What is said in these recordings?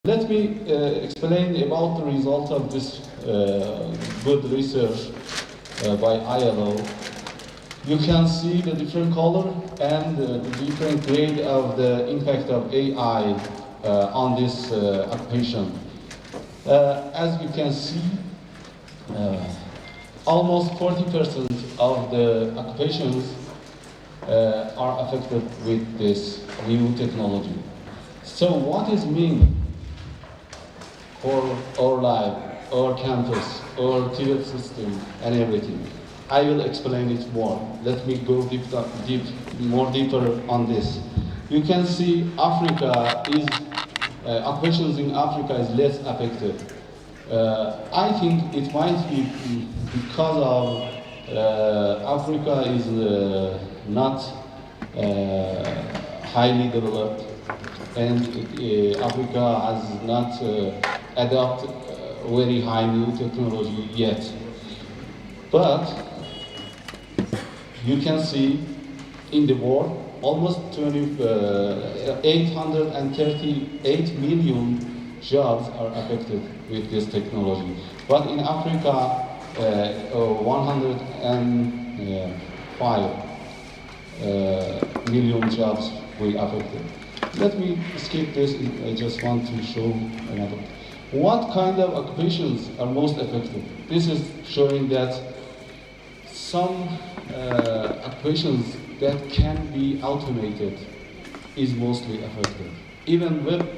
Let me explain about the result of this good research by ILO. You can see the different color and the different grade of the impact of AI on this occupation. As you can see, almost 40% of the occupations are affected with this new technology. So what is mean for our life, our campus, our TVET system, and everything? I will explain it more. Let me go deeper on this. You can see Africa is, occupations in Africa is less affected. I think it might be because of Africa is not highly developed, and Africa has not adopted very high new technology yet. But you can see in the world almost 838 million jobs are affected with this technology. But in Africa, 105 million jobs will affect it. Let me skip this. I just want to show another. What kind of occupations are most affected? This is showing that some occupations that can be automated is mostly affected. Even web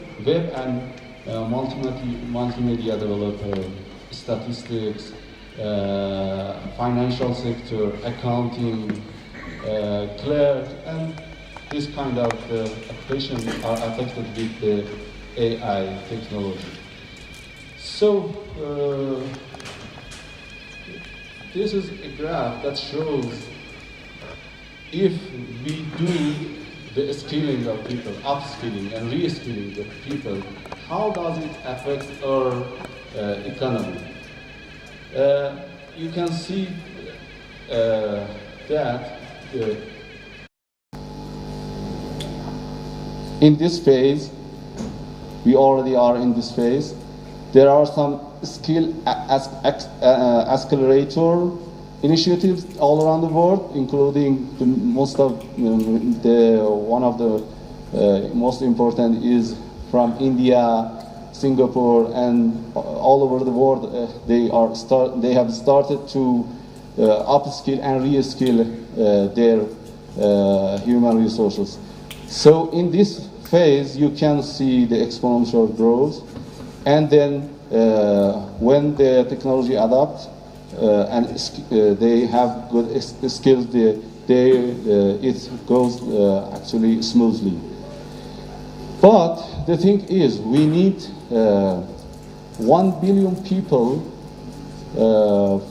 and multimedia developer, statistics, financial sector, accounting, clerk, and this kind of occupations are affected with the AI technology. So this is a graph that shows if we do the skilling of people, upskilling and reskilling of people, how does it affect our economy? You can see that in this phase, we already are in this phase. There are some skill accelerator initiatives all around the world, including one of the most important is from India, Singapore, and all over the world. They have started to upskill and reskill their human resources. So in this phase, you can see the exponential growth, and then when the technology adapts and they have good skills, it goes actually smoothly. But the thing is, we need 1 billion people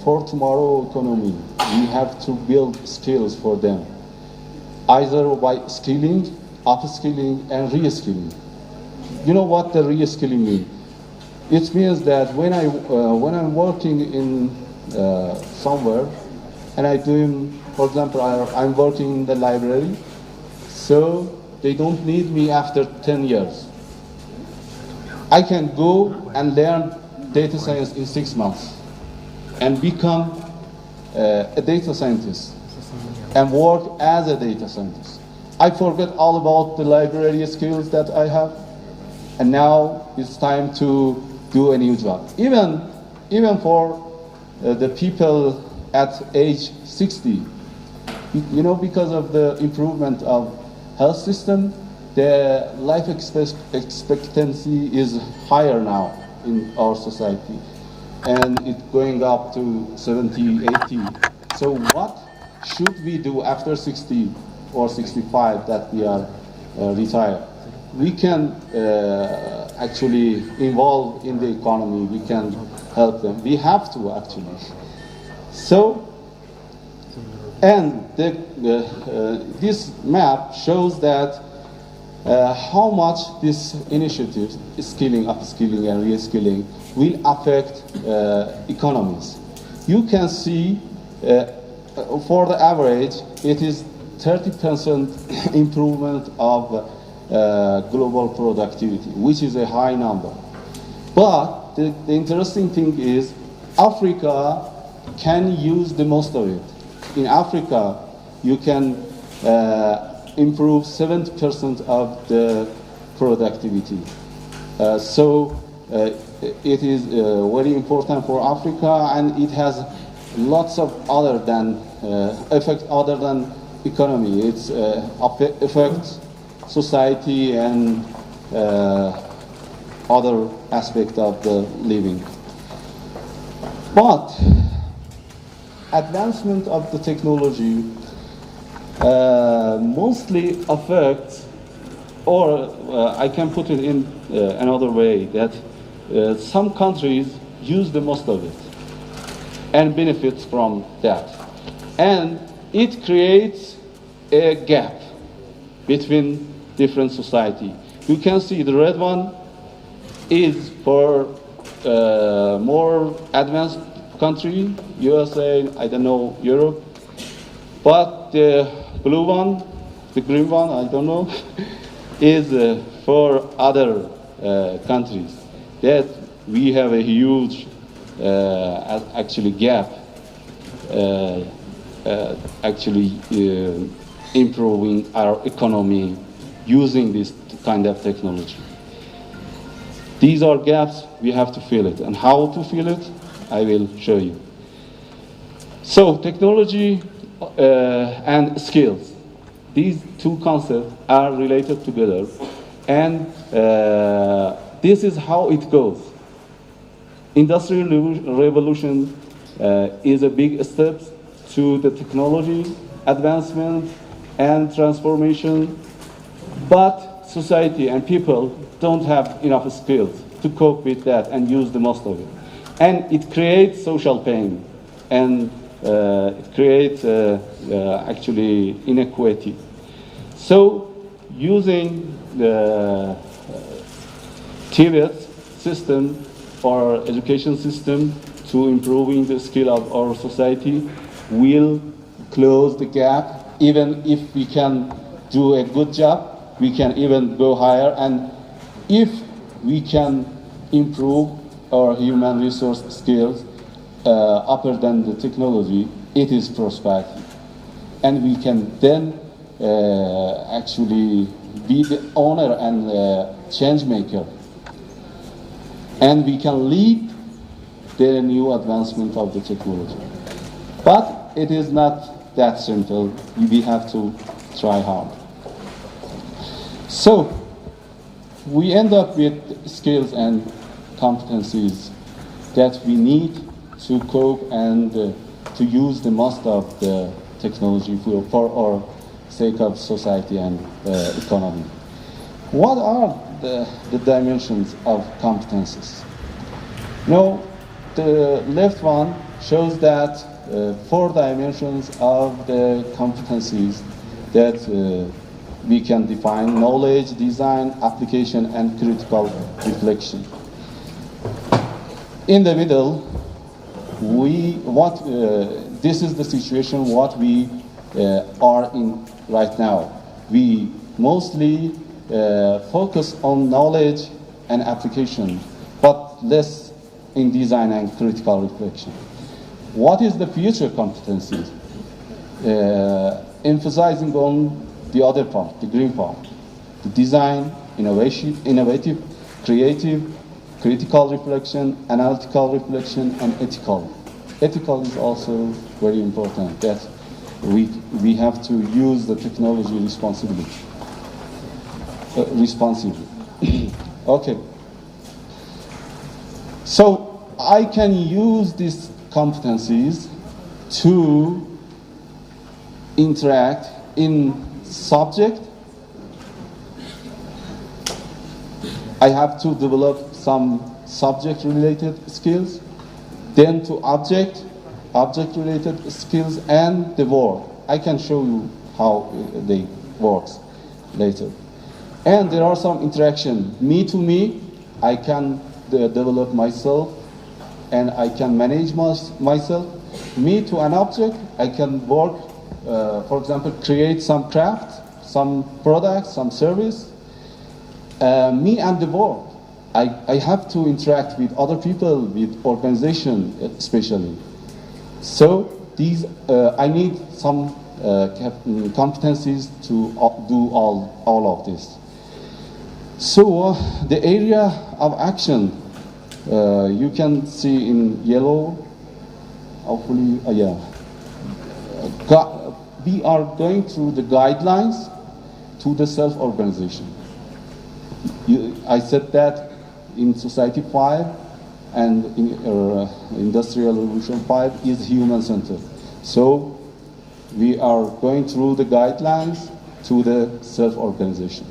for tomorrow economy. We have to build skills for them, either by skilling, upskilling, and reskilling. You know what the reskilling means? It means that when I'm working in somewhere, and I do, for example, I'm working in the library, so they don't need me after 10 years. I can go and learn data science in 6 months and become a data scientist and work as a data scientist. I forget all about the library skills that I have, and now it's time to do a new job. Even for the people at age 60, you know, because of the improvement of health system, the life expectancy is higher now in our society, and it's going up to 70, 80. So what should we do after 60 or 65 that we are retired? We can actually involve in the economy. We can help them. We have to actually. So, and this map shows that how much this initiative, skilling, upskilling, and reskilling, will affect economies. You can see for the average, it is 30% improvement of global productivity, which is a high number. But the interesting thing is Africa can use the most of it. In Africa, you can improve 70% of the productivity. So it is very important for Africa, and it has lots of other than effect other than economy. It's affects society and other aspect of the living. But advancement of the technology mostly affects, or I can put it in another way, that some countries use the most of it and benefits from that. And it creates a gap between different society. You can see the red one is for more advanced country, USA, I don't know, Europe. But the blue one, the green one, I don't know, is for other countries. That we have a huge actually gap improving our economy using this kind of technology. These are gaps, we have to fill it. And how to fill it, I will show you. So technology and skills. These two concepts are related together. And this is how it goes. Industrial revolution is a big step to the technology advancement and transformation, but society and people don't have enough skills to cope with that and use the most of it. And it creates social pain, and it creates actually inequity. So using the TVET system or education system to improving the skill of our society will close the gap. Even if we can do a good job, we can even go higher. And if we can improve our human resource skills upper than the technology, it is prosperity. And we can then actually be the owner and change maker. And we can lead the new advancement of the technology. But it is not that simple. We have to try hard. So we end up with skills and competencies that we need to cope and to use the most of the technology for our sake of society and economy. What are the dimensions of competencies? Now, the left one shows that 4 dimensions of the competencies that we can define: knowledge, design, application, and critical reflection. In the middle, this is the situation what we are in right now. We mostly focus on knowledge and application, but less in design and critical reflection. What is the future competencies? Emphasizing on the other part, the green part, the design, innovative, creative, critical reflection, analytical reflection, and ethical. Ethical is also very important, that we have to use the technology responsibly. Okay. So I can use these competencies to interact in subject. I have to develop some subject-related skills, then to object-related skills, and the work. I can show you how they work later. And there are some interaction. Me to me, I can develop myself, and I can manage myself. Me to an object, I can work, for example, create some craft, some product, some service. me and the world. I have to interact with other people, with organization especially. So these, I need some competencies to do all of this. So the area of action, you can see in yellow, hopefully, yeah. We are going through the guidelines to the self-organization. I said that in Society 5 and in Industrial Revolution 5 is human-centered. So we are going through the guidelines to the self-organization.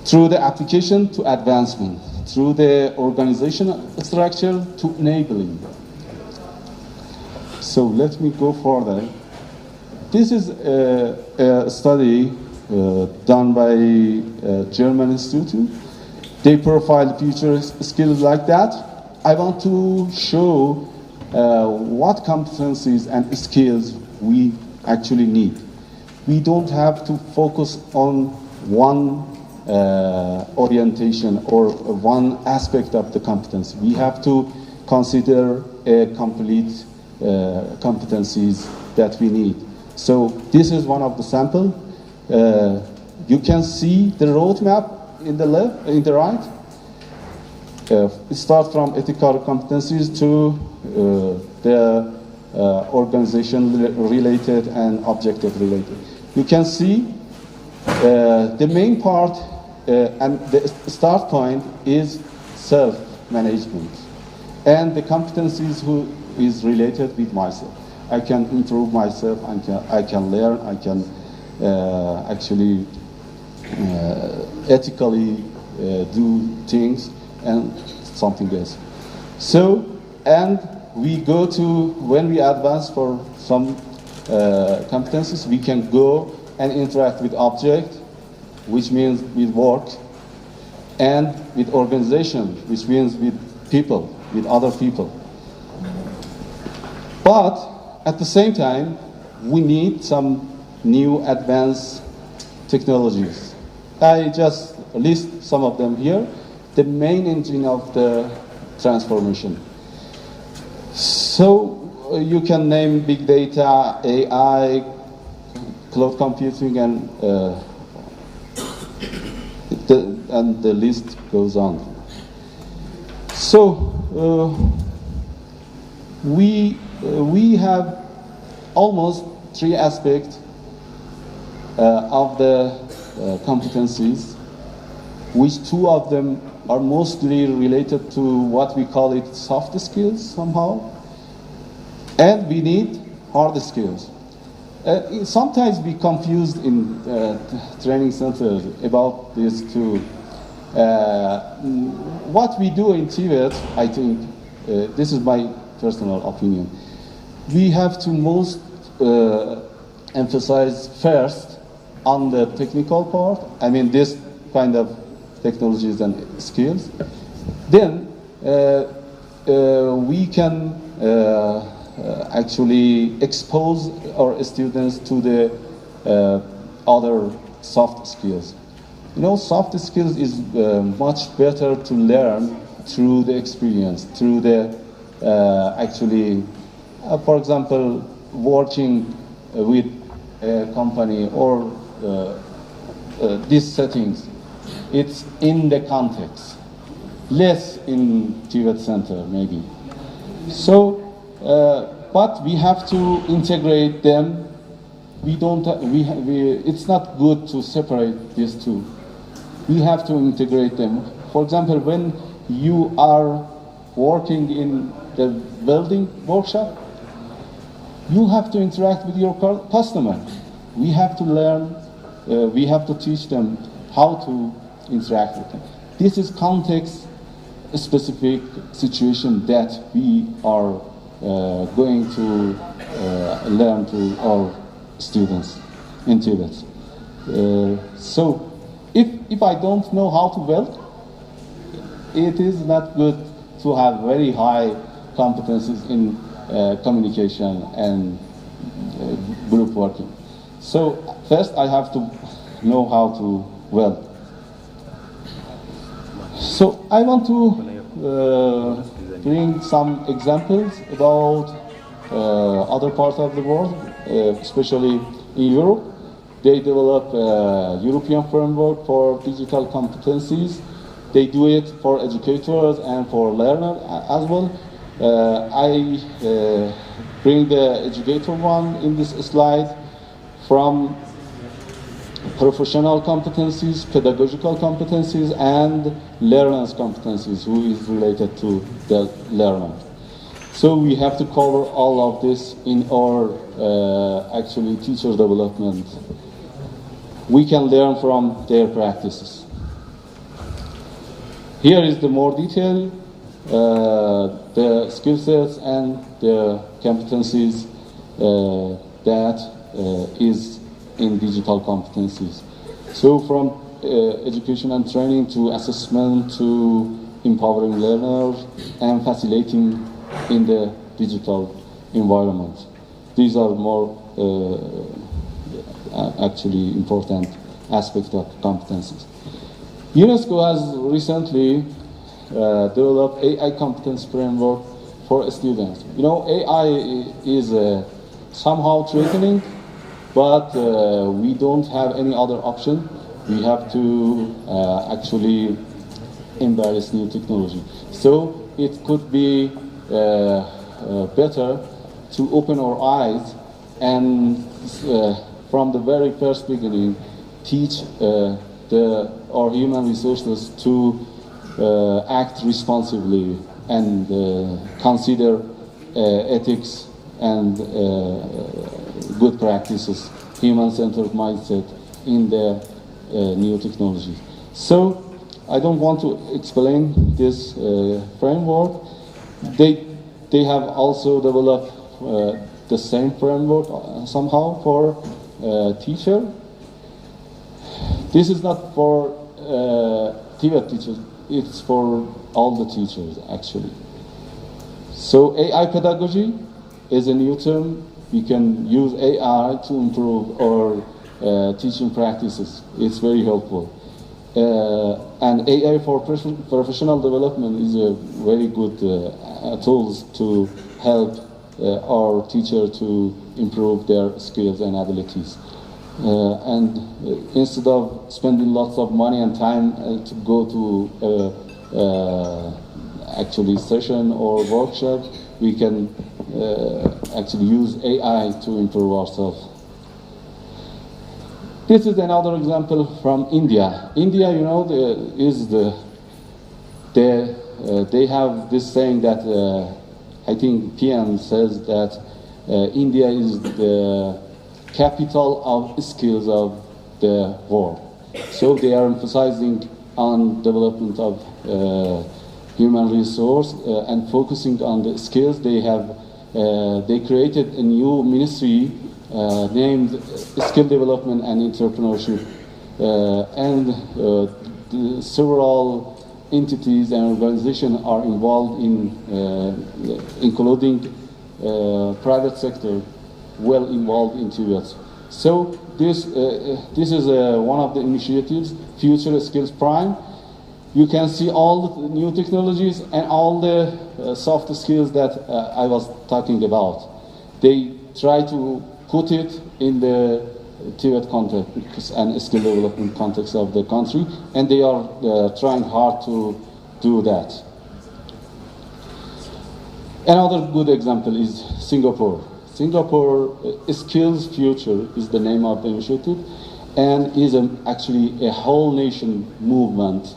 Through the application to advancement, through the organizational structure to enabling. So let me go further. This is a study done by a German institute. They profile future skills like that. I want to show what competencies and skills we actually need. We don't have to focus on one orientation or one aspect of the competence. We have to consider a complete competencies that we need. So this is one of the sample. You can see the roadmap in the left, in the right. It starts from ethical competencies to the organization related and objective related. You can see the main part and the start point is self-management, and the competencies who is related with myself. I can improve myself, I can learn, I can actually ethically do things and something else. So, and we go to, when we advance for some competencies, we can go and interact with object, which means with work, and with organization, which means with people, with other people. But at the same time, we need some new advanced technologies. I just list some of them here. The main engine of the transformation. So you can name big data, AI, cloud computing, and the list goes on. So we have almost three aspects of the competencies, which two of them are mostly related to what we call it soft skills somehow, and we need hard skills. Sometimes we confused in training centers about these two. What we do in TVET, I think, this is my personal opinion, we have to most emphasize first on the technical part, I mean this kind of technologies and skills. Then we can actually expose our students to the other soft skills. You know, soft skills is much better to learn through the experience, through the actually, for example, working with a company or these settings. It's in the context, less in TVET center maybe. So, but we have to integrate them. We don't. It's not good to separate these two. We have to integrate them. For example, when you are working in the welding workshop, you have to interact with your customer. We have to learn. We have to teach them how to interact with them. This is context-specific situation that we are going to learn to our students in TVET. So, if I don't know how to weld, it is not good to have very high competencies in communication and group working. So, first I have to know how to weld. So I want to bring some examples about other parts of the world, especially in Europe. They develop a European framework for digital competencies. They do it for educators and for learners as well. I bring the educator one in this slide from professional competencies, pedagogical competencies, and learner's competencies, who is related to the learner. So we have to cover all of this in our actually teacher development. We can learn from their practices. Here is the more detail, the skill sets and the competencies that is in digital competencies. So from education and training to assessment to empowering learners and facilitating in the digital environment. These are more actually important aspects of competencies. UNESCO has recently developed AI competence framework for students. You know, AI is somehow threatening, but we don't have any other option. We have to actually embrace new technology. So it could be better to open our eyes and from the very first beginning teach our human resources to act responsibly and consider ethics and good practices, human-centered mindset in the new technology. So I don't want to explain this framework. They have also developed the same framework somehow for teacher. This is not for TVET teachers, it's for all the teachers actually. So AI pedagogy is a new term. We can use AI to improve our teaching practices. It's very helpful. And AI for professional development is a very good tools to help our teacher to improve their skills and abilities. And instead of spending lots of money and time to go to actually session or workshop, we can actually use AI to improve ourselves. This is another example from India. India, you know, they have this saying that I think PM says that India is the capital of skills of the world. So they are emphasizing on development of human resource and focusing on the skills. They created a new ministry named Skill Development and Entrepreneurship, and several entities and organizations are involved in, including private sector, well involved into it. So this is one of the initiatives, Future Skills Prime. You can see all the new technologies and all the soft skills that I was talking about. They try to put it in the TVET context and skill development context of the country, and they are trying hard to do that. Another good example is Singapore. Singapore Skills Future is the name of the initiative, and is actually a whole nation movement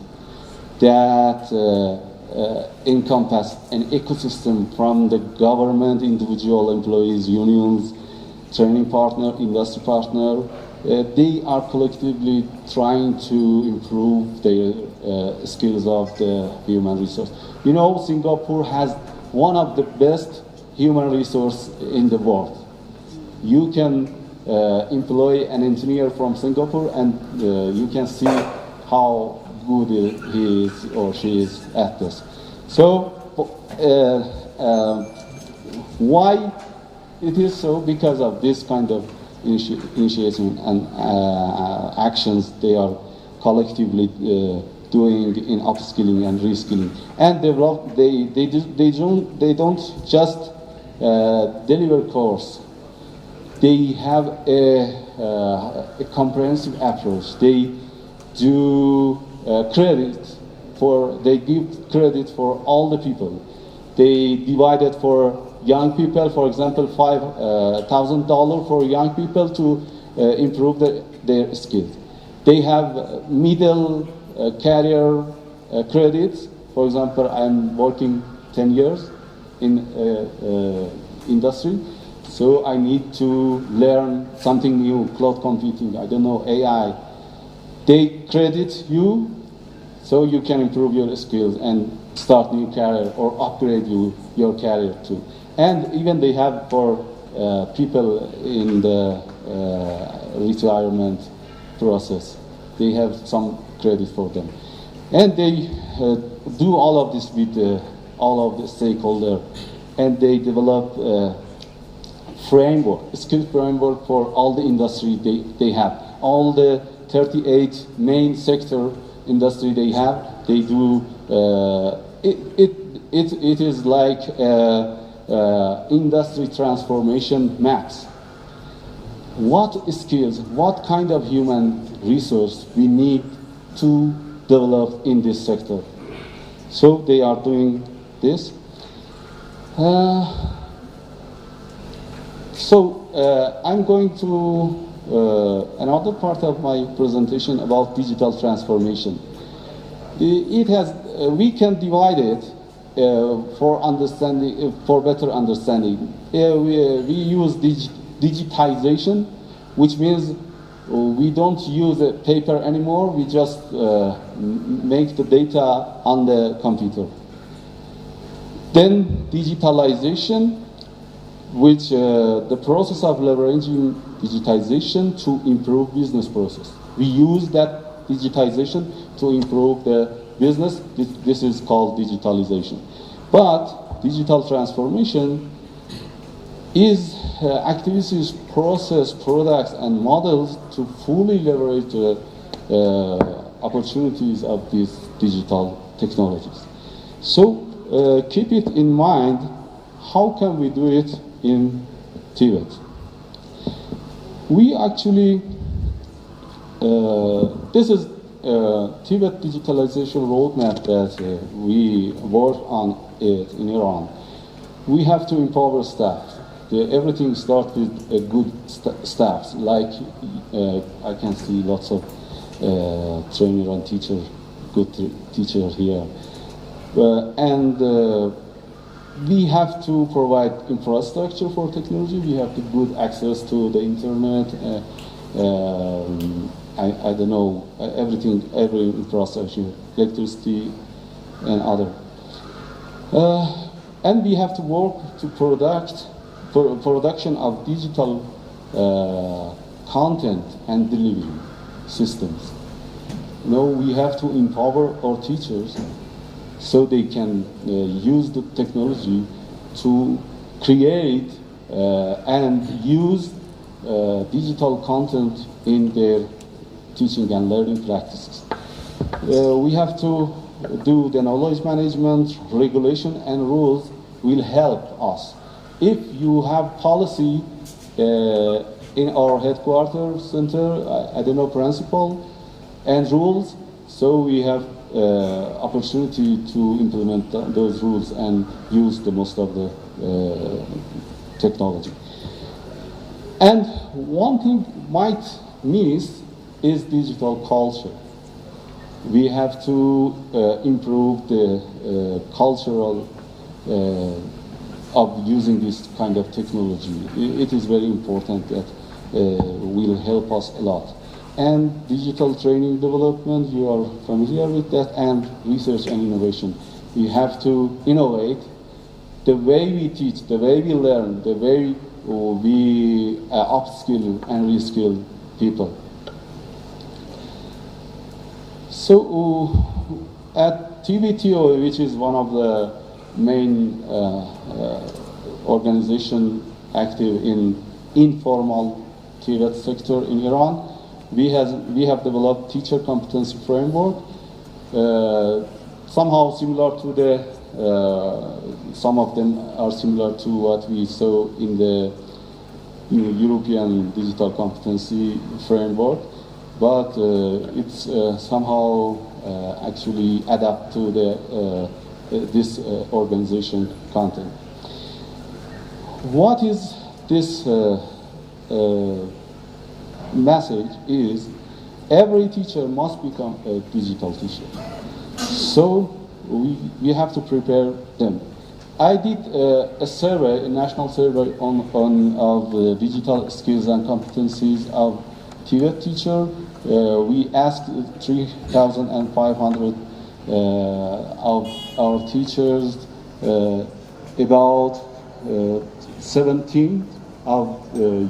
that encompass an ecosystem from the government, individual employees, unions, training partner, industry partner. They are collectively trying to improve their skills of the human resource. You know, Singapore has one of the best human resource in the world. You can employ an engineer from Singapore and you can see how good he is or she is at this. So why it is so? Because of this kind of initiation and actions they are collectively doing in upskilling and reskilling, and develop. They don't just deliver course. They have a comprehensive approach. They do they give credit for all the people. They divide it for young people, for example, $5,000 for young people to improve their skills. They have middle career credits. For example, I'm working 10 years in industry, so I need to learn something new, cloud computing, I don't know, AI. They credit you so you can improve your skills and start new career or upgrade your career too. And even they have for people in the retirement process, they have some credit for them. And they do all of this with all of the stakeholders, and they develop skill framework for all the industry they have. All the 38 main sector industry they have, they do, it is like industry transformation maps. What skills, what kind of human resource we need to develop in this sector. So they are doing this. I'm going to another part of my presentation about digital transformation. We can divide it for understanding, for better understanding. We use digitization, which means we don't use a paper anymore. We just make the data on the computer. Then digitalization, which the process of leveraging digitization to improve business process. We use that digitization to improve the business. This is called digitalization. But digital transformation is activities, process, products, and models to fully leverage the opportunities of these digital technologies. So keep it in mind, how can we do it in TVET? We actually, this is TVET digitalization roadmap that we work on it in Iran. We have to empower staff. Everything starts with a good staff. Like I can see lots of trainer and teacher, good teacher here. We have to provide infrastructure for technology. We have to good access to the internet. I don't know, everything, every infrastructure, electricity and other. And we have to work to production of digital content and delivery systems. We have to empower our teachers so they can use the technology to create and use digital content in their teaching and learning practices. We have to do the knowledge management, regulation, and rules will help us. If you have policy in our headquarters center, I don't know, principle and rules, so we have opportunity to implement those rules and use the most of the technology. And one thing might miss is digital culture. We have to improve the cultural of using this kind of technology. It is very important that will help us a lot. And digital training development, you are familiar with that, and research and innovation. We have to innovate the way we teach, the way we learn, the way we upskill and reskill people. So at TVET, which is one of the main organization active in informal TVET sector in Iran, we have developed teacher competency framework somehow similar to some of them are similar to what we saw in the European digital competency framework, but it's somehow actually adapt to this organization content. What is this message is every teacher must become a digital teacher. So we have to prepare them. I did a survey, a national survey of digital skills and competencies of TVET teacher. We asked 3,500 of our teachers about 17 of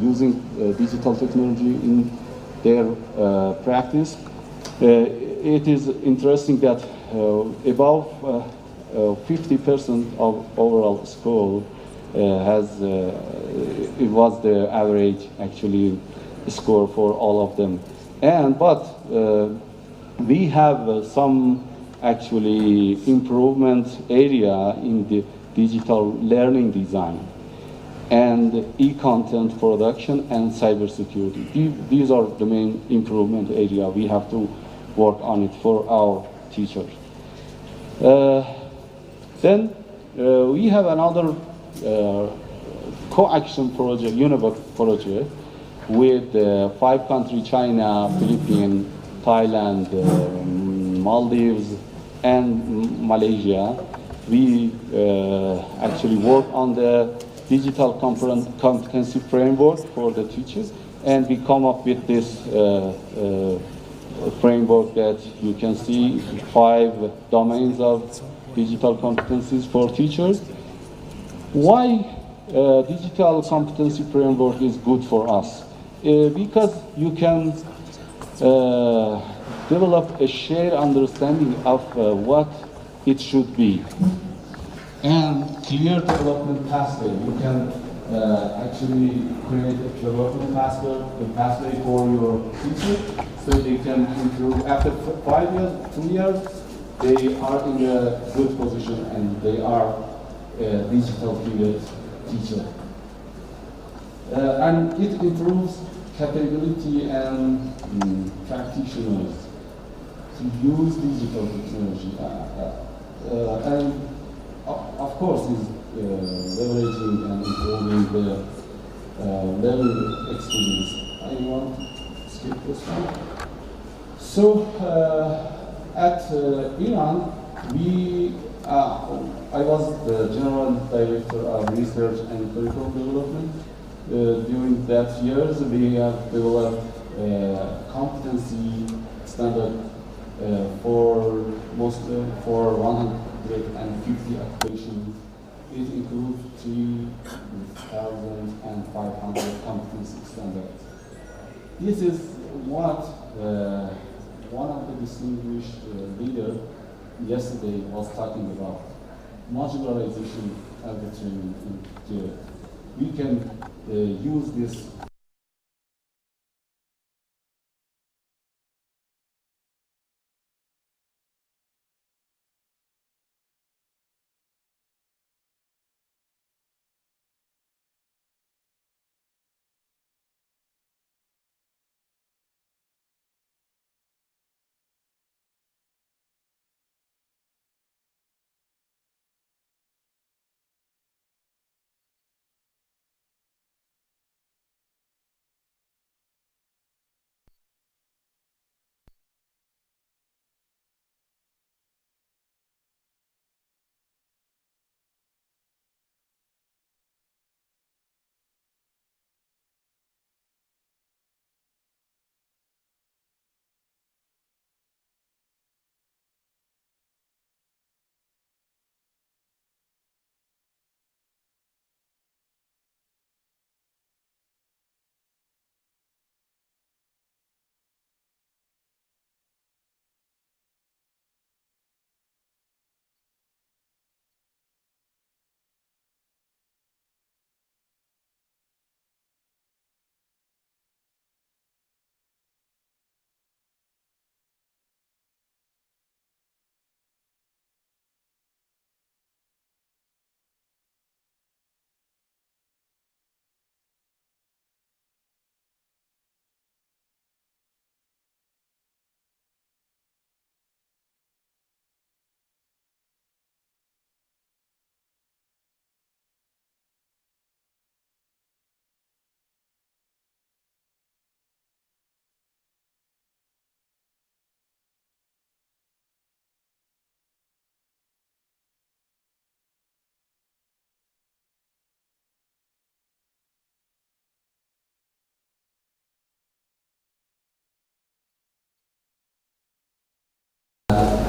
using digital technology in their practice. It is interesting that above 50% of overall score it was the average actually score for all of them. But we have some actually improvement area in the digital learning design and e-content production and cybersecurity. These are the main improvement area. We have to work on it for our teachers. Then we have another co-action project, Univoc project, with 5 countries, China, Philippines, Thailand, Maldives, and Malaysia. We actually work on the digital competency framework for the teachers, and we come up with this framework that you can see 5 domains of digital competencies for teachers. Why digital competency framework is good for us? Because you can develop a shared understanding of what it should be and clear development pathway. You can actually create a development pathway for your teacher so they can improve. After 5 years, 2 years, they are in a good position and they are a digital TVET teacher. And it improves capability and practitioners to use digital technology. And of course, is leveraging and improving the learning experience. I want to skip this one. So at Iran, I was the general director of research and curriculum development. During that years, we have developed competency standard for 150 occupations. It includes 3,500 competency standards. This is what one of the distinguished leaders yesterday was talking about. Modularization of the training in TVET. We can use this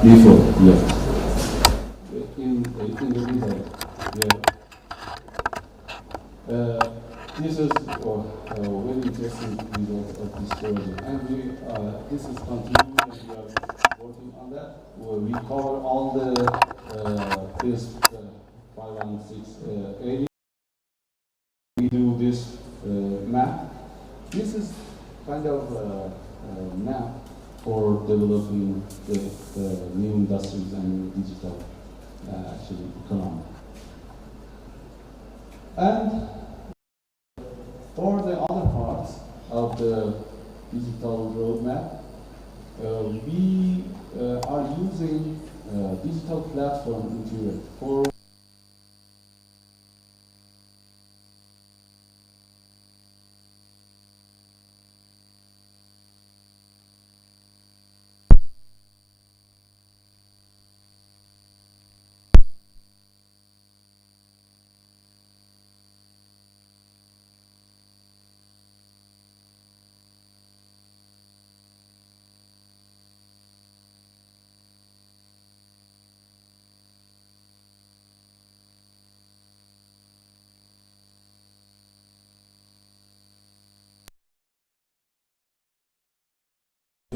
before, yeah. In the middle, yeah. This is very interesting result of this project, and this is continuing, and we are working on that. We cover all the this 5 and 6 areas. We do this map. This is kind of map for developing the new industries and digital actually economy. And for the other parts of the digital roadmap, we are using digital platform in TVET for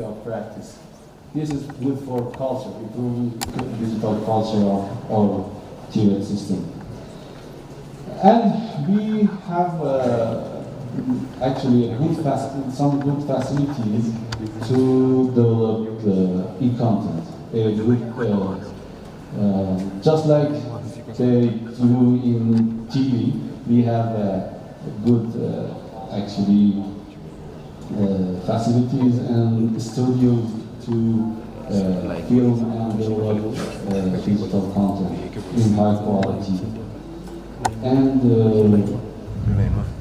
of practice. This is good for culture, improving digital culture of our TVET system. And we have actually some good facilities to develop e-content. Just like they do in TV, we have good actually facilities and studios to film and develop digital content in high quality. And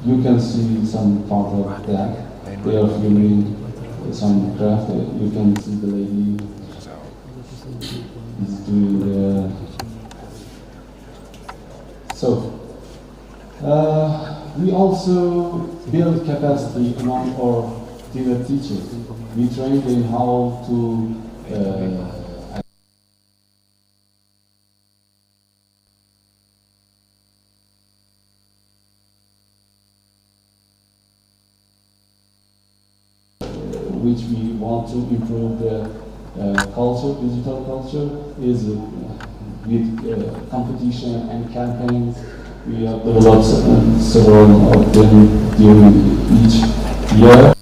you can see some part of that. They are filming some craft. You can see the lady is doing we also build capacity among our TVET teachers. We train them how to which we want to improve the culture, digital culture, is with competition and campaigns. We have developed several of them during each year.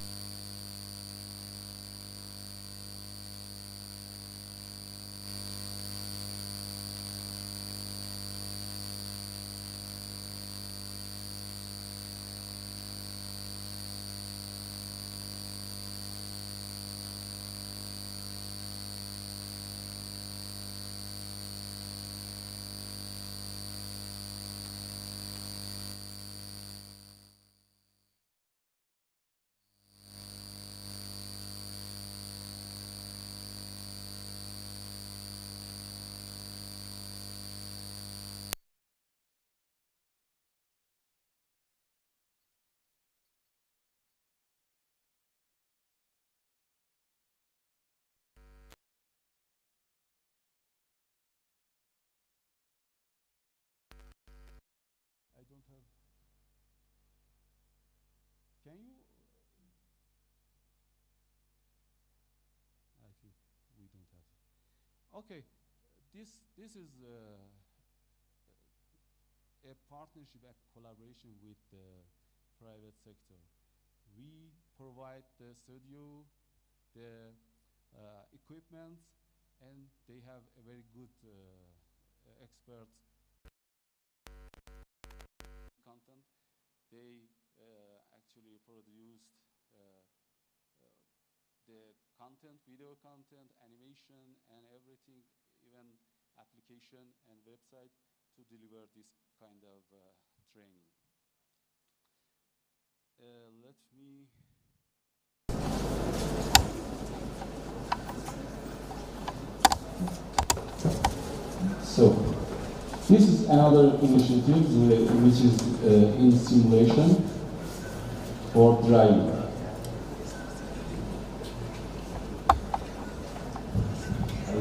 I don't have. Can you? I think we don't have. Okay, this is a partnership, a collaboration with the private sector. We provide the studio, the equipment, and they have a very good experts content. They actually produced the content, video content, animation, and everything, even application and website to deliver this kind of training. Let me. So, this is another initiative which is in simulation for driving.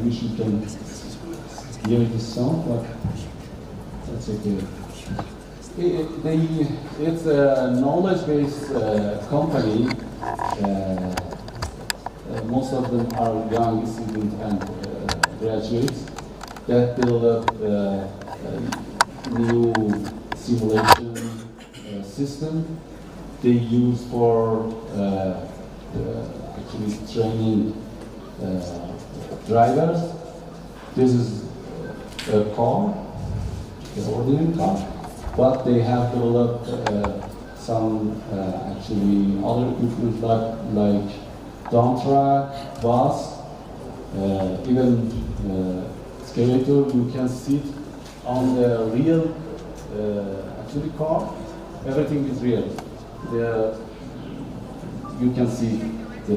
wish you can hear this sound, but that's okay. It's a knowledge-based company. Most of them are young students and graduates that develop new simulation system they use for actually training drivers. This is a car, the ordinary car, but they have developed some actually other equipment like dump truck, bus, even skeleton. You can sit on the real actually car. Everything is real. You can see the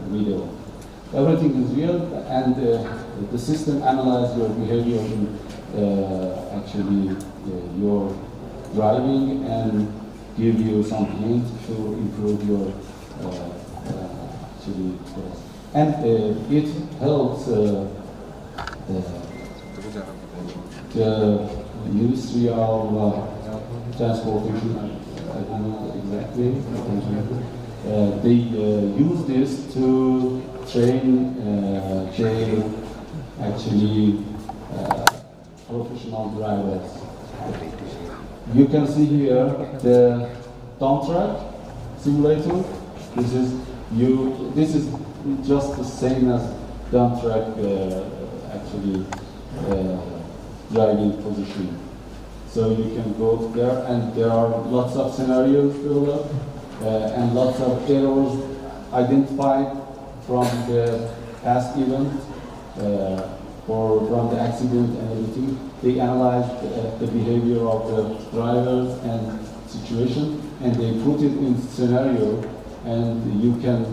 video. Everything is real, and the system analyzes your behavior in actually your driving and give you some hint to improve your actually, and it helps the Ministry of Transportation. I don't know exactly. They use this to train jail actually professional drivers. You can see here the dump truck simulator. This is just the same as dump truck actually driving position. So you can go there, and there are lots of scenarios developed and lots of errors identified from the past event or from the accident and everything. They analyze the behavior of the drivers and situation, and they put it in scenario, and you can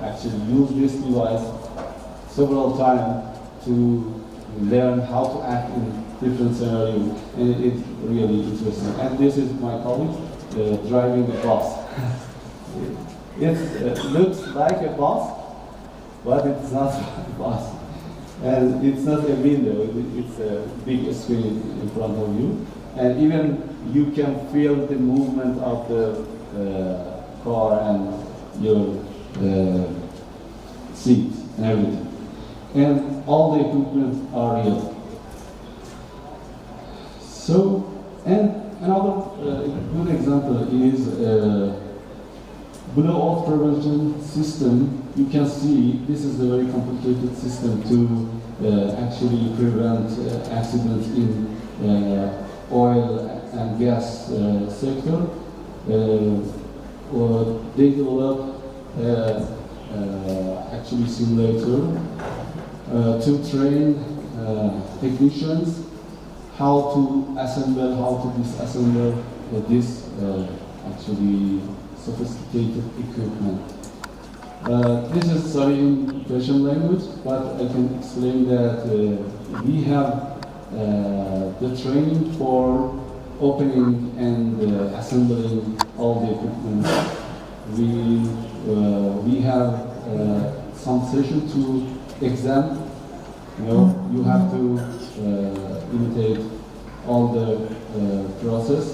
actually use this device several times to learn how to act in different scenarios, and it's really interesting. And this is my colleague driving a bus. It looks like a bus, but it's not a bus. And it's not a window, it's a big screen in front of you. And even you can feel the movement of the car and your seat and everything. And all the equipment are real. So, and another good example is blowout prevention system. You can see this is a very complicated system to actually prevent accidents in oil and gas sector. They develop actually simulator to train technicians how to assemble, how to disassemble this actually sophisticated equipment. This is sorry in Persian language, but I can explain that we have the training for opening and assembling all the equipment. We have some session to exam. You have to imitate all the process.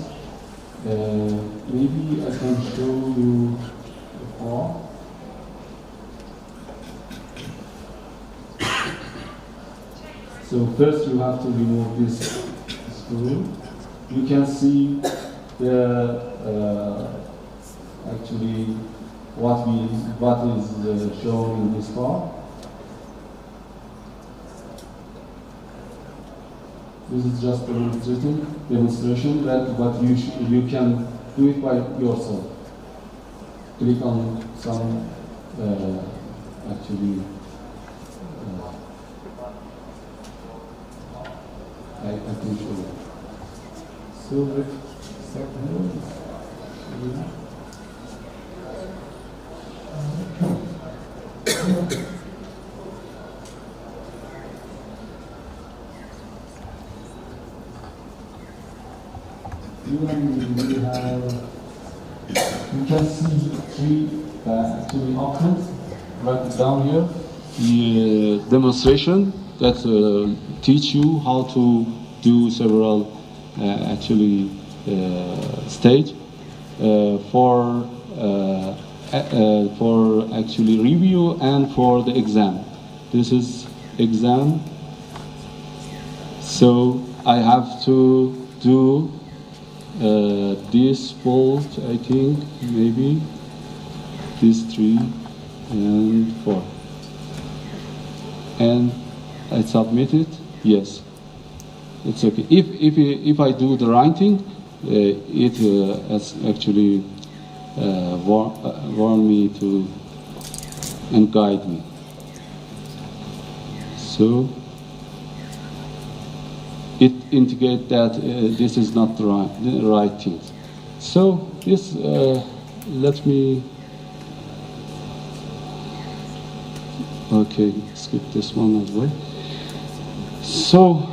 Maybe I can show you the car. So first you have to remove this screw. You can see the actually what is shown in this car. This is just a demonstration but you can do it by yourself. Click on some actually I can show you. So let's start here. We have, you can see three actually options right down here. demonstration that teach you how to do several stage for actually review and for the exam. This is exam. So I have to do this fold, I think, maybe these 3 and 4. And I submit it. Yes, it's okay. If I do the writing, it has actually warn me to and guide me. So it indicates that this is not the right thing. So this let me. Okay, skip this one as well. So,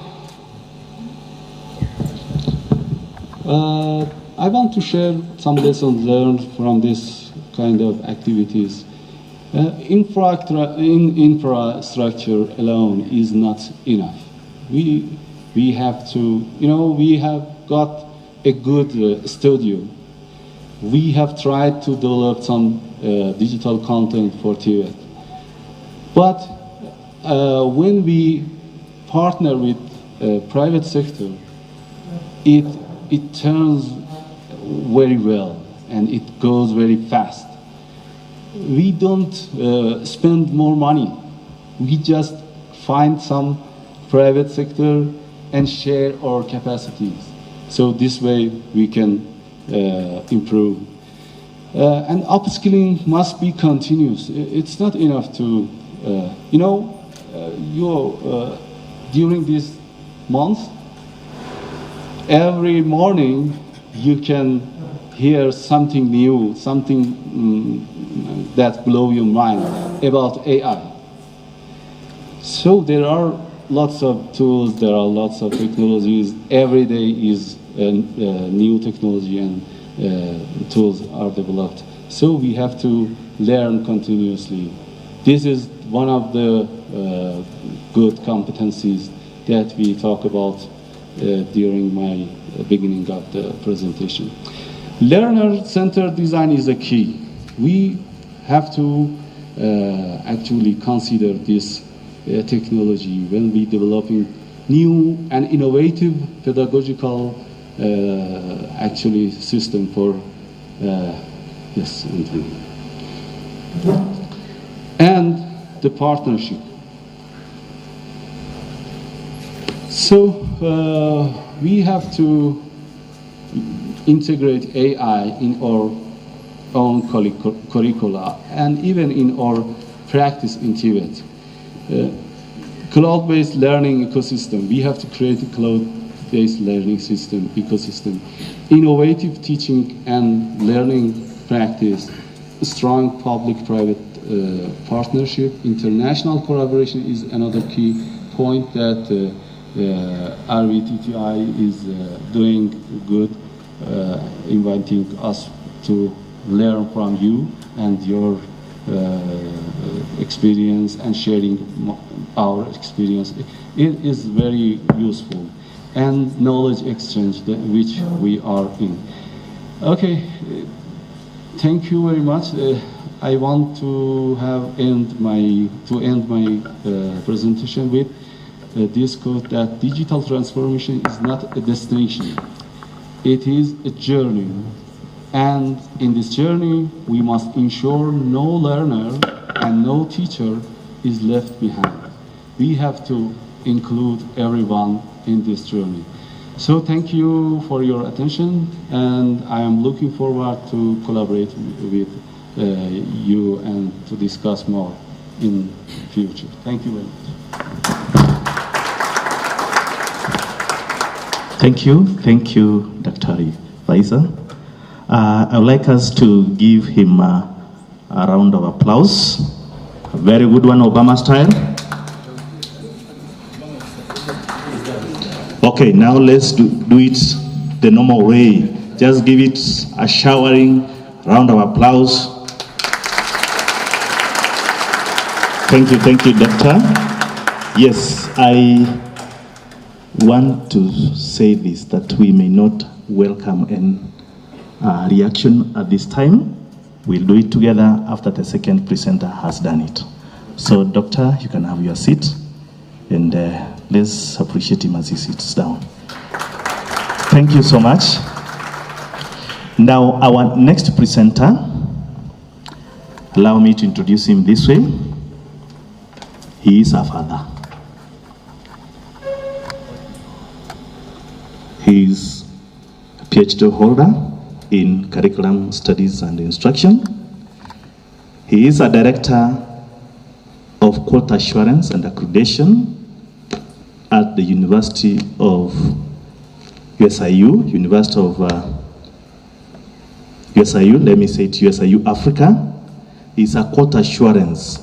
I want to share some lessons learned from this kind of activities. Infrastructure alone is not enough. We have to, we have got a good studio. We have tried to develop some digital content for TVET. But when we partner with private sector, it turns very well and it goes very fast. We don't spend more money. We just find some private sector and share our capacities. So this way we can improve. And upskilling must be continuous. It's not enough to during this month, every morning you can hear something new, something that blow your mind about AI. So there are lots of tools, there are lots of technologies. Every day is new technology and tools are developed. So we have to learn continuously. This is one of the good competencies that we talk about during my beginning of the presentation. Learner-centered design is a key. We have to actually consider this technology when we developing new and innovative pedagogical system for and the partnership. So we have to integrate AI in our own curricula and even in our practice in TVET. Cloud-based learning ecosystem. We have to create a cloud-based learning system ecosystem. Innovative teaching and learning practice. Strong public-private partnership. International collaboration is another key point that RVTTI is doing good, inviting us to learn from you and your experience and sharing our experience. It is very useful. And knowledge exchange, which we are in. Okay, thank you very much. I want to end my presentation with this quote that digital transformation is not a destination. It is a journey. And in this journey, we must ensure no learner and no teacher is left behind. We have to include everyone in this journey. So thank you for your attention, and I am looking forward to collaborate with you and to discuss more in future. Thank you very much. Thank you, Dr. Faisal. I would like us to give him a round of applause. A very good one, Obama style. Okay, now let's do it the normal way. Just give it a showering round of applause. Thank you, Doctor. Yes, I want to say this, that we may not welcome an reaction at this time. We'll do it together after the second presenter has done it. So, Doctor, you can have your seat, and let's appreciate him as he sits down. Thank you so much. Now, our next presenter, allow me to introduce him this way. He is a father. He is a PhD holder in curriculum studies and instruction. He is a director of quality assurance and accreditation at the University of USIU, University of USIU, let me say it, USIU Africa. He is a quality assurance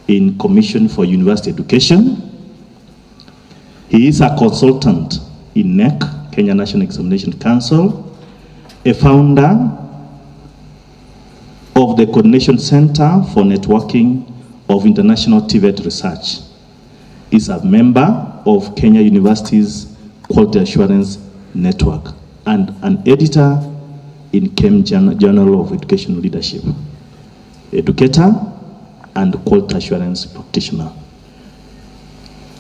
in Commission for University Education. He is a consultant in NEC, Kenya National Examination Council, a founder of the Coordination Center for Networking of International TVET Research. He is a member of Kenya University's Quality Assurance Network and an editor in KEM Journal of Educational Leadership, educator and quality assurance practitioner.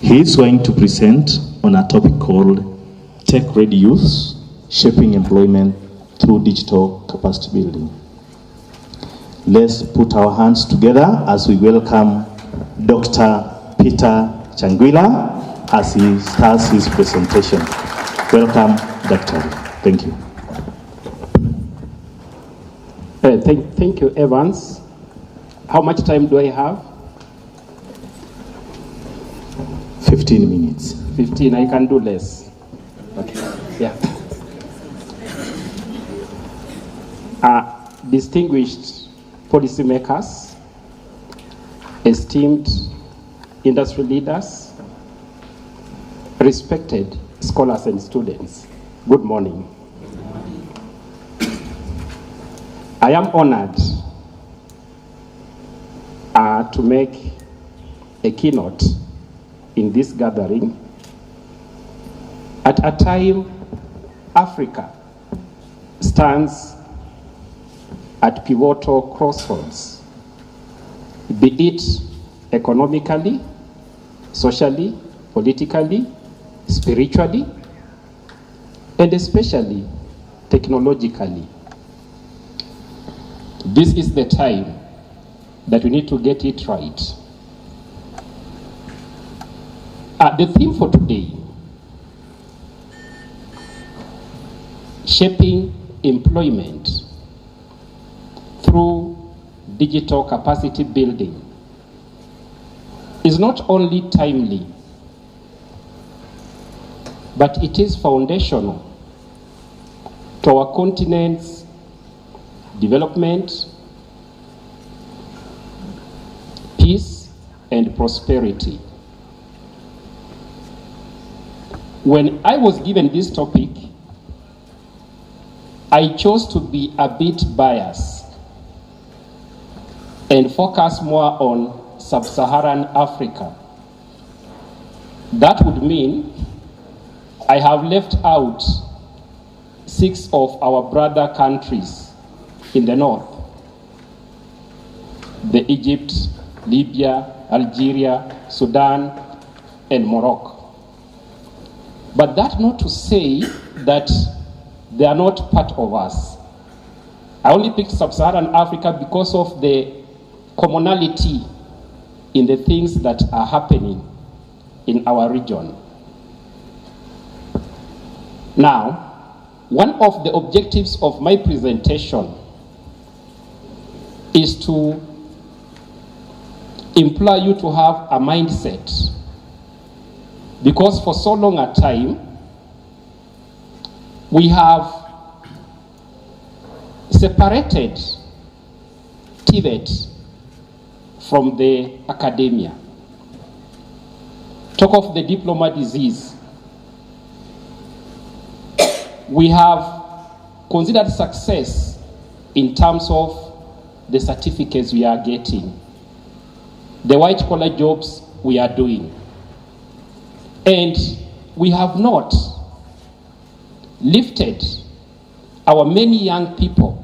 He is going to present on a topic called Tech-Ready Youth, Shaping Employment Through Digital Capacity Building. Let's put our hands together as we welcome Dr. Peter Changwila as he starts his presentation. Welcome, Doctor. Thank you. Thank you, Evans. How much time do I have? 15 minutes. 15, I can do less. Okay, yeah. Distinguished policymakers, esteemed industry leaders, respected scholars and students, good morning. I am honored to make a keynote in this gathering at a time Africa stands at pivotal crossroads, be it economically, socially, politically, spiritually, and especially technologically. This is the time that we need to get it right. The theme for today, shaping employment through digital capacity building, is not only timely, but it is foundational to our continent's development, peace, and prosperity. When I was given this topic, I chose to be a bit biased and focus more on sub-Saharan Africa. That would mean I have left out 6 of our brother countries in the north: the Egypt, Libya, Algeria, Sudan, and Morocco. But that's not to say that they are not part of us. I only picked sub-Saharan Africa because of the commonality in the things that are happening in our region. Now, one of the objectives of my presentation is to implore you to have a mindset, because for so long a time we have separated TVET from the academia. Talk of the diploma disease. We have considered success in terms of the certificates we are getting. the white-collar jobs we are doing. And we have not lifted our many young people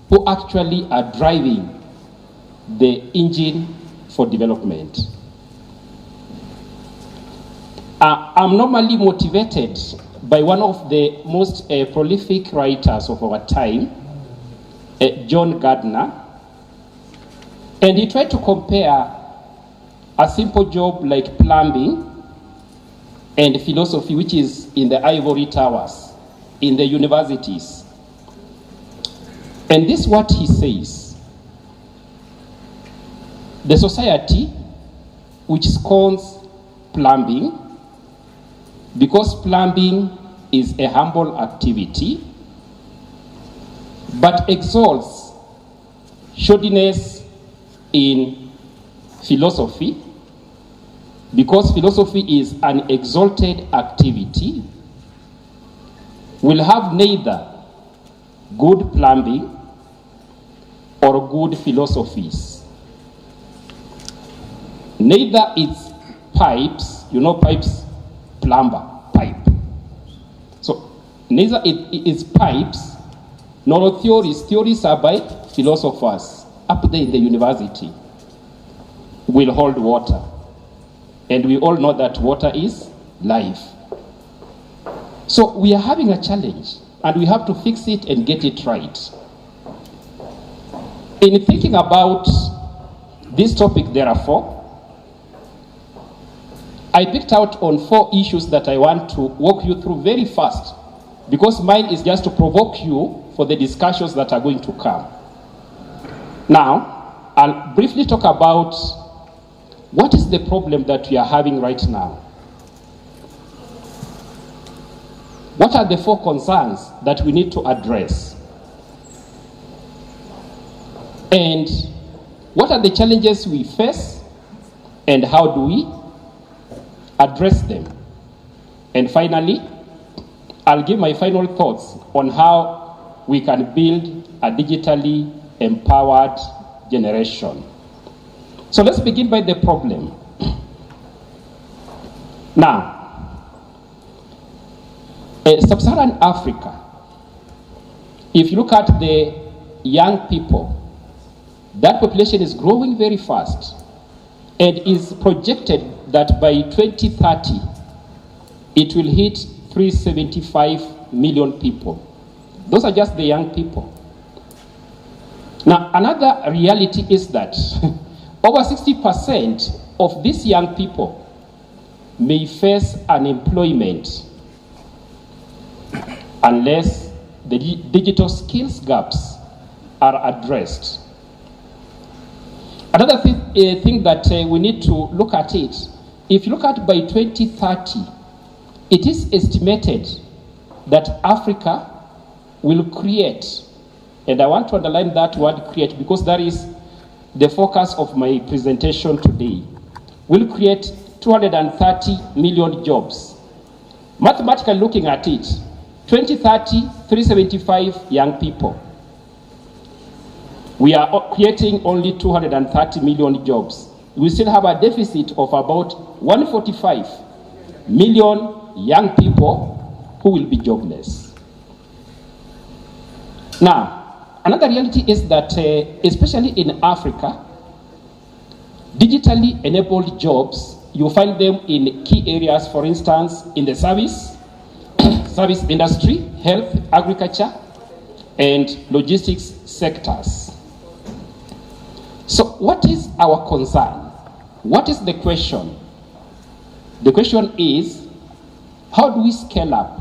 who actually are driving the engine for development. I'm normally motivated by one of the most prolific writers of our time, John Gardner, and he tried to compare a simple job like plumbing and philosophy, which is in the ivory towers, in the universities. And this is what he says: the society which scorns plumbing, because plumbing is a humble activity, but exalts shoddiness in philosophy, because philosophy is an exalted activity, will have neither good plumbing or good philosophies. Neither its pipes, you know pipes, plumber, pipe. So neither its pipes nor theories. Theories are by philosophers up there in the university, will hold water. And we all know that water is life. So we are having a challenge, and we have to fix it and get it right. In thinking about this topic, therefore, I picked out on 4 issues that I want to walk you through very fast, because mine is just to provoke you for the discussions that are going to come. Now, I'll briefly talk about what is the problem that we are having right now. What are the 4 concerns that we need to address? And what are the challenges we face, and how do we address them? And finally, I'll give my final thoughts on how we can build a digitally empowered generation. So let's begin by the problem. Now, Sub-Saharan Africa, if you look at the young people, that population is growing very fast, and is projected that by 2030, it will hit 375 million people. Those are just the young people. Now, another reality is that over 60% of these young people may face unemployment unless the digital skills gaps are addressed. Another thing that we need to look at it, if you look at by 2030, it is estimated that Africa will create, and I want to underline that word create because that is the focus of my presentation today, will create 230 million jobs. Mathematically looking at it, 2030, 375 young people. We are creating only 230 million jobs. We still have a deficit of about 145 million young people who will be jobless. Now, another reality is that, especially in Africa, digitally enabled jobs, you find them in key areas, for instance, in the service industry, health, agriculture, and logistics sectors. So what is our concern? What is the question? The question is, how do we scale up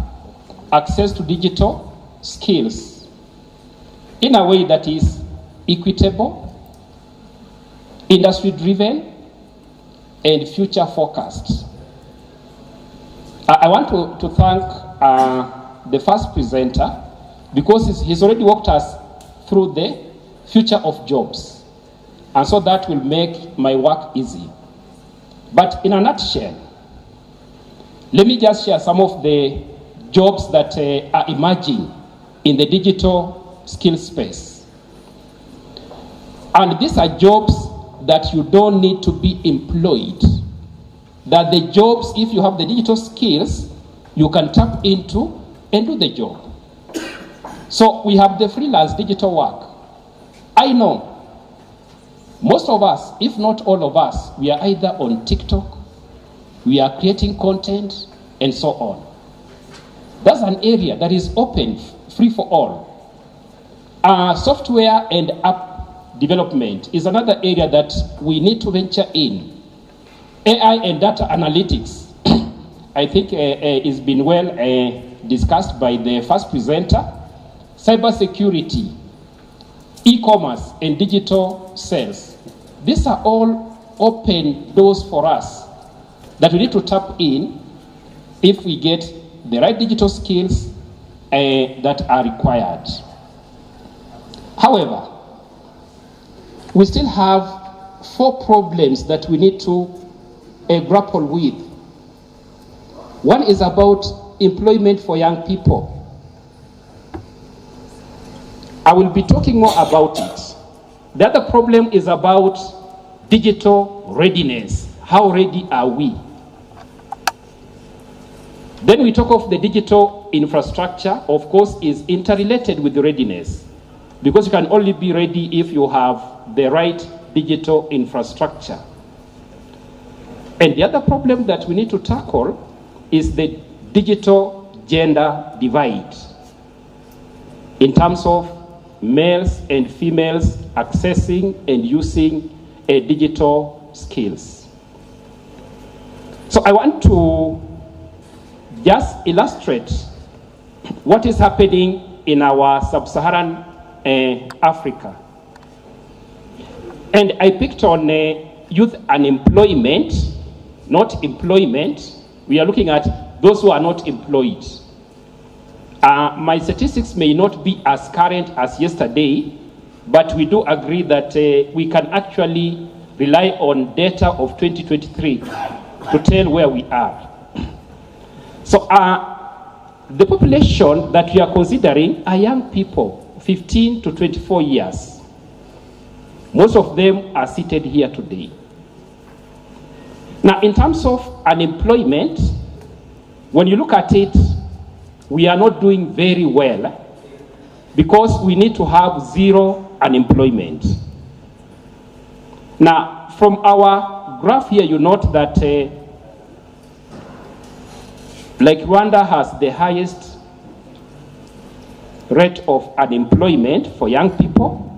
access to digital skills in a way that is equitable, industry-driven, and future-focused? I want to thank the first presenter because he's already walked us through the future of jobs. And so that will make my work easy. But in a nutshell, let me just share some of the jobs that are emerging in the digital skill space. And these are jobs that you don't need to be employed. That the jobs, if you have the digital skills, you can tap into and do the job. So we have the freelance digital work. I know most of us, if not all of us, we are either on TikTok, we are creating content, and so on. That's an area that is open, free for all. Software and app development is another area that we need to venture in. AI and data analytics, I think is been well discussed by the first presenter. Cybersecurity, e-commerce, and digital sales. These are all open doors for us that we need to tap in if we get the right digital skills that are required. However, we still have 4 problems that we need to grapple with. One is about employment for young people. I will be talking more about it. The other problem is about digital readiness. How ready are we? Then we talk of the digital infrastructure, of course, is interrelated with the readiness, because you can only be ready if you have the right digital infrastructure. And the other problem that we need to tackle is the digital gender divide in terms of males and females accessing and using digital skills. So I want to just illustrate what is happening in our sub-Saharan Africa. And I picked on youth unemployment, not employment. We are looking at those who are not employed. My statistics may not be as current as yesterday, but we do agree that we can actually rely on data of 2023 to tell where we are. So the population that we are considering are young people, 15 to 24 years. Most of them are seated here today. Now, in terms of unemployment, when you look at it, we are not doing very well because we need to have zero unemployment. Now, from our graph here, you note that like Rwanda has the highest rate of unemployment for young people,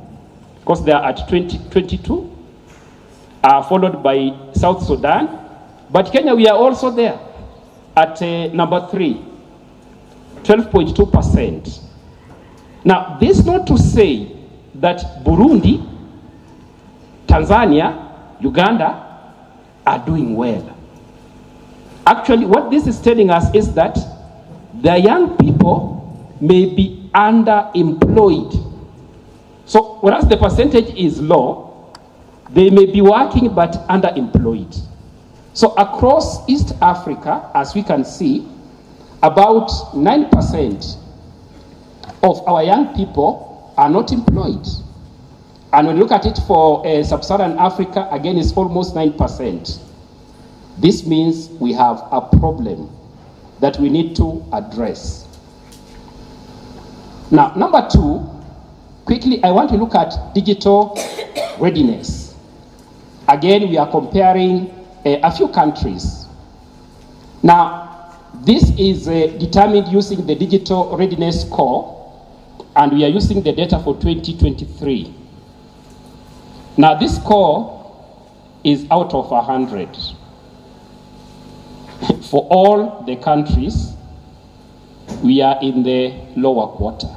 because they are at 22, followed by South Sudan. But Kenya, we are also there at number 3, 12.2%. Now, this is not to say that Burundi, Tanzania, Uganda are doing well. Actually, what this is telling us is that the young people may be underemployed. So, whereas the percentage is low, they may be working but underemployed. So, across East Africa, as we can see, about 9% of our young people are not employed. And when you look at it for sub-Saharan Africa, again, it's almost 9%. This means we have a problem that we need to address. Now, number 2, quickly, I want to look at digital readiness. Again, we are comparing a few countries. Now, this is determined using the digital readiness score, and we are using the data for 2023. Now, this score is out of 100. For all the countries, we are in the lower quarter.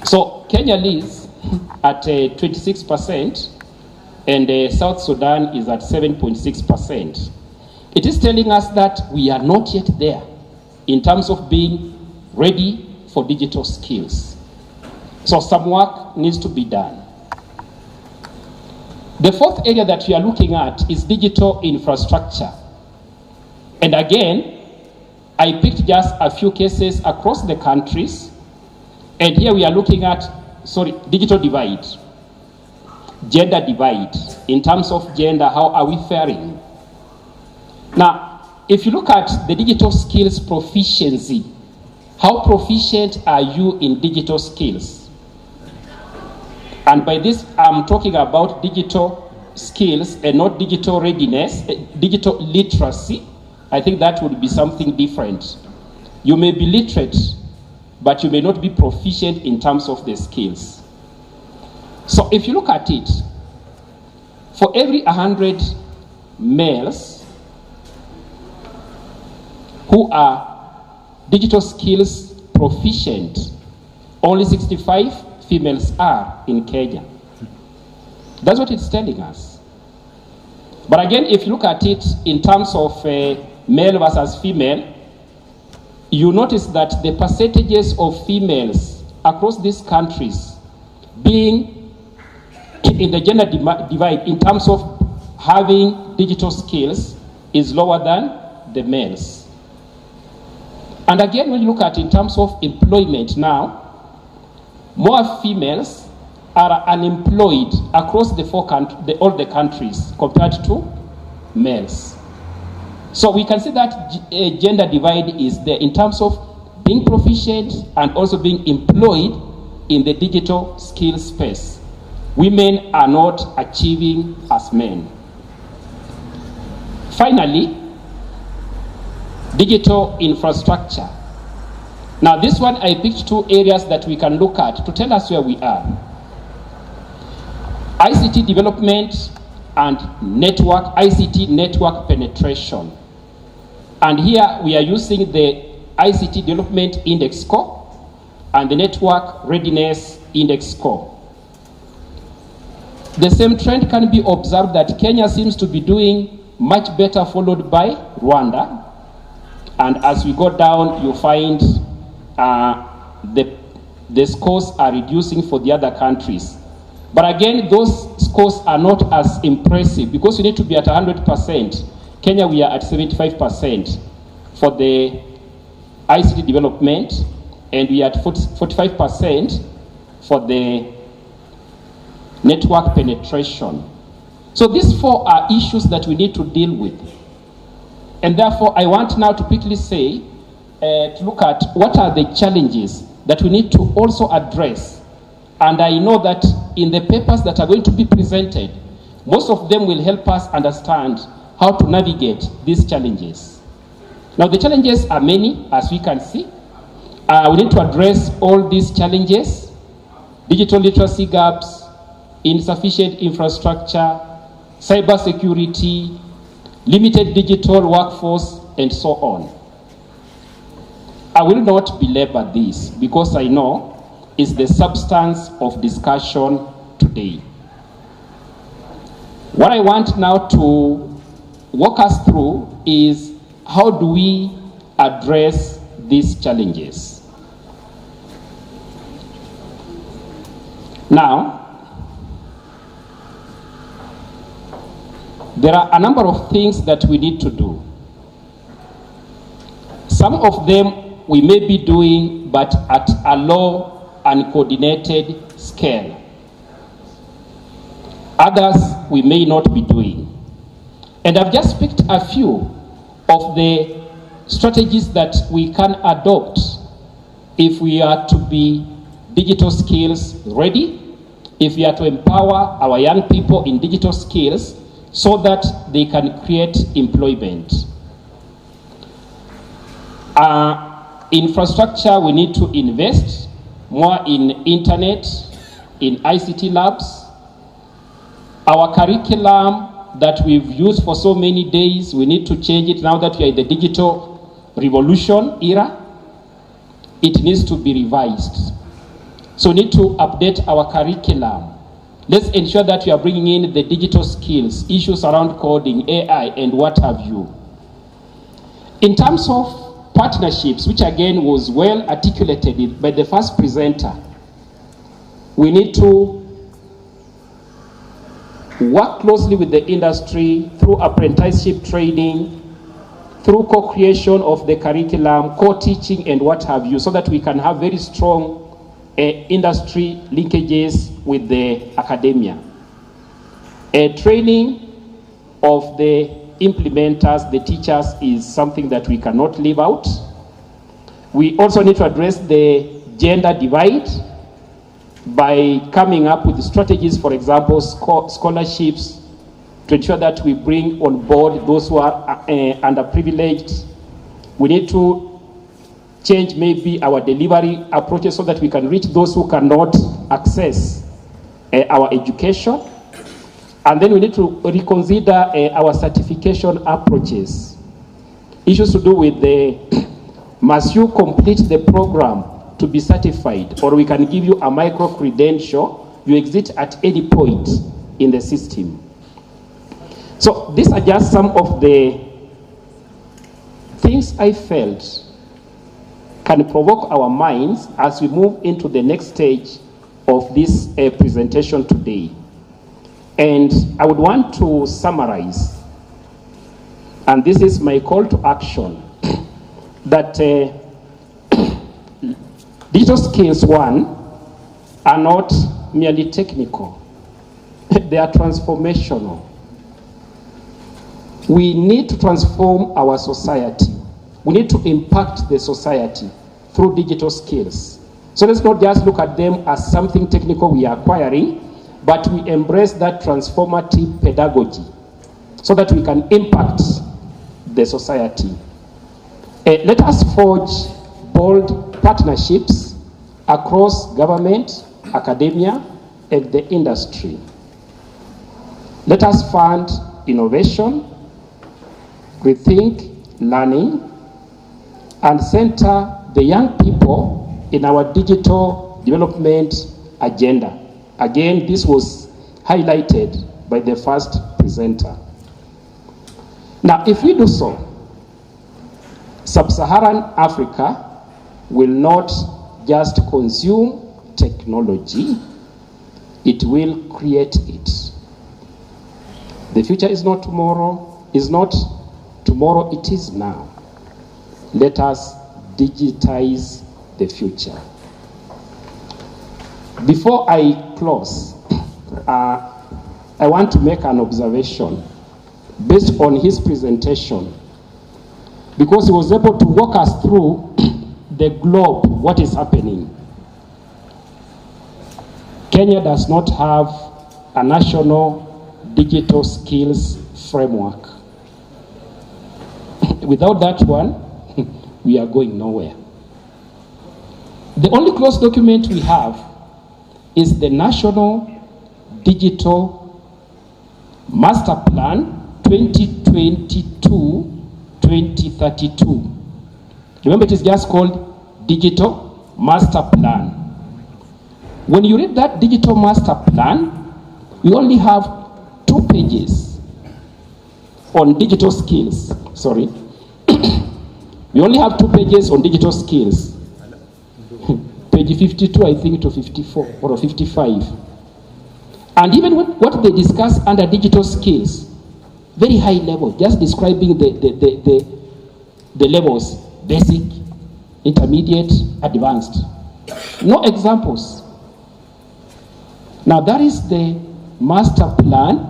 So Kenya leads at 26%, and South Sudan is at 7.6%. It is telling us that we are not yet there in terms of being ready for digital skills. So some work needs to be done. The fourth area that we are looking at is digital infrastructure. And again, I picked just a few cases across the countries. And here we are looking at, digital divide. gender divide. In terms of gender, how are we faring? Now, if you look at the digital skills proficiency, how proficient are you in digital skills? And by this, I'm talking about digital skills and not digital readiness, digital literacy. I think that would be something different. You may be literate, but you may not be proficient in terms of the skills. So if you look at it, for every 100 males who are digital skills proficient, only 65 females are in Kenya. That's what it's telling us. But again, if you look at it in terms of male versus female, you notice that the percentages of females across these countries being in the gender divide in terms of having digital skills is lower than the males. And again, when you look at in terms of employment now, more females are unemployed across all the countries compared to males. So we can see that gender divide is there in terms of being proficient and also being employed in the digital skill space. Women are not achieving as men. Finally, digital infrastructure. Now this one, I picked two areas that we can look at to tell us where we are. ICT development and ICT network penetration. And here we are using the ICT development index score and the network readiness index score. The same trend can be observed that Kenya seems to be doing much better, followed by Rwanda. And as we go down, you find the scores are reducing for the other countries. But again, those scores are not as impressive because you need to be at 100%. Kenya, we are at 75% for the ICT development, and we are at 45% for the network penetration. So these four are issues that we need to deal with. And therefore, I want now to quickly say, to look at what are the challenges that we need to also address. And I know that in the papers that are going to be presented, most of them will help us understand how to navigate these challenges. Now, the challenges are many, as we can see. We need to address all these challenges: digital literacy gaps, insufficient infrastructure, cybersecurity, limited digital workforce, and so on. I will not belabor this because I know it's the substance of discussion today. What I want now to walk us through is how do we address these challenges. Now, there are a number of things that we need to do. Some of them we may be doing, but at a low and coordinated scale. Others we may not be doing. And I've just picked a few of the strategies that we can adopt if we are to be digital skills ready, if we are to empower our young people in digital skills so that they can create employment. Infrastructure, we need to invest more in internet, in ICT labs. Our curriculum that we've used for so many days, we need to change it now that we are in the digital revolution era. It needs to be revised. So we need to update our curriculum. Let's ensure that we are bringing in the digital skills, issues around coding, AI, and what have you. In terms of partnerships, which again was well articulated by the first presenter, we need to work closely with the industry through apprenticeship training, through co-creation of the curriculum, co-teaching, and what have you, so that we can have very strong industry linkages with the academia. Training of the implementers, the teachers, is something that we cannot leave out. We also need to address the gender divide by coming up with strategies, for example, scholarships, to ensure that we bring on board those who are underprivileged. We need to change maybe our delivery approaches so that we can reach those who cannot access our education. And then we need to reconsider our certification approaches. Issues to do with the, must you complete the program to be certified, or we can give you a micro-credential, you exit at any point in the system. So these are just some of the things I felt can provoke our minds as we move into the next stage of this presentation today. And I would want to summarize, and this is my call to action, that digital skills, one, are not merely technical. They are transformational. We need to transform our society. We need to impact the society through digital skills. So let's not just look at them as something technical we are acquiring, but we embrace that transformative pedagogy so that we can impact the society. Let us forge bold partnerships across government, academia, and the industry. Let us fund innovation, rethink learning, and center the young people in our digital development agenda. Again, this was highlighted by the first presenter. Now, if we do so, Sub-Saharan Africa will not just consume technology, it will create it. The future is not tomorrow, it is now. Let us digitize the future. Before I close, I want to make an observation based on his presentation, because he was able to walk us through the globe, what is happening. Kenya does not have a national digital skills framework. Without that one, we are going nowhere. The only closed document we have is the National Digital Master Plan 2022-2032. Remember, it is just called Digital Master Plan. When you read that Digital Master Plan, we only have 2 pages on digital skills. Sorry. We only have 2 pages on digital skills. Page 52, I think, to 54 or 55. And even what they discuss under digital skills, very high level, just describing the levels, basic, intermediate, advanced. No examples. Now that is the master plan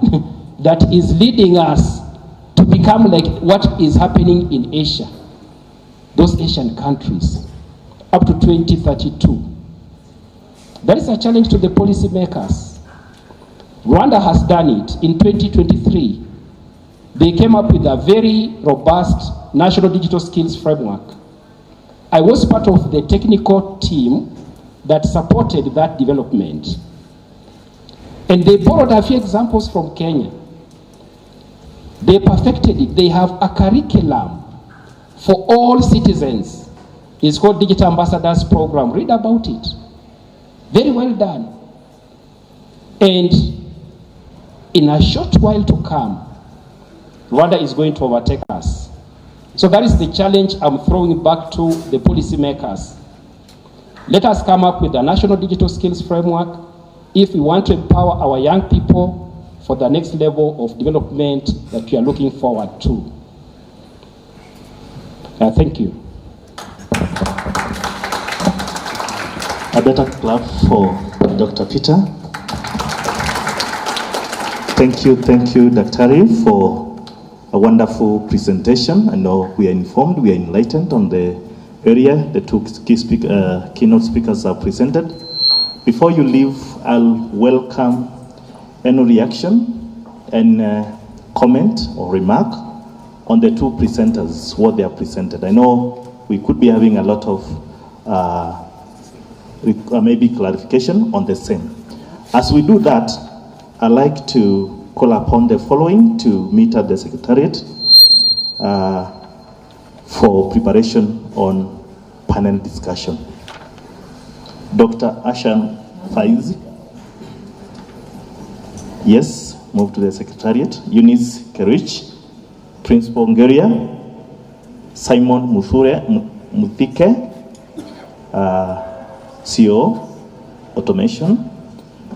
that is leading us to become like what is happening in Asia, those Asian countries, up to 2032. That is a challenge to the policymakers. Rwanda has done it in 2023. They came up with a very robust national digital skills framework. I was part of the technical team that supported that development. And they borrowed a few examples from Kenya. They perfected it. They have a curriculum for all citizens. It's called Digital Ambassadors Program. Read about it. Very well done. And in a short while to come, Rwanda is going to overtake us. So that is the challenge I'm throwing back to the policymakers. Let us come up with a national digital skills framework if we want to empower our young people for the next level of development that we are looking forward to. Thank you. A better clap for Dr. Peter. Thank you, Daktari, for a wonderful presentation. I know we are informed, we are enlightened on the area the two keynote speakers have presented. Before you leave, I'll welcome any reaction and comment or remark on the two presenters, what they have presented. I know we could be having a lot of maybe clarification on the same. As we do that, I'd like to call upon the following to meet at the Secretariat for preparation on panel discussion. Dr. Ashan Faiz. Yes, move to the Secretariat. Eunice Kerich, Principal Ngeria. Simon Muthike, CEO, Automation.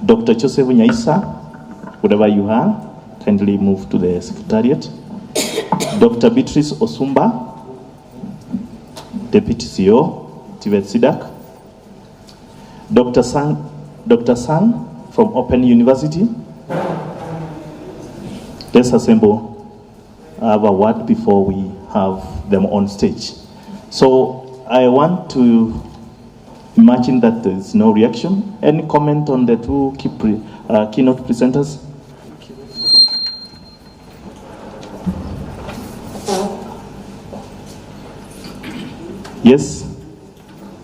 Dr. Joseph Nyaisa, wherever you are, kindly move to the Secretariat. Dr. Beatrice Osumba, Deputy CEO, TVET SIDAC. Dr. Sang from Open University. Let's assemble, have a word before we have them on stage. So I want to imagine that there is no reaction. Any comment on the two keynote presenters? Yes?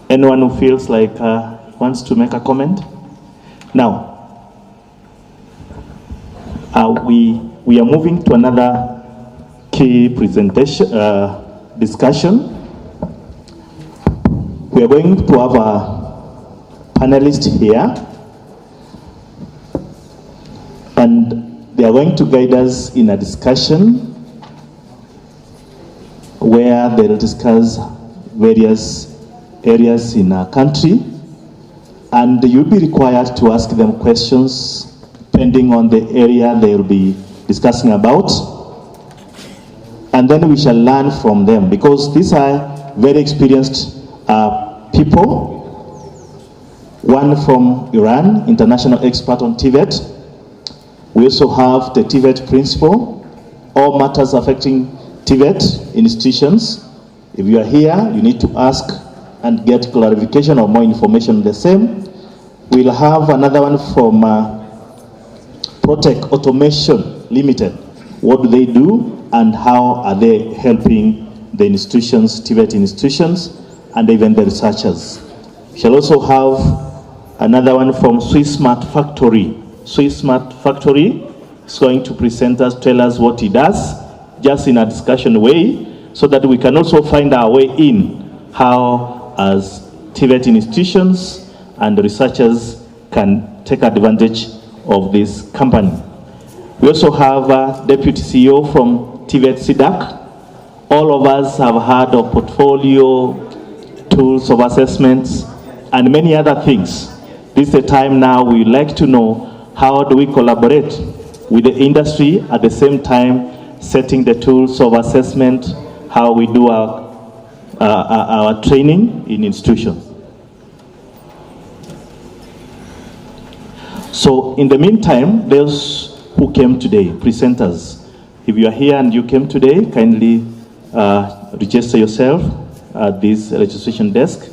Anyone who feels like wants to make a comment? Now, we are moving to another key presentation discussion. We are going to have a panelist here, and they are going to guide us in a discussion where they'll discuss various areas in our country, and you'll be required to ask them questions depending on the area they'll be discussing about, and then we shall learn from them, because these are very experienced people. One from Iran, international expert on TVET. We also have the TVET principal, all matters affecting TVET institutions. If you are here, you need to ask and get clarification or more information on the same. We'll have another one from Protect Automation Limited. What do they do and how are they helping the institutions, TVET institutions, and even the researchers? We shall also have another one from Swiss Smart Factory. Swiss Smart Factory is going to present us, tell us what he does, just in a discussion way, so that we can also find our way in how, as TVET institutions and researchers, can take advantage of this company. We also have a Deputy CEO from TVET SIDAC. All of us have heard of portfolio, tools of assessments, and many other things. This is the time now we like to know how do we collaborate with the industry, at the same time setting the tools of assessment, how we do our training in institutions. So in the meantime, those who came today, presenters, if you are here and you came today, kindly register yourself at this registration desk.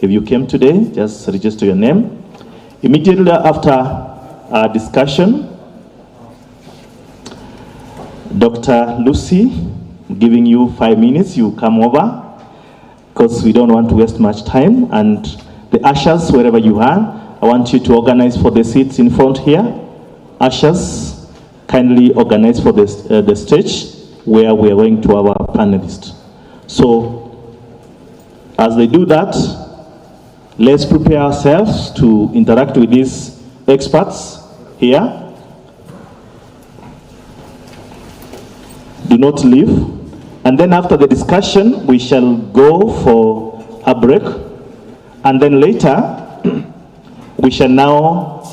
If you came today, just register your name. Immediately after our discussion, Dr. Lucy, I'm giving you 5 minutes, you come over, because we don't want to waste much time. And the ushers, wherever you are, I want you to organize for the seats in front here. Ushers, kindly organize for the stage where we are going to have our panelists. So, as they do that, let's prepare ourselves to interact with these experts here. Do not leave. And then after the discussion, we shall go for a break. And then later, we shall now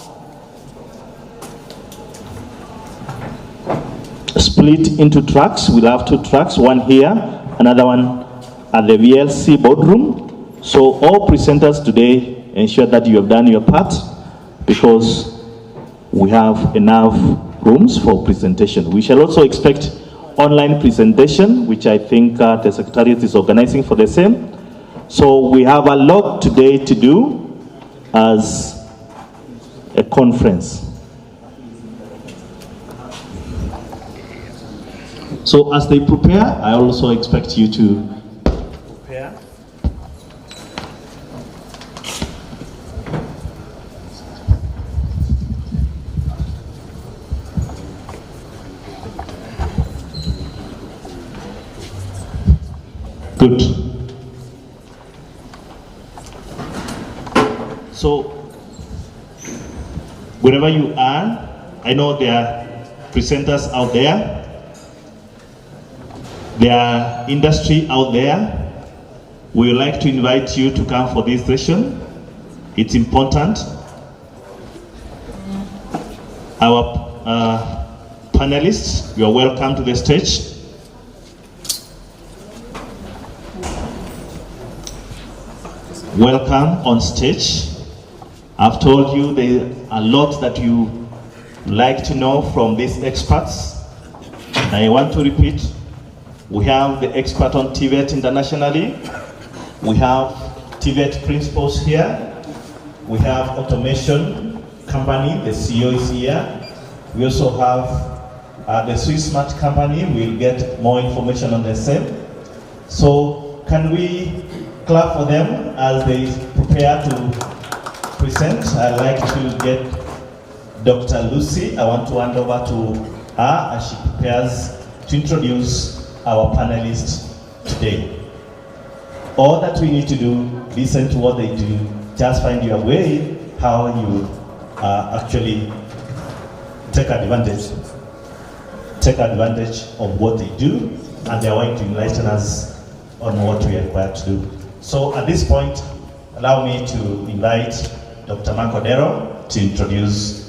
split into tracks. We'll have 2 tracks, one here, another one at the VLC boardroom. So all presenters today, ensure that you have done your part, because we have enough rooms for presentation. We shall also expect online presentation, which I think the Secretariat is organizing for the same. So we have a lot today to do as a conference. So as they prepare, I also expect you to prepare. Good. So, wherever you are, I know there are presenters out there. There are industry out there. We would like to invite you to come for this session. It's important. Our panelists, you are welcome to the stage. Welcome on stage. I've told you there are a lot that you like to know from these experts. I want to repeat. We have the expert on TVET internationally. We have TVET principals here. We have automation company, the CEO is here. We also have the Swiss Smart company. We'll get more information on the same. So can we clap for them as they prepare to present? I'd like to get Dr. Lucy. I want to hand over to her as she prepares to introduce our panelists today. All that we need to do, listen to what they do, just find your way how you actually take advantage of what they do, and they're going to enlighten us on what we are required to do. So at this point, allow me to invite Dr. Mark Odero to introduce.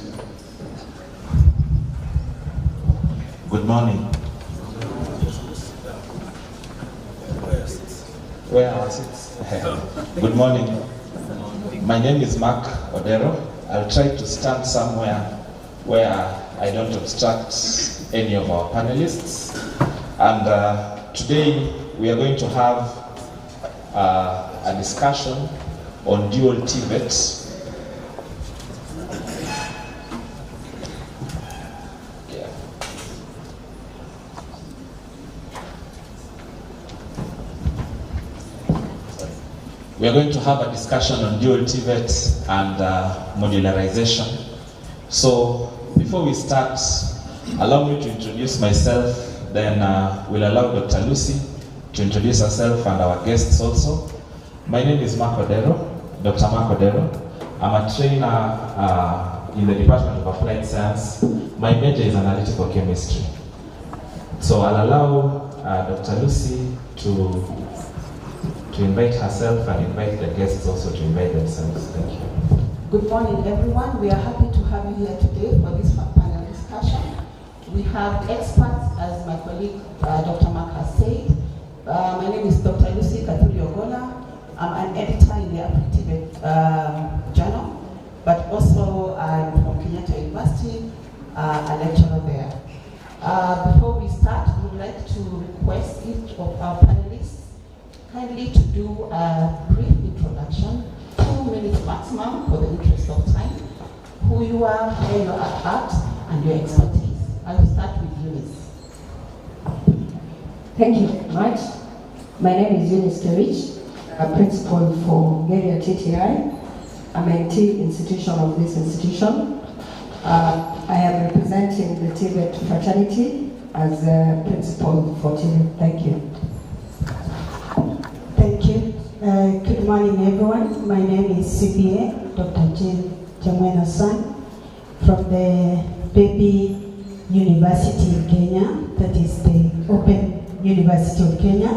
Good morning. Where was it? Good morning. My name is Mark Odero. I'll try to stand somewhere where I don't obstruct any of our panelists. And today we are going to have a discussion on dual TVET. We are going to have a discussion on dual TVET and modularization. So before we start, allow me to introduce myself, then we'll allow Dr. Lucy to introduce herself and our guests also. My name is Mark Odero, Dr. Mark Odero. I'm a trainer in the Department of Applied Science. My major is analytical chemistry. So I'll allow Dr. Lucy to invite herself and invite the guests also to invite themselves. Thank you. Good morning, everyone. We are happy to have you here today for this panel discussion. We have experts, as my colleague Dr. Mark has said. My name is Dr. Lucy Katuri-Ogola. I'm an editor in the RVTTI journal, but also I'm from Kenyatta University, a lecturer there. Before we start, we would like to request each of our panelists kindly to do a brief introduction, 2 minutes maximum for the interest of time, who you are, where you are at, and your expertise. I will start with Eunice. Thank you very much. My name is Eunice Kerich, a principal for RVTTI, a mentee institution of this institution. I am representing the TVET fraternity as a principal for TVET. Thank you. Thank you. Good morning, everyone. My name is CPA, Dr. Jane Jamwena-san, from the Baby University in Kenya, that is the Open University of Kenya.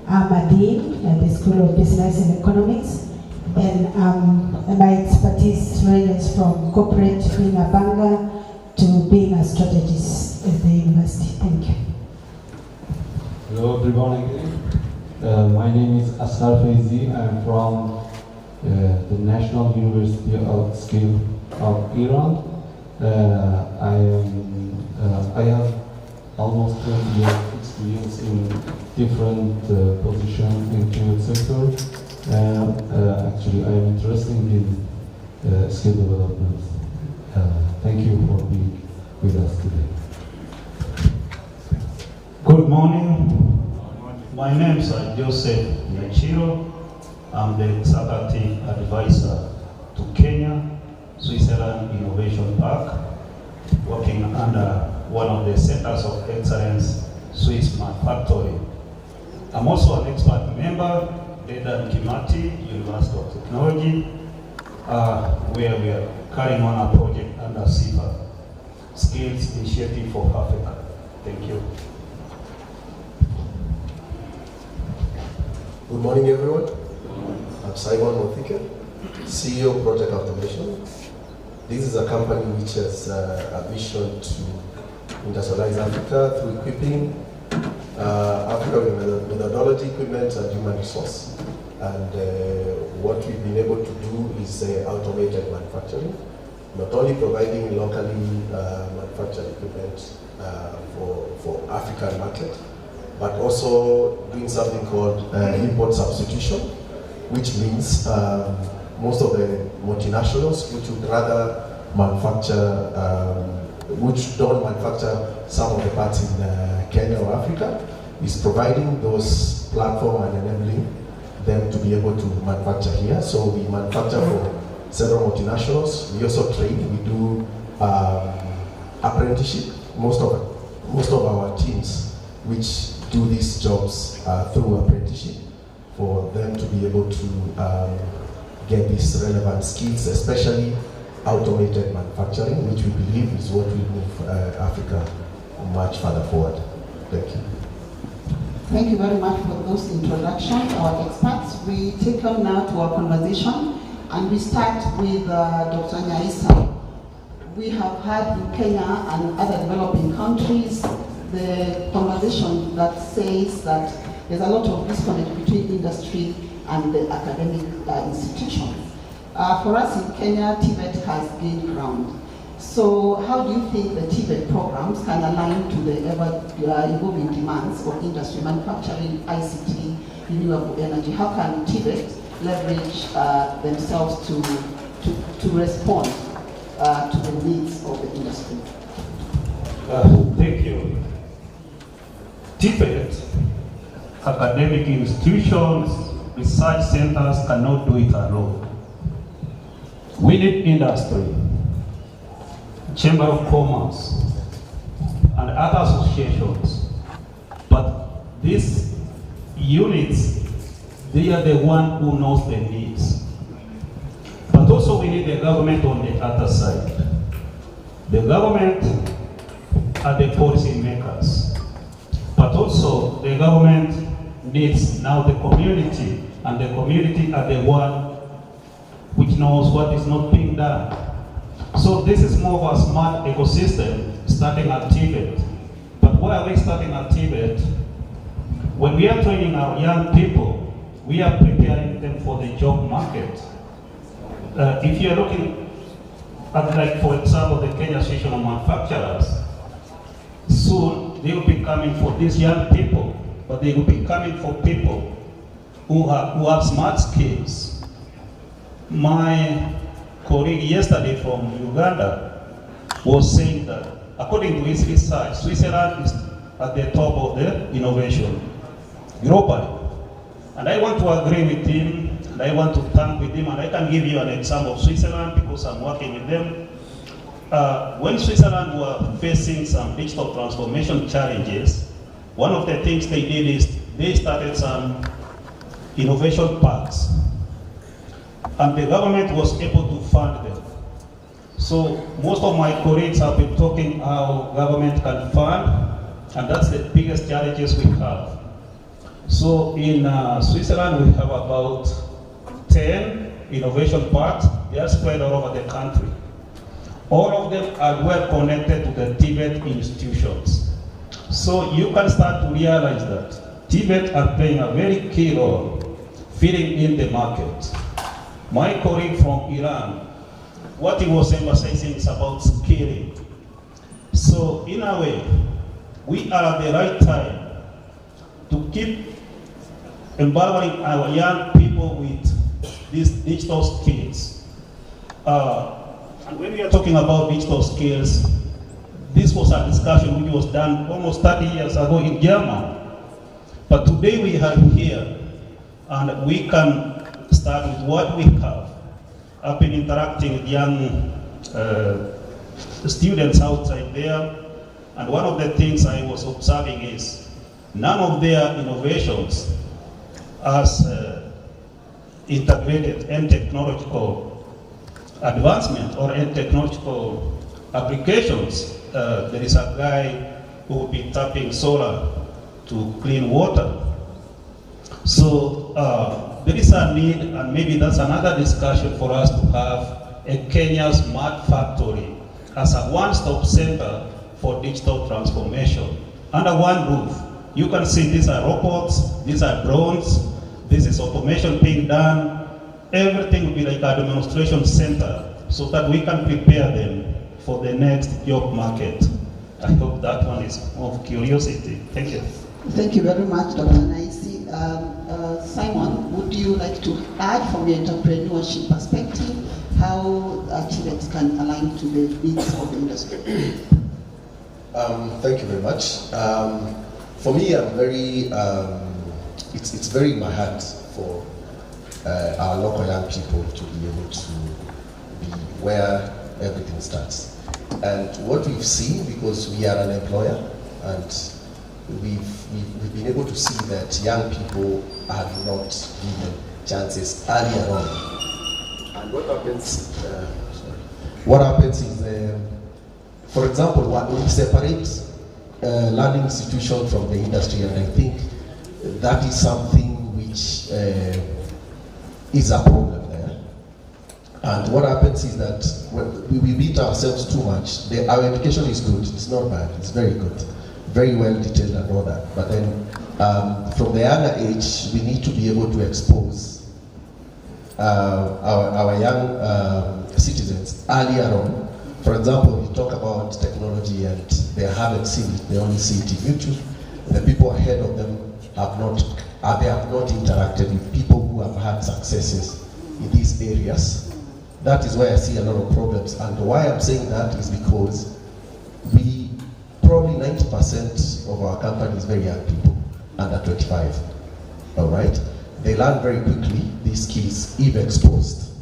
I'm a dean at the School of Business and Economics, and my expertise ranges from corporate, being a banker, to being a strategist at the university. Thank you. Hello, everyone. My name is Asghar Faizi. I'm from the National University of Upskilling of Iran. I am I have almost 20 years experience in different positions in TVET sector, and actually I am interested in skill development. Thank you for being with us today. Good morning. My name is Joseph Yachiro. I'm the executive advisor to Kenya Switzerland Innovation Park, working under one of the centers of excellence, Swiss Manufacturing. I'm also an expert member, Dedan Kimathi, University of Technology, where we are carrying on a project under SIFA, Skills Initiative for Africa. Thank you. Good morning, everyone. I'm Simon Mothike, CEO of Project Automation. This is a company which has a vision to industrialize Africa through equipping Africa with methodology, equipment, and human resource. And what we've been able to do is automated manufacturing, not only providing locally manufactured equipment for African market, but also doing something called import substitution, which means most of the multinationals which would rather manufacture, which don't manufacture some of the parts in Kenya or Africa, is providing those platforms and enabling them to be able to manufacture here. So we manufacture for several multinationals. We also train. We do apprenticeship. Most of our teams, which do these jobs through apprenticeship, for them to be able to get these relevant skills, especially automated manufacturing, which we believe is what will move Africa much further forward. Thank you. Thank you very much for those introductions, our experts. We take on now to our conversation, and we start with Dr. Nyaisa. We have had in Kenya and other developing countries the conversation that says that there's a lot of disconnect between industry and the academic institutions. For us in Kenya, TVET has gained ground. So how do you think the TVET programs can align to the ever-evolving demands of industry, manufacturing, ICT, renewable energy? How can TVET leverage themselves to respond to the needs of the industry? Thank you. TVET, academic institutions, research centers cannot do it alone. We need industry, Chamber of Commerce, and other associations. But these units, they are the one who knows the needs. But also we need the government on the other side. The government are the policy makers. But also the government needs now the community, and the community are the one which knows what is not being done. So this is more of a smart ecosystem starting at TVET. But why are we starting at TVET? When we are training our young people, we are preparing them for the job market. If you're looking at, like, for example, the Kenya Association of Manufacturers, soon they will be coming for these young people, but they will be coming for people who have smart skills. My colleague yesterday from Uganda was saying that, according to his research, Switzerland is at the top of the innovation globally. And I want to agree with him, and I want to thank with him, and I can give you an example of Switzerland because I'm working with them. When Switzerland were facing some digital transformation challenges, one of the things they did is they started some innovation parks. And the government was able to fund them. So most of my colleagues have been talking how government can fund, and that's the biggest challenges we have. So in Switzerland, we have about 10 innovation parks. They are spread all over the country. All of them are well connected to the TVET institutions. So you can start to realize that TVET are playing a very key role filling in the market. My colleague from Iran, what he was emphasizing is about skilling. So So in a way, we are at the right time to keep empowering our young people with these digital skills. And when we are talking about digital skills, this was a discussion which was done almost 30 years ago in Germany. But today we are here, and we can start with what we have. I've been interacting with young students outside there, and one of the things I was observing is none of their innovations as integrated and technological advancement or in technological applications. There is a guy who will be tapping solar to clean water. So there is a need, and maybe that's another discussion for us to have, a Kenya Smart Factory as a one-stop center for digital transformation under one roof. You can see these are robots, these are drones, this is automation being done. Everything will be like a demonstration center so that we can prepare them for the next job market. I hope that one is of curiosity. Thank you. Thank you very much, Dr. Naisi. Simon, would you like to add from the entrepreneurship perspective how TVET can align to the needs of the industry? Thank you very much. For me, I'm very, it's very in my heart for our local young people to be able to be where everything starts. And what we've seen, because we are an employer, and we've been able to see that young people are not given chances earlier on. And what happens is, for example, we separate learning institution from the industry, and I think that is something which is a problem there. And what happens is that when we beat ourselves too much. Our education is good, it's not bad, it's very good, very well detailed and all that. But then from the younger age, we need to be able to expose our young citizens earlier on. For example, we talk about technology and they haven't seen it, they only see it in YouTube. The people ahead of them have not interacted with people who have had successes in these areas. That is why I see a lot of problems. And why I'm saying that is because probably 90% of our company is very young people, under 25, all right? They learn very quickly these skills if exposed.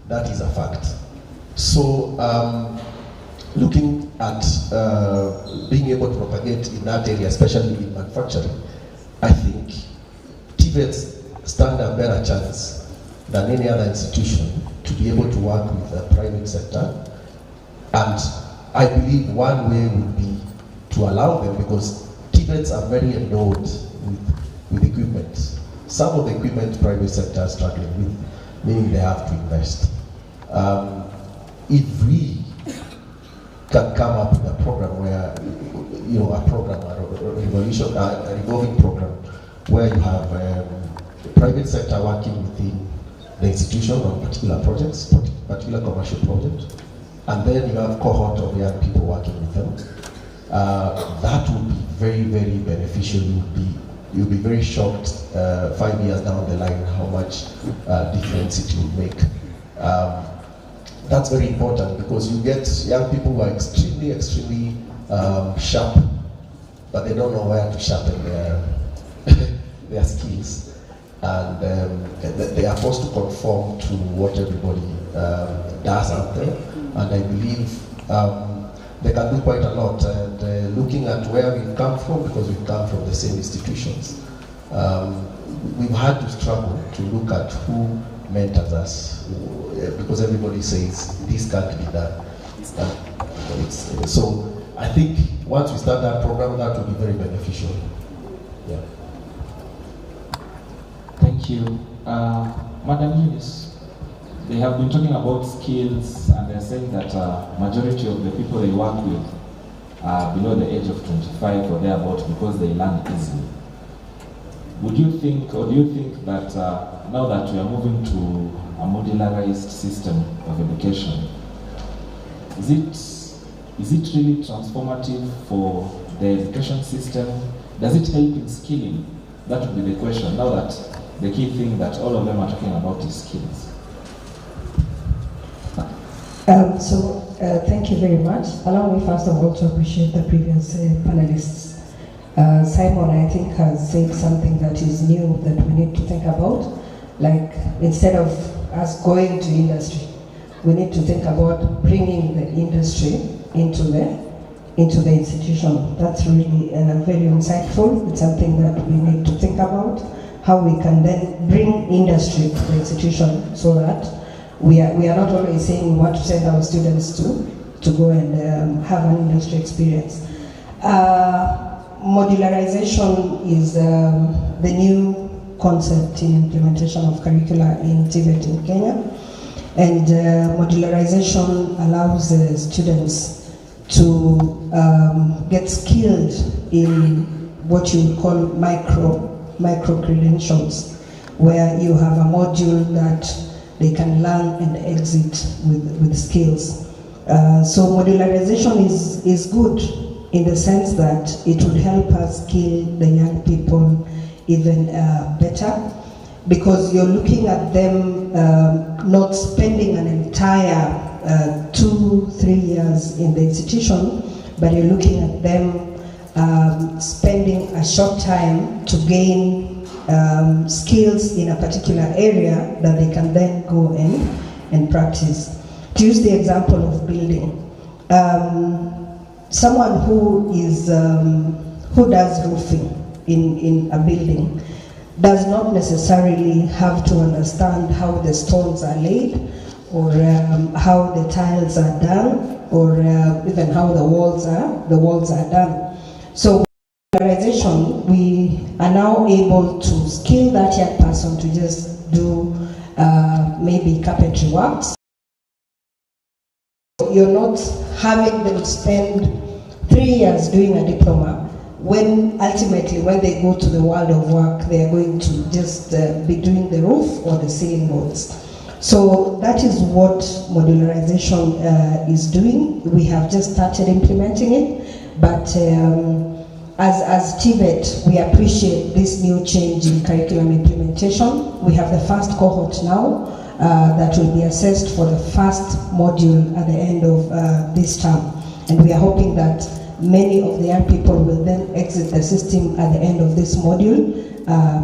That is a fact. So, looking at being able to propagate in that area, especially in manufacturing, I think TVETs stand a better chance than any other institution to be able to work with the private sector. And I believe one way would be to allow them, because TVETs are very endowed with equipment. Some of the equipment private sector is struggling with, meaning they have to invest. If we can come up with a program where, a revolving program, where you have the private sector working within the institution on particular projects, particular commercial projects, and then you have cohort of young people working with them, that would be very, very beneficial. You'll be very shocked 5 years down the line how much difference it will make. That's very important, because you get young people who are extremely, extremely sharp, but they don't know where to sharpen their skills. And they are forced to conform to what everybody does out there. And I believe they can do quite a lot. And looking at where we've come from, because we've come from the same institutions, we've had to struggle to look at who mentors us, because everybody says this can't be done. So I think once we start that program, that will be very beneficial. Yeah. Thank you. Madam Eunice, they have been talking about skills, and they're saying that majority of the people they work with are below the age of 25 or thereabouts because they learn easily. Would you think, or do you think that now that we are moving to a modularized system of education, is it is it really transformative for the education system? Does it help in skilling? That would be the question, now that the key thing that all of them are talking about is skills. Thank you very much. Allow me first of all to appreciate the previous panelists. Simon, I think, has said something that is new that we need to think about. Like, instead of us going to industry, we need to think about bringing the industry into the institution. That's really very insightful. It's something that we need to think about, how we can then bring industry to the institution so that we are not always saying we want to send our students to go and have an industry experience. Modularization is the new concept in implementation of curricula in TVET in Kenya. And modularization allows the students to get skilled in what you would call micro credentials, where you have a module that they can learn and exit with skills. So modularization is good in the sense that it will help us skill the young people even better, because you're looking at them not spending an entire 2-3 years in the institution, but you're looking at them spending a short time to gain skills in a particular area that they can then go and practice. To use the example of building, someone who does roofing in a building does not necessarily have to understand how the stones are laid, or how the tiles are done, or even how the walls are done. So modularization, we are now able to skill that young person to just do maybe carpentry works. You're not having them spend 3 years doing a diploma, when ultimately when they go to the world of work, they are going to just be doing the roof or the ceiling boards. So that is what modularization is doing. We have just started implementing it, but as TVET, we appreciate this new change in curriculum implementation. We have the first cohort now that will be assessed for the first module at the end of this term. And we are hoping that many of the young people will then exit the system at the end of this module,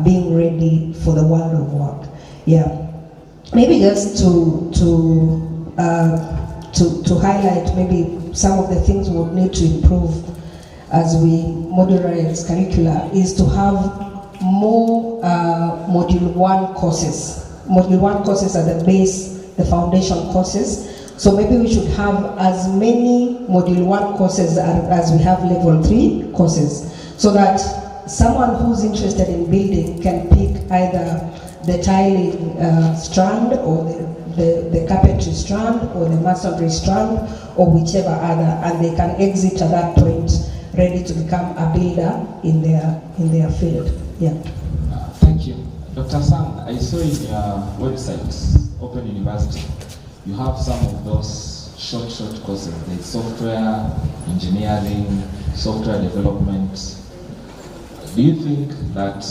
being ready for the world of work. Yeah. Maybe just to highlight maybe some of the things we would need to improve as we modularize curricula is to have more Module 1 courses. Module 1 courses are the base, the foundation courses. So maybe we should have as many Module 1 courses as we have Level 3 courses, so that someone who's interested in building can pick either the tiling strand, or the carpentry strand, or the masonry strand, or whichever other, and they can exit at that point ready to become a builder in their field. Yeah. Thank you. Dr. Sang, I saw in your website, Open University, you have some of those short courses. There's software engineering, software development. Do you think that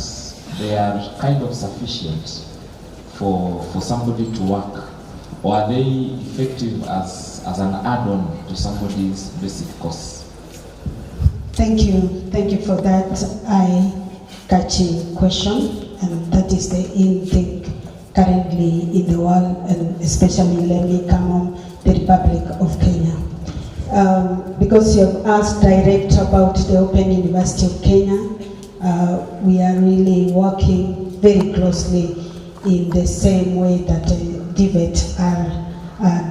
they are kind of sufficient for somebody to work, or are they effective as an add-on to somebody's basic course? Thank you for that eye-catching question, and that is the intake currently in the world, and especially let me come on the Republic of Kenya. Because you have asked direct about the Open University of Kenya, we are really working very closely in the same way that TVET are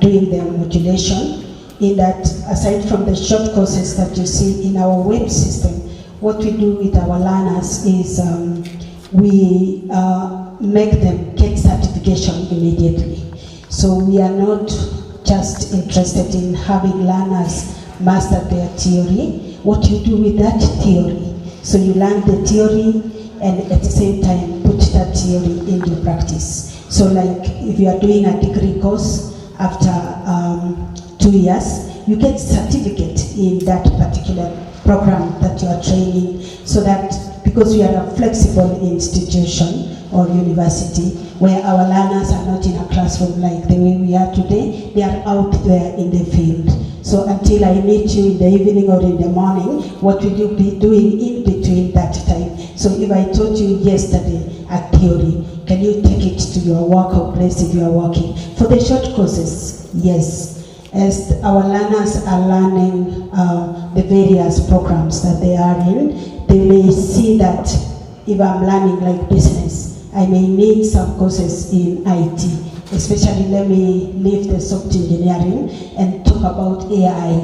doing their modulation, in that aside from the short courses that you see in our web system, what we do with our learners is we make them get certification immediately. So we are not just interested in having learners master their theory. What you do with that theory, so you learn the theory and at the same time put that theory into practice. So like if you are doing a degree course, after 2 years, you get certificate in that particular program that you are training, so that because we are a flexible institution or university where our learners are not in a classroom like the way we are today, they are out there in the field. So until I meet you in the evening or in the morning, what will you be doing in between that time? So if I told you yesterday a theory, can you take it to your work or place if you are working? For the short courses, yes. As our learners are learning the various programs that they are in, they may see that if I'm learning like business, I may need some courses in IT, especially let me leave the software engineering and talk about AI.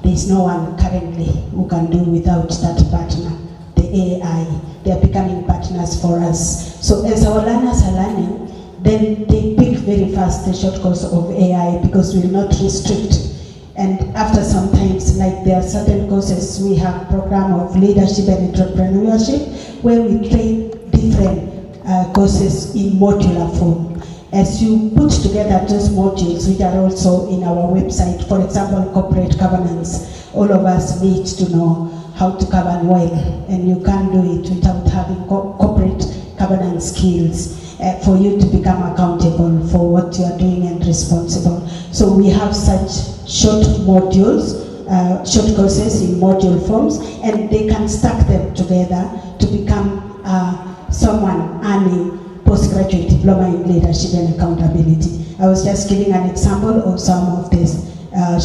There's no one currently who can do without that partner, the AI. They are becoming partners for us. So as our learners are learning, then they pick very fast the short course of AI because we will not restrict. And after some times, like there are certain courses, we have program of leadership and entrepreneurship where we train different courses in modular form. As you put together those modules, which are also in our website, for example, corporate governance, all of us need to know how to govern well, and you can't do it without having corporate governance skills for you to become accountable for what you are doing and responsible. So we have such short modules, short courses in module forms, and they can stack them together to become someone earning postgraduate diploma in leadership and accountability. I was just giving an example of some of these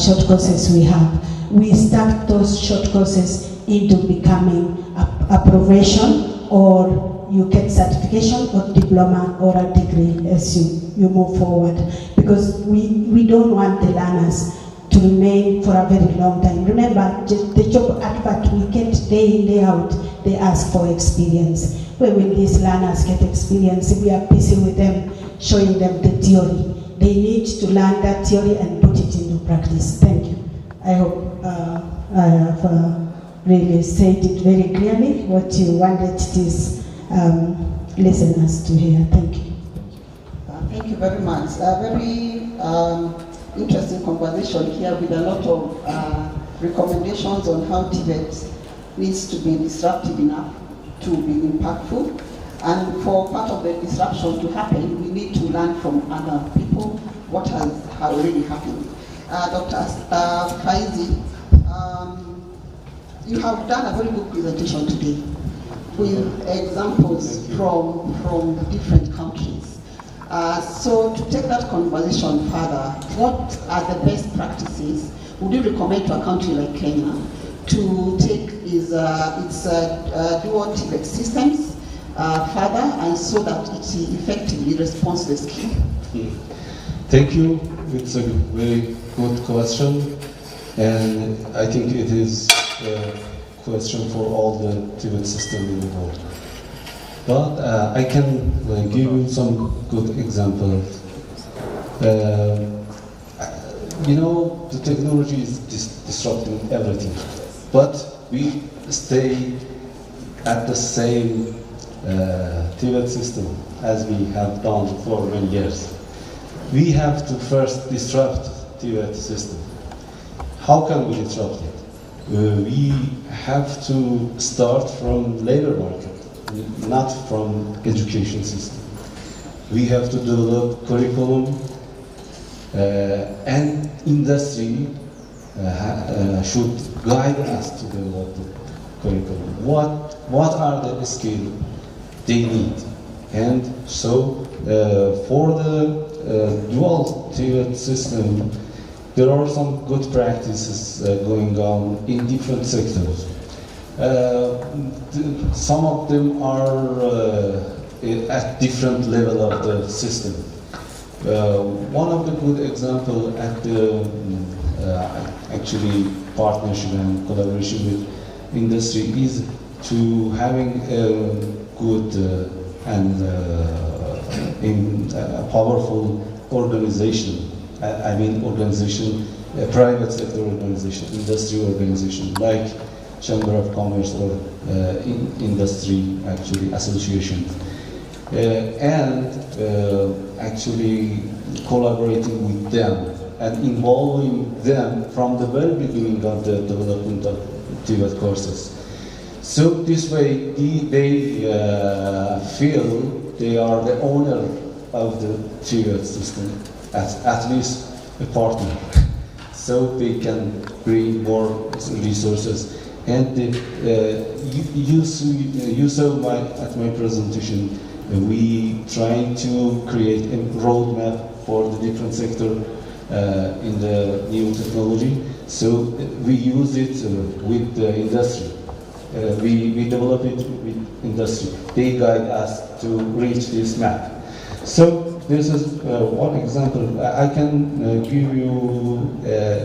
short courses we have. We stack those short courses into becoming a profession, or you get certification or diploma or a degree as you move forward. Because we don't want the learners to remain for a very long time. Remember, the job advert we get day in, day out, they ask for experience. Where will these learners get experience if we are busy with them, showing them the theory? They need to learn that theory and put it into practice. Thank you. I hope I have really said it very clearly what you wanted these listeners to hear. Thank you. Thank you very much. A very interesting conversation here with a lot of recommendations on how TVET needs to be disruptive enough to be impactful. And for part of the disruption to happen, we need to learn from other people what has already happened. Dr. Faizi, you have done a very good presentation today with examples from different countries. So to take that conversation further, what are the best practices would you recommend to a country like Kenya to take its dual TVET systems further, and so that it effectively responds to the skill? Thank you. It's a very good question, and I think it is a question for all the TVET system in the world. But I can give you some good examples. You know, the technology is disrupting everything, but we stay at the same TVET system as we have done for many years. We have to first disrupt TVET system. How can we disrupt it? We have to start from labor market, not from education system. We have to develop curriculum, and industry should guide us to develop the curriculum. What are the skills they need? And so for the dual TVET system, there are some good practices going on in different sectors. Some of them are at different level of the system. One of the good example at the actually partnership and collaboration with industry is to having a good and powerful organization. I mean organization, private sector organization, industry organization, like Chamber of Commerce or industry actually association. And actually collaborating with them and involving them from the very beginning of the development of TVET courses. So this way, they feel they are the owner of the TVET system, at least a partner. So they can bring more resources. And you saw at my presentation, we trying to create a roadmap for the different sector in the new technology. So we use it with the industry. We develop it with industry. They guide us to reach this map. So this is one example. I can give you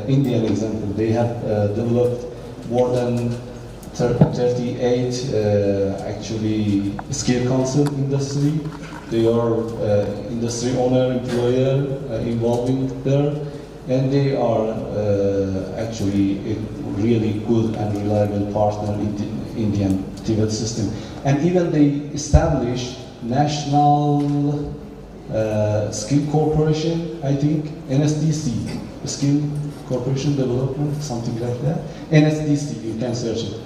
Indian example. They have developed more than 38 actually skill council industry. They are industry owner, employer involving there, and they are actually a really good and reliable partner in the Indian TVET system. And even they established national skill corporation, I think, NSDC, Skill Corporation Development, something like that. NSDC, you can search it.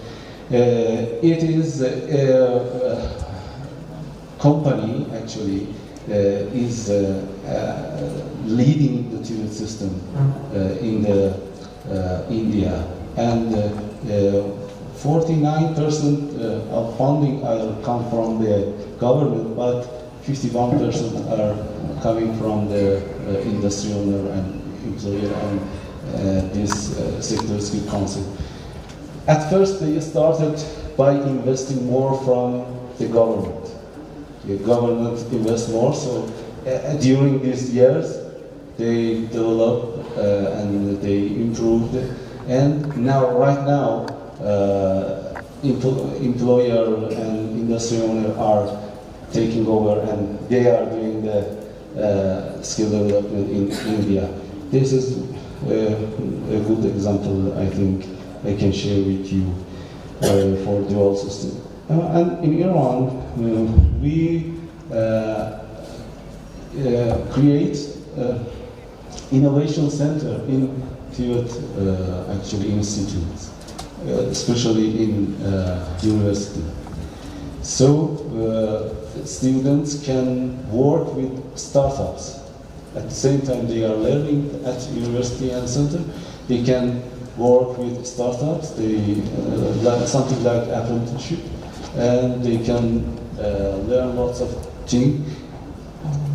It is a company, actually, is leading the TVET system in India. And 49% of funding come from the government, but 51% are coming from the industry owner and employer and this sector skill council. At first, they started by investing more from the government. The government invests more, so during these years, they developed and they improved. And now, right now, employer and industry owner are taking over, and they are doing the skill development in India. This is a good example, I think, I can share with you for dual system. And in Iran, we create innovation center in TVET actually institutes, especially in university. So students can work with startups. At the same time they are learning at university and center, they can work with startups, they something like apprenticeship, and they can learn lots of things.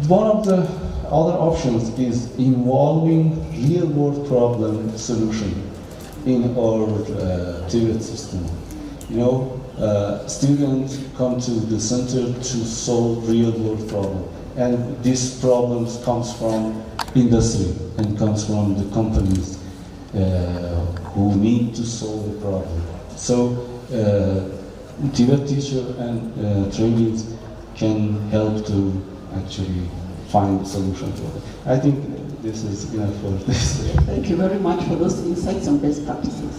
One of the other options is involving real-world problem solution in our TVET system. You know, students come to the center to solve real-world problems, and these problems comes from industry and comes from the companies who need to solve the problem. So TVET teacher and trainees can help to actually find a solution for it. I think this is enough for this. Thank you very much for those insights on best practices.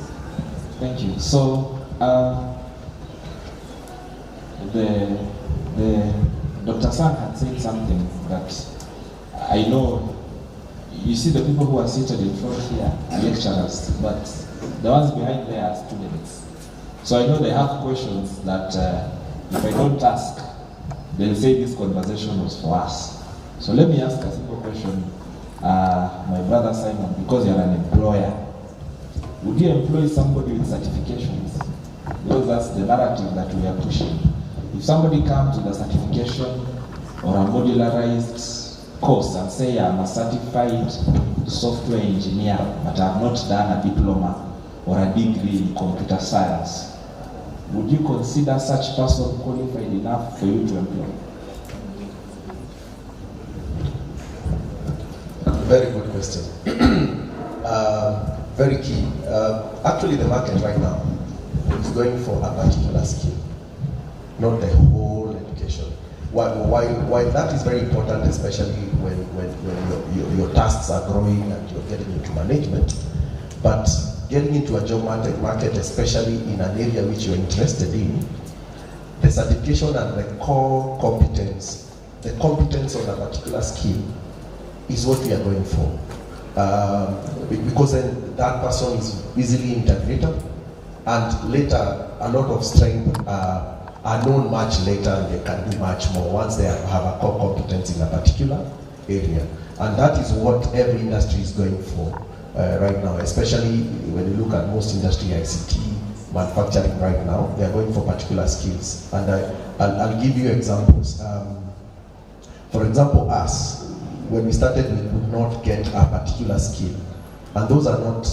Thank you. So, Dr. San had said something that I know. You see, the people who are seated in front here are lecturers, but the ones behind there are students. So I know they have questions that if I don't ask, they'll say this conversation was for us. So let me ask a simple question, my brother Simon, because you're an employer. Would you employ somebody with certifications? Because that's the narrative that we are pushing. If somebody comes with a certification or a modularized course and say I'm a certified software engineer, but I've not done a diploma or a degree in computer science, would you consider such person qualified enough for you to employ? Very good question. Very key. Actually, the market right now is going for a particular skill, not the whole education. While that is very important, especially when your tasks are growing and you're getting into management, but getting into a job market, especially in an area which you're interested in, the certification and the core competence, the competence on a particular skill is what we are going for. because then that person is easily integrated, and later a lot of strength are known much later, and they can do much more once they have a core competence in a particular area. And that is what every industry is going for right now, especially when you look at most industry, ICT, manufacturing right now, they are going for particular skills. And I'll give you examples. For example, us, when we started, we could not get a particular skill. And those are not,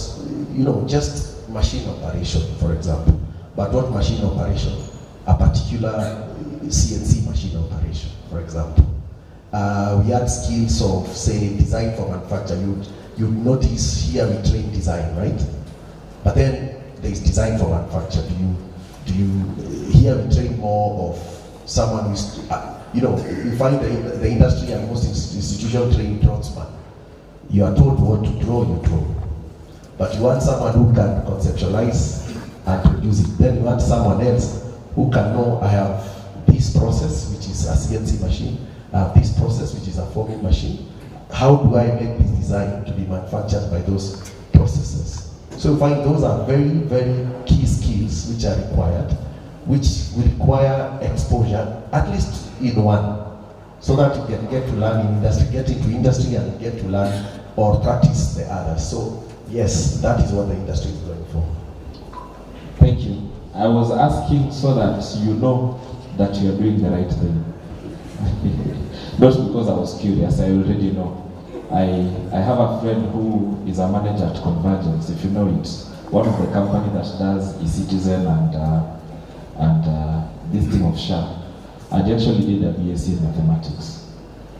just machine operation, for example. But what machine operation? A particular CNC machine operation, for example. We had skills of, say, design for manufacture. You'd notice here we train design, right? But then there is design for manufacture. Here we train more of someone who's, you find the industry and most institutions train draughtsman. You are told what to draw, you draw. But you want someone who can conceptualize and produce it. Then you want someone else who can know, I have this process, which is a CNC machine. I have this process, which is a forming machine. How do I make this design to be manufactured by those processes? So you find those are very, very key skills which are required, which will require exposure, at least in one, so that you can get to learn in industry, get into industry and get to learn or practice the others. So yes, that is what the industry is going for. Thank you. I was asking so that you know that you are doing the right thing. Not because I was curious, I already know. I have a friend who is a manager at Convergence, if you know it. One of the company that does eCitizen and this thing of SHA. And he actually did a BSc in mathematics.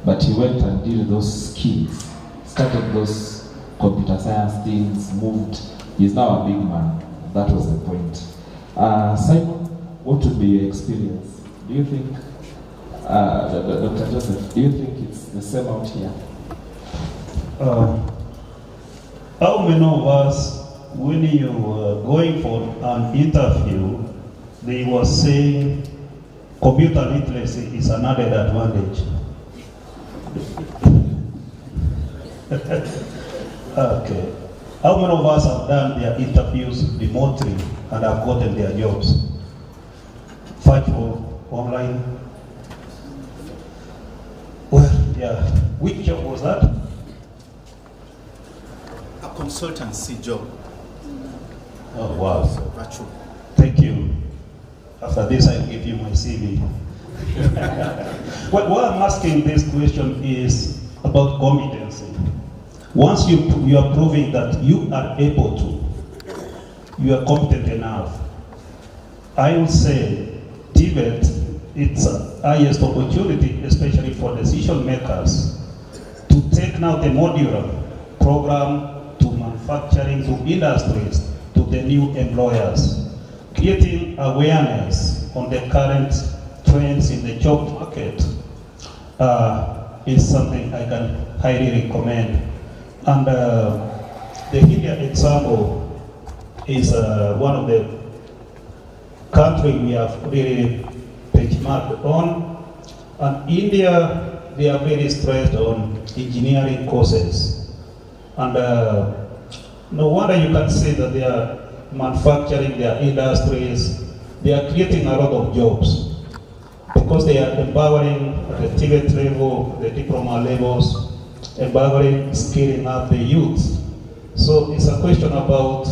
But he went and did those skills, started those computer science things, moved. He's now a big man. That was the point. Simon, what would be your experience? Do you think, Dr. Joseph, do you think it's the same out here? How many of us, when you were going for an interview, they were saying computer literacy is an added advantage? Okay. How many of us have done their interviews remotely and have gotten their jobs? 5 for online. Well, yeah. Which job was that? A consultancy job. Oh, wow. So virtual. Thank you. After this, I'll give you my CV. Well, what I'm asking this question is about competency. Once you are proving that you are able to, you are competent enough, I would say TVET, it's the highest opportunity, especially for decision makers, to take now the modular program to manufacturing, to industries, to the new employers, creating awareness on the current trends in the job market is something I can highly recommend. And the India example is one of the countries we have really benchmarked on. And India, they are very stressed on engineering courses. And no wonder you can say that they are manufacturing, their industries, they are creating a lot of jobs because they are empowering at the TVET level, the diploma levels, empowering, scaling up the youth. So it's a question about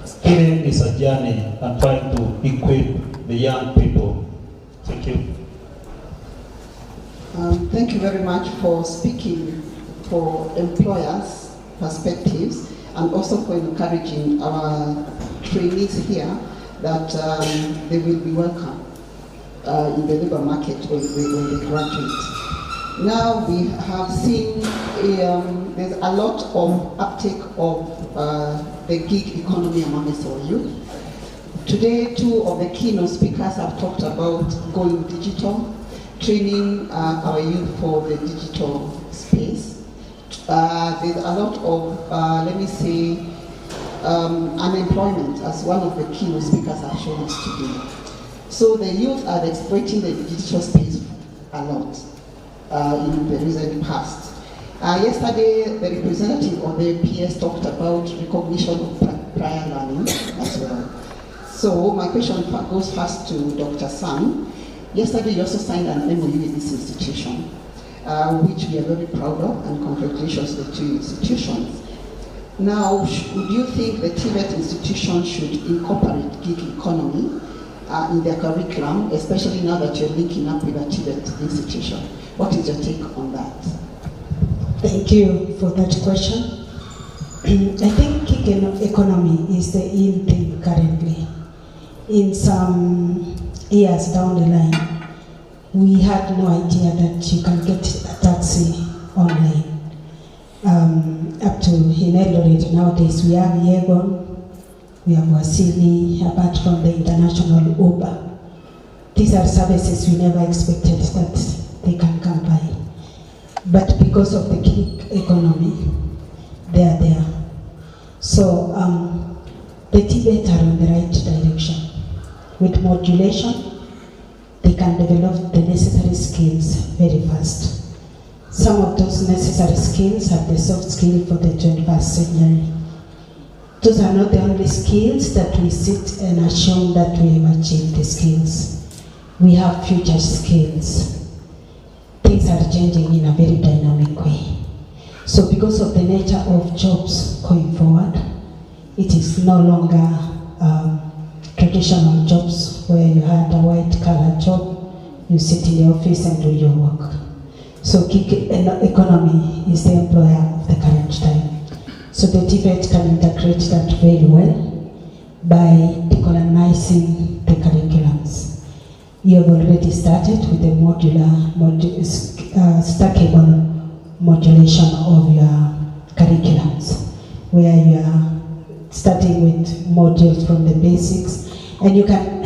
scaling is a journey and trying to equip the young people. Thank you. Thank you very much for speaking for employers' perspectives and also for encouraging our trainees here that they will be welcome in the labor market when they graduate. Now we have seen there's a lot of uptake of the gig economy among our youth. Today, 2 of the keynote speakers have talked about going digital, training our youth for the digital space. There's a lot of, let me say, unemployment, as one of the keynote speakers have shown us today. So the youth are exploiting the digital space a lot in the recent past. Yesterday, the representative of the PS talked about recognition of prior learning as well. So my question goes first to Dr. Sang. Yesterday, you also signed an MOU with this institution, which we are very proud of, and congratulations to the two institutions. Now, would you think the TVET institution should incorporate gig economy in their curriculum, especially now that you're linking up with a TVET institution? What is your take on that? Thank you for that question. I think gig economy is the in thing currently. In some years down the line, we had no idea that you can get a taxi online. Up to in Eldoret nowadays, we have Yegon, we have Wasili, apart from the international Uber. These are services we never expected that they can come by. But because of the gig economy, they are there. So the TVET are on the right direction. With modulation, they can develop the necessary skills very fast. Some of those necessary skills are the soft skills for the 21st century. Those are not the only skills that we sit and assume that we have achieved the skills. We have future skills. Things are changing in a very dynamic way. So because of the nature of jobs going forward, it is no longer traditional jobs where you had a white-collar job, you sit in the office and do your work. So gig economy is the employer of the current time. So the TVET can integrate that very well by decolonizing the curriculums. You have already started with the stackable modulation of your curriculums, where you are starting with modules from the basics, and you can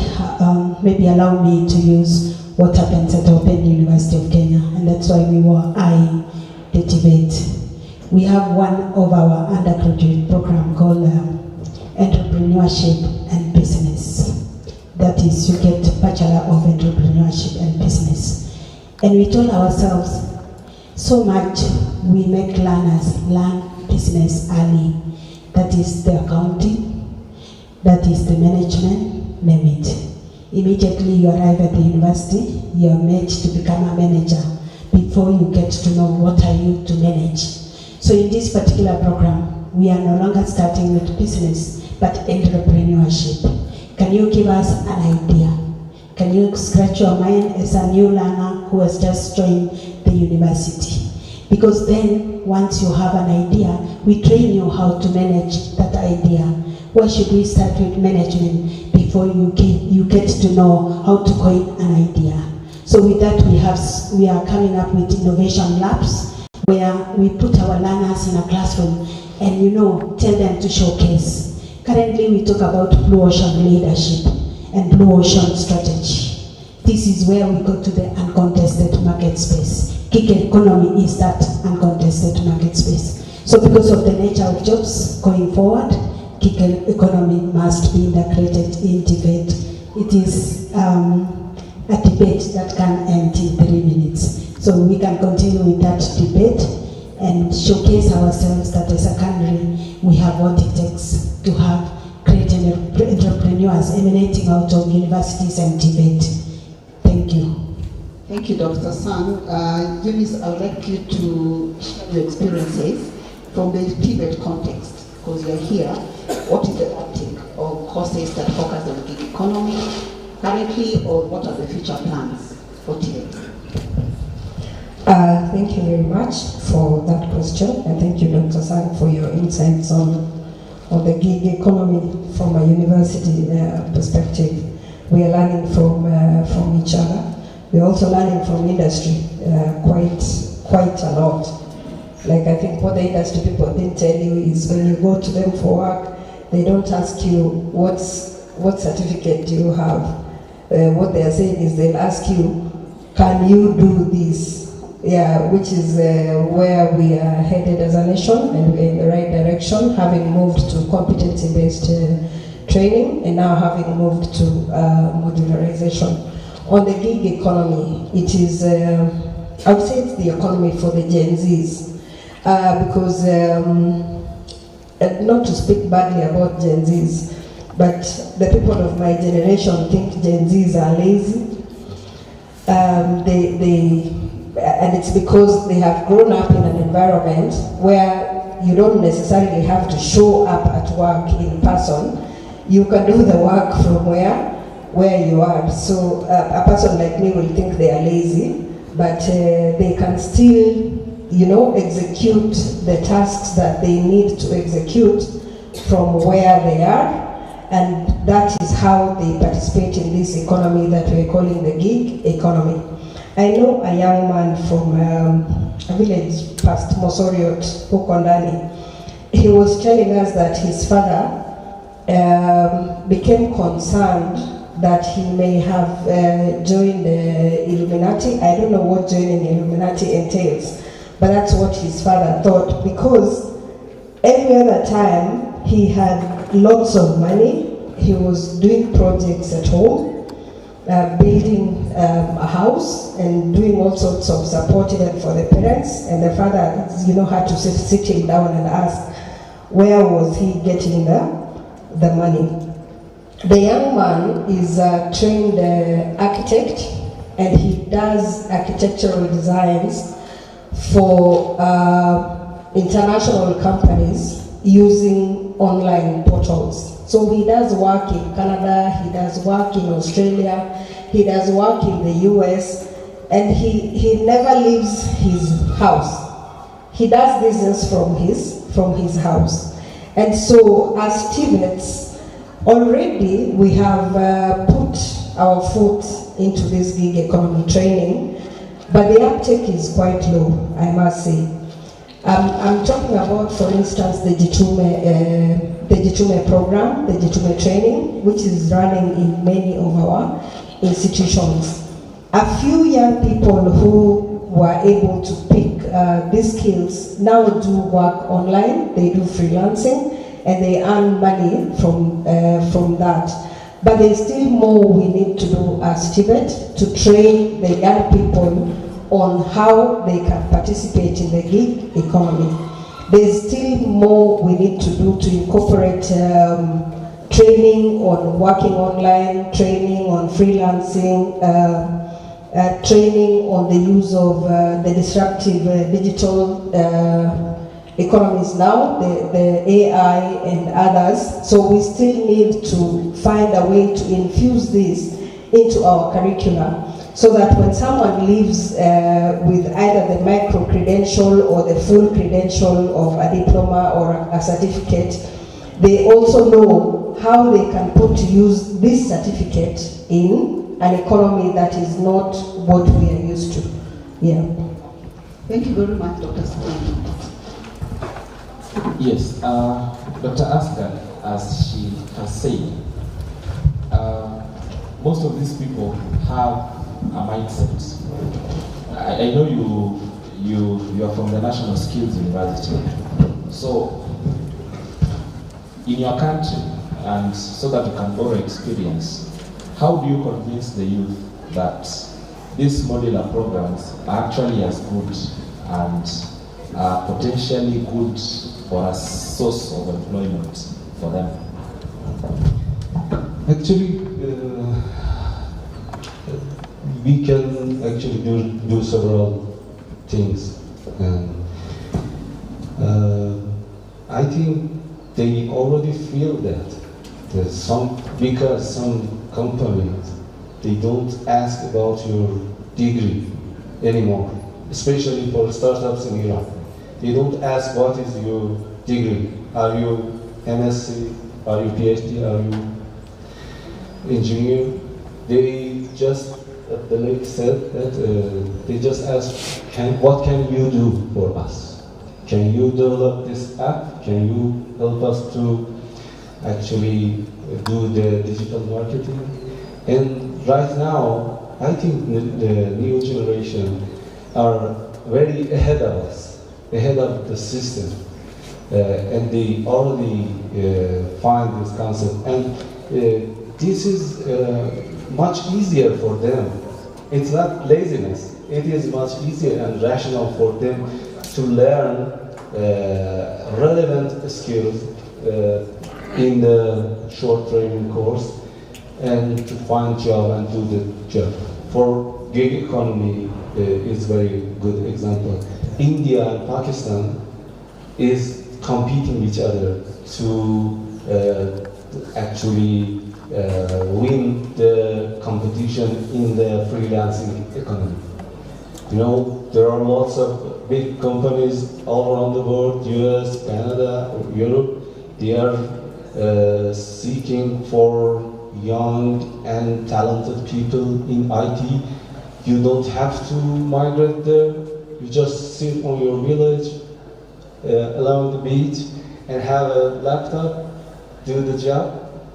maybe allow me to use what happens at Open University of Kenya, and that's why we were eyeing the TVET. We have one of our undergraduate program called Entrepreneurship and Business. That is, you get Bachelor of Entrepreneurship and Business. And we told ourselves, so much we make learners learn business early. That is the accounting, that is the management, name it. Immediately you arrive at the university, you are made to become a manager before you get to know what are you to manage. So in this particular program, we are no longer starting with business, but entrepreneurship. Can you give us an idea? Can you scratch your mind as a new learner who has just joined the university? Because then, once you have an idea, we train you how to manage that idea. Why should we start with management before you get to know how to coin an idea? So with that, we are coming up with innovation labs where we put our learners in a classroom and tell them to showcase. Currently, we talk about blue ocean leadership and blue ocean strategy. This is where we go to the uncontested market space. Gig economy is that uncontested market space. So because of the nature of jobs going forward, gig economy must be integrated in TVET. It is a debate that can end in 3 minutes. So we can continue with that debate and showcase ourselves that as a country, we have what it takes to have great entrepreneurs emanating out of universities and TVET. Thank you. Thank you, Dr. Sang. Eunice, I would like you to share your experiences from the TVET context, because you're here. What is the uptake of courses that focus on gig economy currently, or what are the future plans for TVET? Thank you very much for that question, and thank you, Dr. Sang, for your insights on the gig economy from a university perspective. We are learning from each other. We're also learning from industry quite a lot. Like, I think what the industry people didn't tell you is when you go to them for work, they don't ask you what certificate do you have. What they are saying is they'll ask you, can you do this? Yeah, which is where we are headed as a nation, and we're in the right direction, having moved to competency-based training and now having moved to modularization. On the gig economy, it is, I would say it's the economy for the Gen Zs. because not to speak badly about Gen Zs, but the people of my generation think Gen Zs are lazy. And it's because they have grown up in an environment where you don't necessarily have to show up at work in person. You can do the work from where you are. So a person like me will think they are lazy, but they can still, execute the tasks that they need to execute from where they are. And that is how they participate in this economy that we're calling the gig economy. I know a young man from a village past Mosoriot, Pukondani. He was telling us that his father became concerned that he may have joined the Illuminati. I don't know what joining the Illuminati entails, but that's what his father thought, because every other time he had lots of money. He was doing projects at home, building a house and doing all sorts of support even for the parents. And the father, had to sit him down and ask, where was he getting the money? The young man is a trained architect, and he does architectural designs for international companies using online portals. So he does work in Canada, he does work in Australia, he does work in the US, and he never leaves his house. He does business from his house. And so as TVETs, already we have put our foot into this gig economy training, but the uptake is quite low, I must say. I'm talking about, for instance, the Jitume program, the Jitume training, which is running in many of our institutions. A few young people who were able to pick these skills now do work online, they do freelancing, and they earn money from that. But there's still more we need to do as TVET to train the young people on how they can participate in the gig economy. There's still more we need to do to incorporate training on working online, training on freelancing, training on the use of the disruptive digital economies now, the AI and others. So we still need to find a way to infuse this into our curricula, so that when someone leaves with either the micro credential or the full credential of a diploma or a certificate, they also know how they can put to use this certificate in an economy that is not what we are used to. Yeah. Thank you very much, Dr. Stephen. Yes, Dr. Asgar, as she has said, most of these people have a mindset. I know you are from the National Skills University. So in your country, and so that you can borrow experience, how do you convince the youth that these modular programs are actually as good and are potentially good for a source of employment for them? Actually, we can actually do several things, and I think they already feel that. Because some companies, they don't ask about your degree anymore, especially for startups in Iran. They don't ask what is your degree. Are you MSc? Are you PhD? Are you engineer? They just, the lady said that they just ask, what can you do for us? Can you develop this app? Can you help us to actually do the digital marketing? And right now, I think the new generation are very ahead of us, ahead of the system. And they already find this concept. And this is much easier for them. It's not laziness. It is much easier and rational for them to learn relevant skills in the short training course and to find job and do the job. For gig economy is very good example. India and Pakistan is competing with each other to actually win the competition in the freelancing economy. You know, there are lots of big companies all around the world, US, Canada, Europe. They are seeking for young and talented people in IT. You don't have to migrate there. You just sit on your village along the beach and have a laptop, do the job,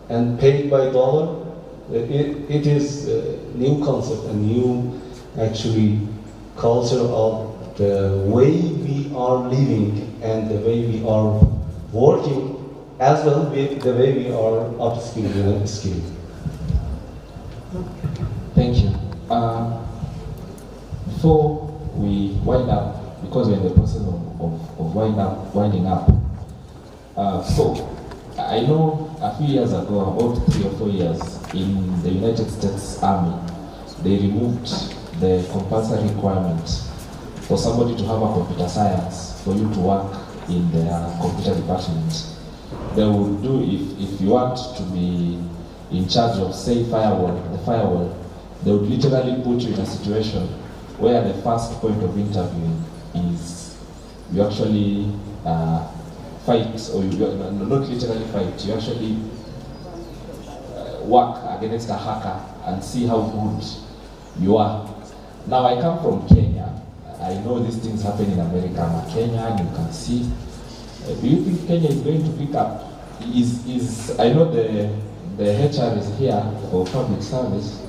and paid by dollar. It is a new concept, a new actually culture of the way we are living and the way we are working, as well with the way we are upskilling and skilling. Thank you. Before we wind up, because we're in the process of winding up. So I know a few years ago, about 3 or 4 years, in the United States Army, they removed the compulsory requirement for somebody to have a computer science for you to work in their computer department. They would do, if you want to be in charge of, say, the firewall, they would literally put you in a situation where the first point of interview is you actually fight, or not literally fight, you actually work against a hacker and see how good you are. Now, I come from Kenya. I know these things happen in America. I'm a Kenyan, you can see. Do you think Kenya is going to pick up? I know the HR is here for public service.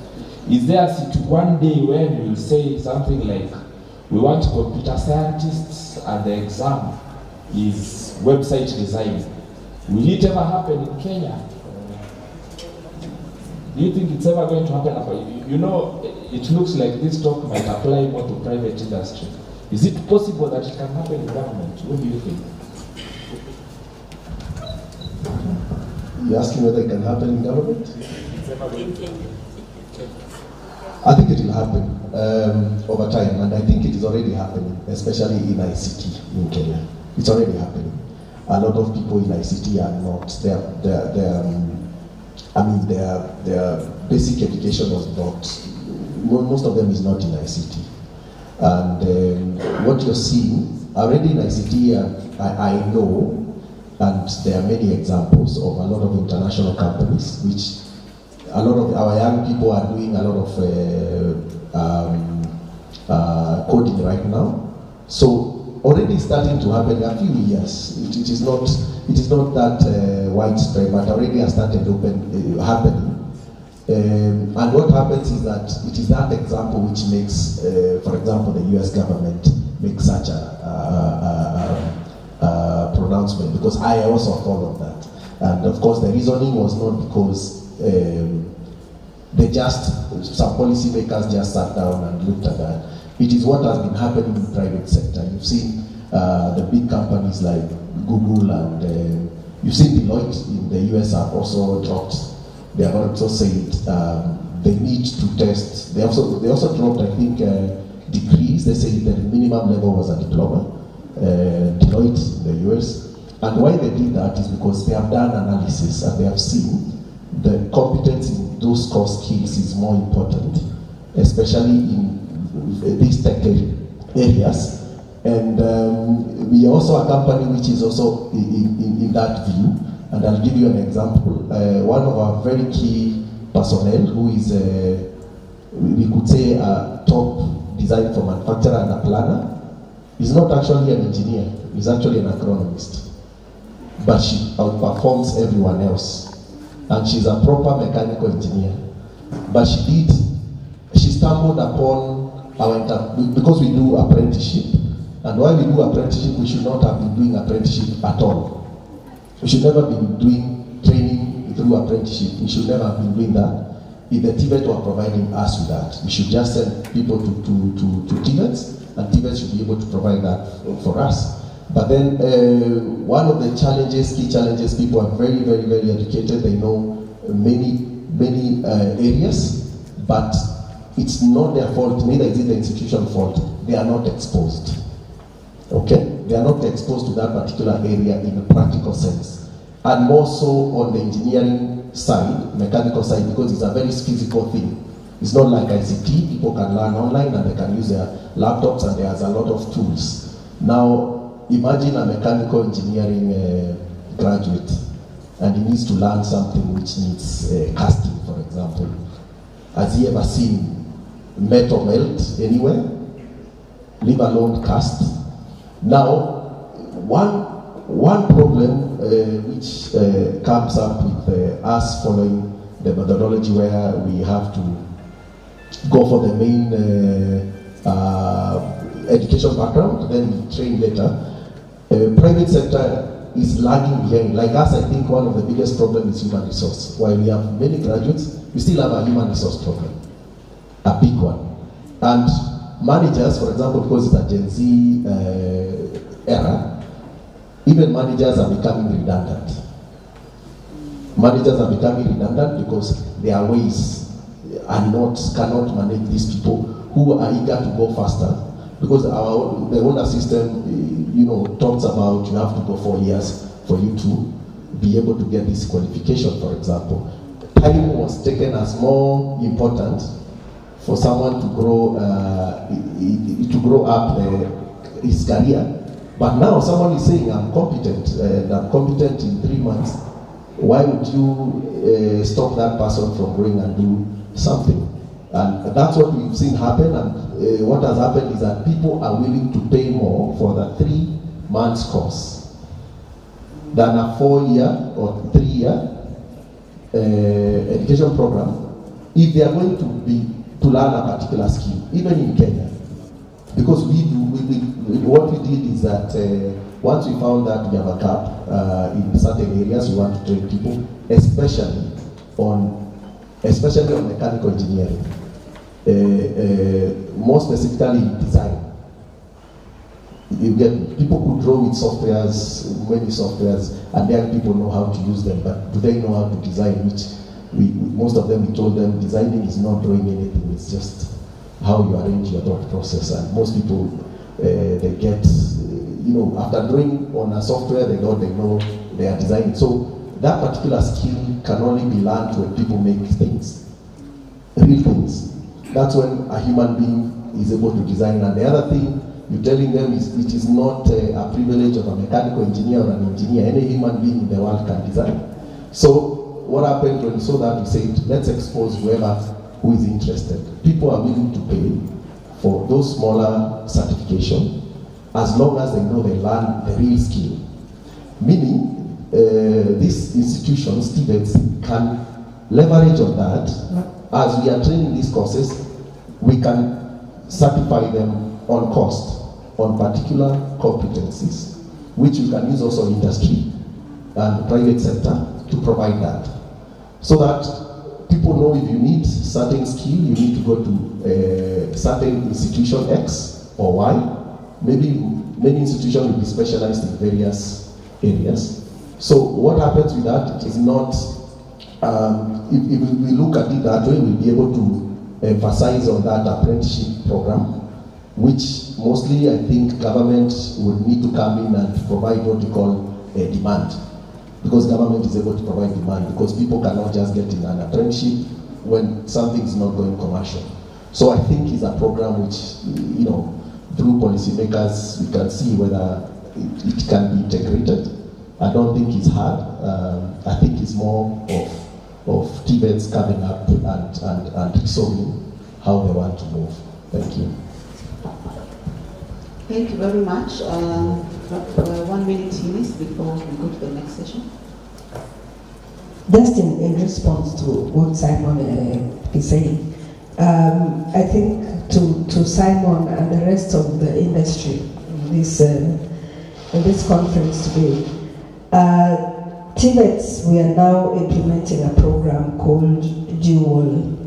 Is there one day when you will say something like, we want computer scientists and the exam is website design? Will it ever happen in Kenya? Do you think it's ever going to happen? You know, it looks like this talk might apply more to private industry. Is it possible that it can happen in government? What do you think? You're asking whether it can happen in government? I think it will happen over time, and I think it is already happening, especially in ICT in Kenya. It's already happening. A lot of people in ICT are not, their basic education was not, most of them is not in ICT. And what you're seeing, already in ICT, I know, and there are many examples of a lot of international companies, which a lot of our young people are doing a lot of coding right now. So already starting to happen a few years. It is not that widespread, but already has started happening. And what happens is that it is that example which makes, for example, the US government make such a pronouncement, because I also followed that. And of course the reasoning was not because some policymakers just sat down and looked at that. It is what has been happening in the private sector. You've seen the big companies like Google, and you've seen Deloitte in the US have also dropped. They have also said they need to test. They also dropped, I think, degrees. They say the minimum level was a diploma. Deloitte in the US. And why they did that is because they have done analysis and they have seen the competence in those core skills is more important, especially in these tech areas. And we are also a company which is also in that view. And I'll give you an example. One of our very key personnel, who is, we could say, a top design for manufacturer and a planner, is not actually an engineer, he's actually an agronomist. But she outperforms everyone else. And she's a proper mechanical engineer. But she stumbled upon because we do apprenticeship. And while we do apprenticeship, we should not have been doing apprenticeship at all. We should never be doing training through apprenticeship. We should never have been doing that. If the TVET were providing us with that, we should just send people to TVETs, and TVET should be able to provide that for us. But then one of the key challenges, people are very, very, very educated. They know many areas, but it's not their fault, neither is it the institution's fault. They are not exposed. Okay? They are not exposed to that particular area in a practical sense. And more so on the engineering side, mechanical side, because it's a very physical thing. It's not like ICT, people can learn online and they can use their laptops and there's a lot of tools. Now, imagine a mechanical engineering graduate and he needs to learn something which needs casting, for example. Has he ever seen metal melt anywhere? Leave alone cast. Now, one problem which comes up with us following the methodology where we have to go for the main education background, then we train later. Private sector is lagging behind. Like us, I think one of the biggest problems is human resource. While we have many graduates, we still have a human resource problem, a big one. And managers, for example, because it's a Gen Z era, even managers are becoming redundant. Managers are becoming redundant because their ways cannot manage these people who are eager to go faster. Because the older system, talks about you have to go 4 years for you to be able to get this qualification, for example. Time was taken as more important for someone to grow up his career. But now someone is saying, I'm competent in 3 months. Why would you stop that person from going and do something? And that's what we've seen happen. And what has happened is that people are willing to pay more for the 3 months course than a 4-year or 3-year education program if they are going to learn a particular skill, even in Kenya. Because what we did is that once we found that we have a gap in certain areas, we want to train people, especially on mechanical engineering, more specifically in design. You get people who draw with many softwares, and young people know how to use them, but do they know how to design? Which most of them, we told them designing is not drawing anything, it's just how you arrange your thought process. And most people, they get, after drawing on a software, they know they are designing. So that particular skill can only be learned when people make things, real things. That's when a human being is able to design. And the other thing you're telling them is it is not a privilege of a mechanical engineer or an engineer. Any human being in the world can design. So what happened when we saw that, we said, let's expose whoever who is interested. People are willing to pay for those smaller certifications as long as they know they learn the real skill. Meaning, these institutions, TVETs, can leverage on that. As we are training these courses, we can certify them on cost, on particular competencies, which we can use also industry and private sector to provide that. So that people know if you need certain skill, you need to go to certain institution X or Y. Maybe many institutions will be specialized in various areas. So what happens with that is not, if we look at it that way, we'll be able to emphasize on that apprenticeship program, which mostly I think government would need to come in and provide what we call a demand. Because government is able to provide demand, because people cannot just get in an apprenticeship when something is not going commercial. So I think it's a program which, through policymakers, we can see whether it can be integrated. I don't think it's hard. I think it's more of TVETs coming up and resolving how they want to move. Thank you. Thank you very much. 1 minute minutes before we go to the next session. Just in response to what Simon is saying, I think to Simon and the rest of the industry in this conference today, TVETs, we are now implementing a program called Dual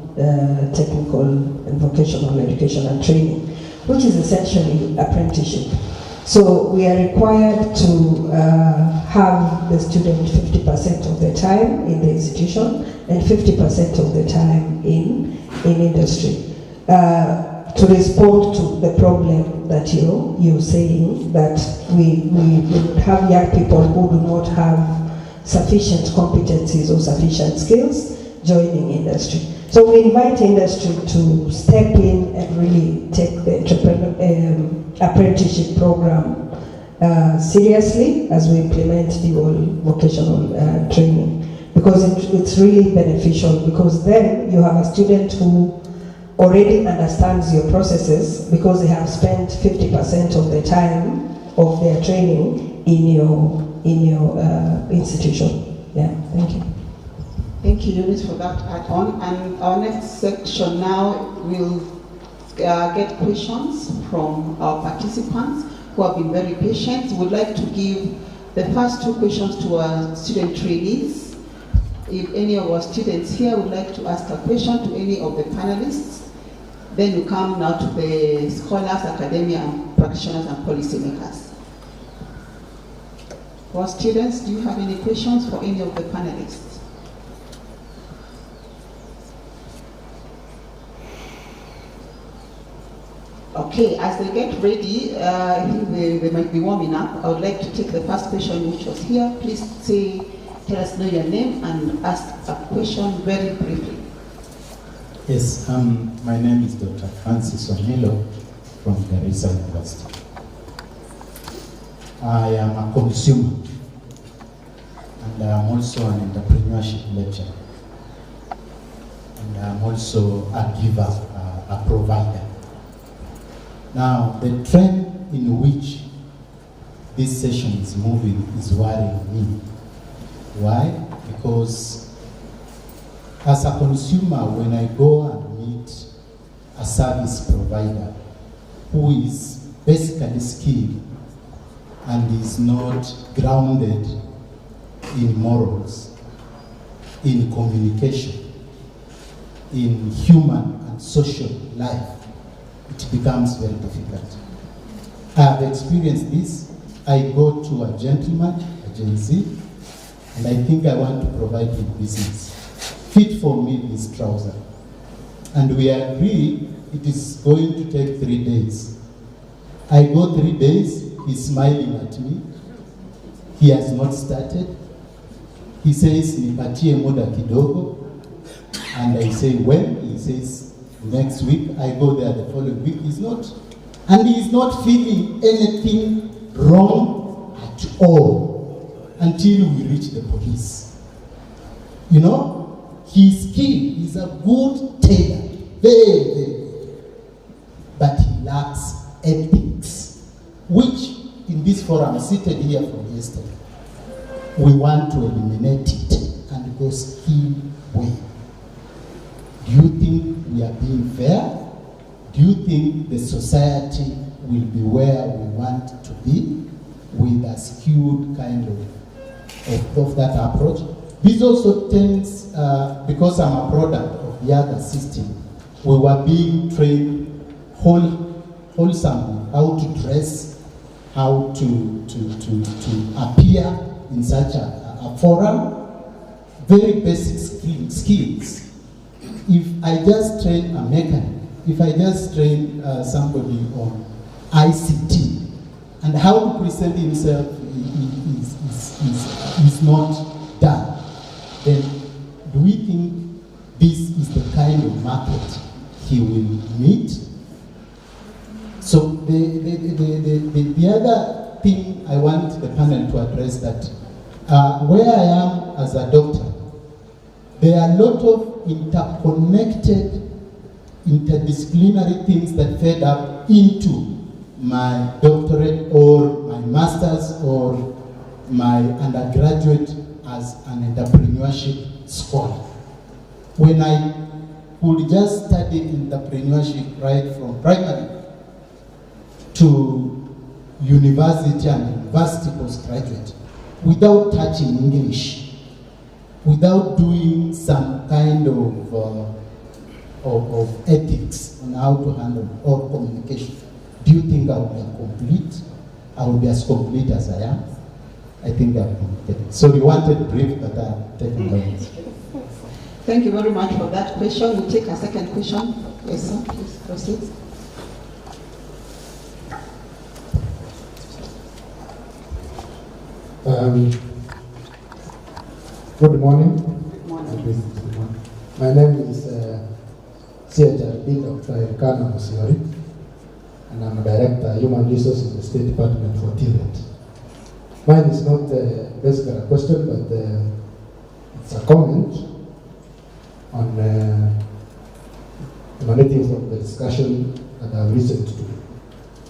Technical and Vocational Education and Training, which is essentially apprenticeship. So we are required to have the student 50% of the time in the institution and 50% of the time in industry. To respond to the problem that you're saying, that we have young people who do not have sufficient competencies or sufficient skills joining industry. So we invite industry to step in and really take the apprenticeship program seriously as we implement the whole vocational training, because it's really beneficial, because then you have a student who already understands your processes because they have spent 50% of the time of their training in your institution. Yeah, thank you. Thank you, Eunice, for that add-on. And our next section now will get questions from our participants who have been very patient. We'd like to give the first two questions to our student trainees. If any of our students here would like to ask a question to any of the panelists, then we come now to the scholars, academia, and practitioners and policymakers. For students, do you have any questions for any of the panelists? Okay, as they get ready, I think they might be warming up. I would like to take the first question which was here. Please tell us your name and ask a question very briefly. Yes, my name is Dr. Francis Onilo from Garissa University. I am a consumer and I am also an entrepreneurship lecturer. And I am also a giver, a provider. Now, the trend in which this session is moving is worrying me. Why? Because as a consumer, when I go and meet a service provider who is basically skilled and is not grounded in morals, in communication, in human and social life, it becomes very difficult. I have experienced this. I go to a gentleman, a Gen Z, and I think I want to provide him business. Fit for me is trouser. And we agree it is going to take 3 days. I go 3 days, he's smiling at me. He has not started. He says, nipatie muda kidogo. And I say, when? He says, next week. I go there the following week. He's not. And he's not feeling anything wrong at all until we reach the police. You know? He's skilled, he's a good tailor, very, very good. But he lacks ethics, which in this forum, seated here from yesterday, we want to eliminate it and go skill way. Do you think we are being fair? Do you think the society will be where we want to be with a skewed kind of that approach? This also tends, because I'm a product of the other system, we were being trained wholesomely, how to dress, how to appear in such a forum, very basic skills. If I just train a mechanic, if I just train somebody on ICT, and how to present himself is not done, then do we think this is the kind of market he will meet? So the other thing I want the panel to address that where I am as a doctor, there are a lot of interconnected, interdisciplinary things that fed up into my doctorate or my master's or my undergraduate as an entrepreneurship scholar. When I could just study entrepreneurship right from primary to university and university postgraduate without touching English, without doing some kind of ethics on how to handle or communication, do you think I would have complete I will be as complete as I am. I think I've been. So we wanted brief, but I've taken notes. Thank you very much for that question. We'll take a second question. Yes, sir, please proceed. Good morning. Good morning. My name is CHRB Dr. Erkana Musiori, and I'm a Director, Human Resources in the State Department for TVET. Mine is not basically a question, but it's a comment on emanating from the discussion that I've listened to.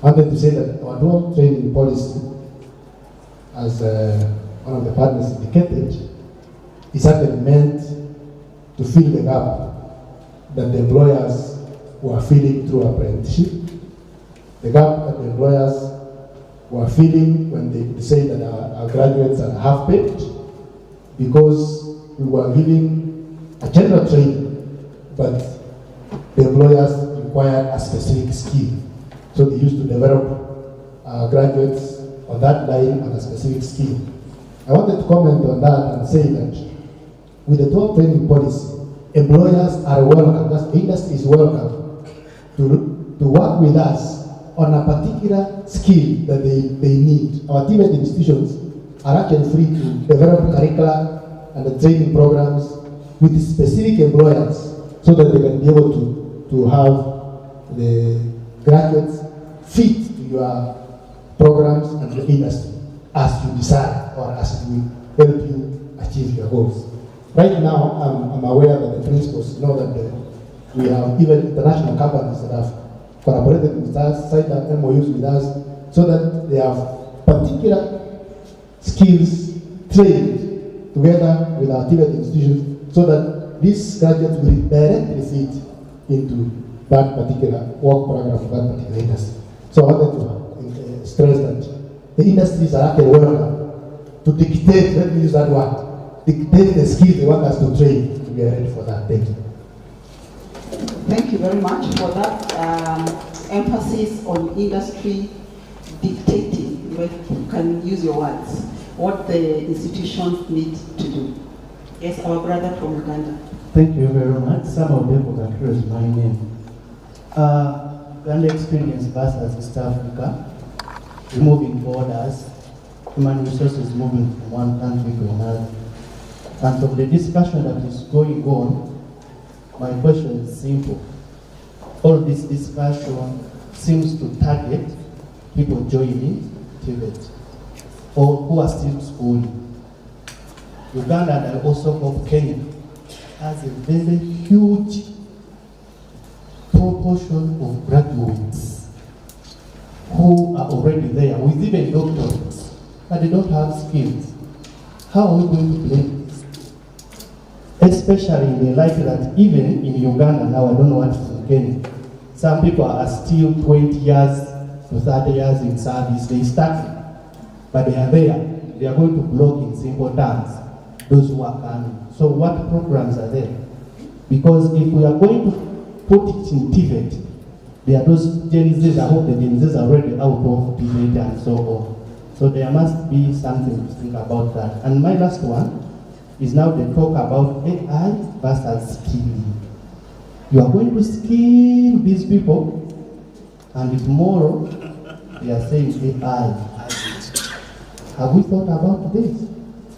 I wanted to say that our dual training policy, as one of the partners indicated, is actually meant to fill the gap that the employers were filling through apprenticeship, the gap that the employers were feeling when they could say that our graduates are half-baked, because we were giving a general training, but the employers required a specific skill. So they used to develop graduates on that line on a specific skill. I wanted to comment on that and say that with the dual training policy, employers are welcome, the industry is welcome to work with us on a particular skill that they need. Our TVET institutions are actually free to develop curricula and the training programs with specific employers so that they can be able to have the graduates fit to your programs and the industry as you decide or as we help you achieve your goals. Right now, I'm aware that the principals know that we have even international companies that have collaborated with us, signed up MOUs with us, so that they have particular skills trained together with our TVET institutions, so that these graduates will directly fit into that particular work program of that particular industry. So I wanted to stress that the industries are actually welcome to dictate, let me use that word, dictate the skills they want us to train to be ready for that. Thank you. Thank you very much for that emphasis on industry dictating, you can use your words, what the institutions need to do. Yes, our brother from Uganda. Thank you very much. Some of them can hear my name. Uganda experience versus East Africa, removing borders, human resources moving from one country to another. And from the discussion that is going on, my question is simple. All this discussion seems to target people joining TVET or who are still schooling. Uganda, and I also hope Kenya, has a very huge proportion of graduates who are already there, with even doctorates, but they don't have skills. How are we going to play this? Especially in the light that even in Uganda now, I don't know what is in Kenya, some people are still 20 years to 30 years in service. They started, but they are there. They are going to block in simple terms those who are coming. So what programs are there? Because if we are going to put it in TVET, there are those Gen Zs, I hope the Gen Zs are already out of TVET and so on. So there must be something to think about that. And my last one is now the talk about AI versus skilling. You are going to skill these people, and tomorrow they are saying AI. Have we thought about this?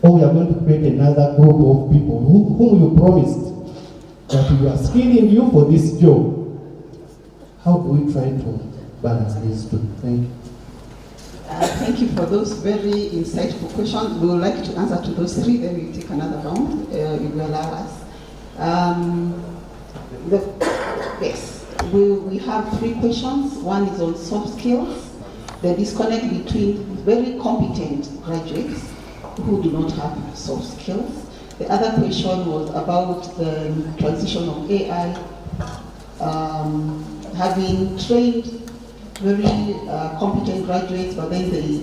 Or we are going to create another group of people whom you promised that we are skilling you for this job. How do we try to balance these two? Thank you. Thank you for those very insightful questions. We would like to answer to those three, then we'll take another round, if you allow us. Yes, we have three questions. One is on soft skills, the disconnect between very competent graduates who do not have soft skills. The other question was about the transition of AI, having trained very competent graduates, but then they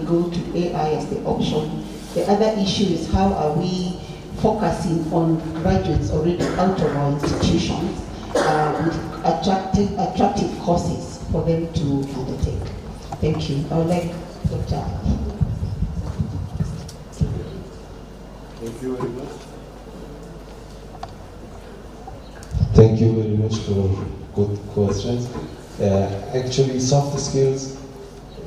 go to AI as the option. The other issue is how are we focusing on graduates already out of our institutions with attractive courses for them to undertake. Thank you. I would like Dr. Thank you very much. Thank you very much for good questions. Actually, soft skills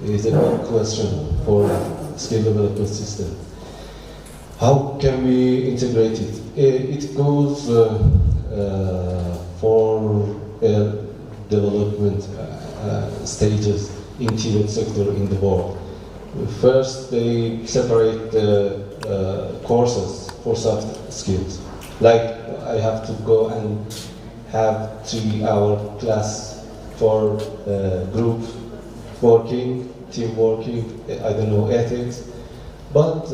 is a good question for skill development system. How can we integrate it? It goes for development stages in TVET sector in the world. First, they separate the courses for soft skills. Like I have to go and have 3-hour class for group working, team working, I don't know, ethics. But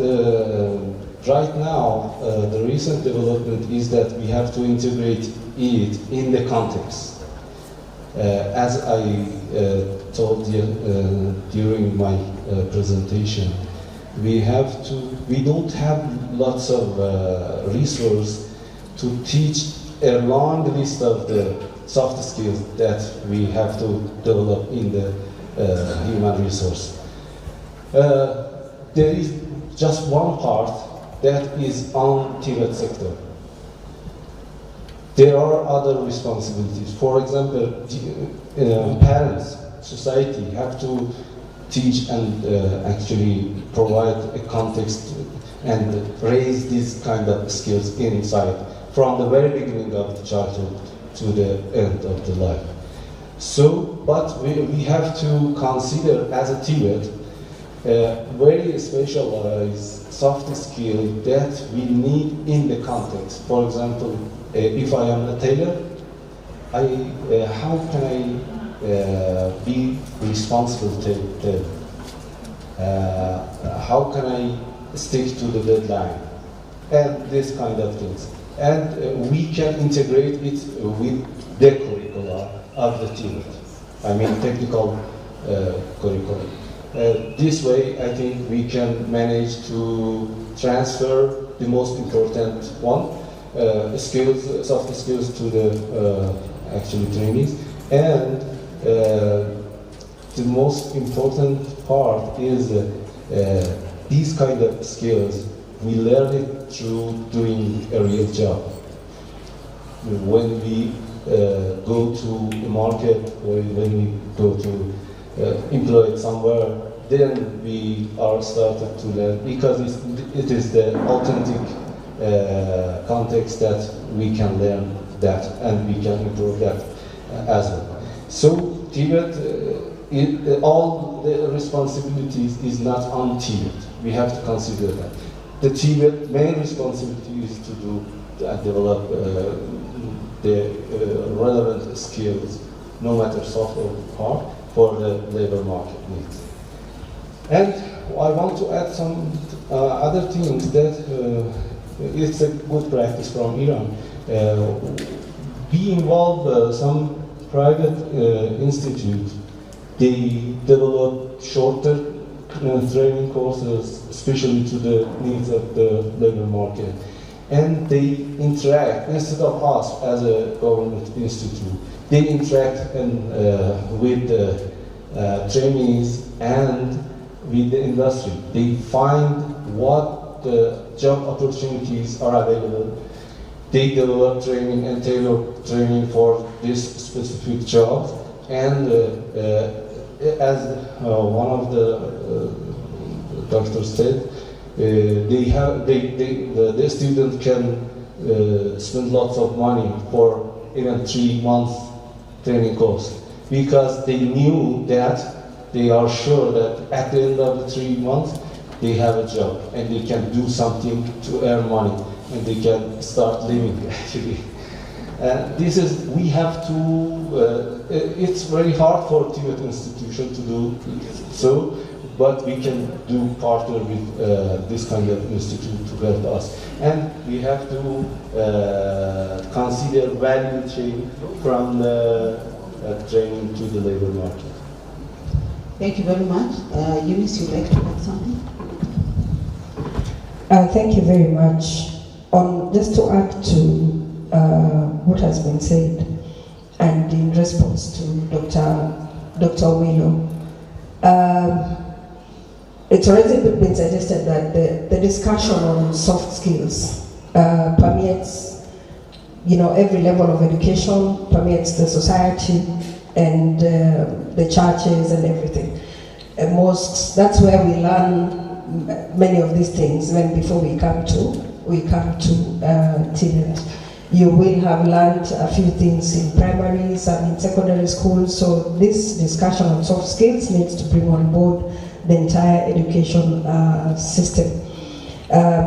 right now, the recent development is that we have to integrate it in the context. As I told you during my presentation, we don't have lots of resources to teach a long list of the soft skills that we have to develop in the human resource. There is just one part that is on TVET sector. There are other responsibilities. For example, parents, society have to teach and actually provide a context and raise these kind of skills inside from the very beginning of the childhood to the end of the life. So, but we have to consider as a TVET very specialized soft skill that we need in the context. For example, if I am a tailor, how can I be responsible tailor? How can I stick to the deadline? And this kind of things. And we can integrate it with the curricula of the TVET. I mean technical curriculum. This way, I think we can manage to transfer the most important one, skills, soft skills to the actually trainees. And the most important part is these kind of skills, we learn it through doing a real job. When we go to a market, or when we go to employed somewhere, then we are started to learn, because it is the authentic context that we can learn that and we can improve that as well. So TVET, all the responsibilities is not on TVET. We have to consider that. The TVET main responsibility is to develop the relevant skills, no matter soft or hard, for the labor market needs. And I want to add some other things that it's a good practice from Iran. We involve some private institutes. They develop shorter training courses, especially to the needs of the labor market. And they interact, instead of us as a government institute, they interact with the trainees and with the industry. They find what the job opportunities are available. They develop training and tailor training for this specific job. And as one of the doctors said, the student can spend lots of money for even 3 months training course, because they knew that they are sure that at the end of the 3 months they have a job and they can do something to earn money and they can start living actually. This is, we have to, it's very hard for TVET institution to do so, but we can do partner with this kind of institute to help us. And we have to consider value chain from the training to the labor market. Thank you very much. Eunice, you'd like to add something? Thank you very much. Just to add to what has been said, and in response to Dr. Willow, it's already been suggested that the discussion on soft skills permeates, every level of education, permeates the society and the churches and everything. Mosques, that's where we learn many of these things before we come to TVET. You will have learned a few things in primary, some in secondary school, so this discussion on soft skills needs to bring on board the entire education system.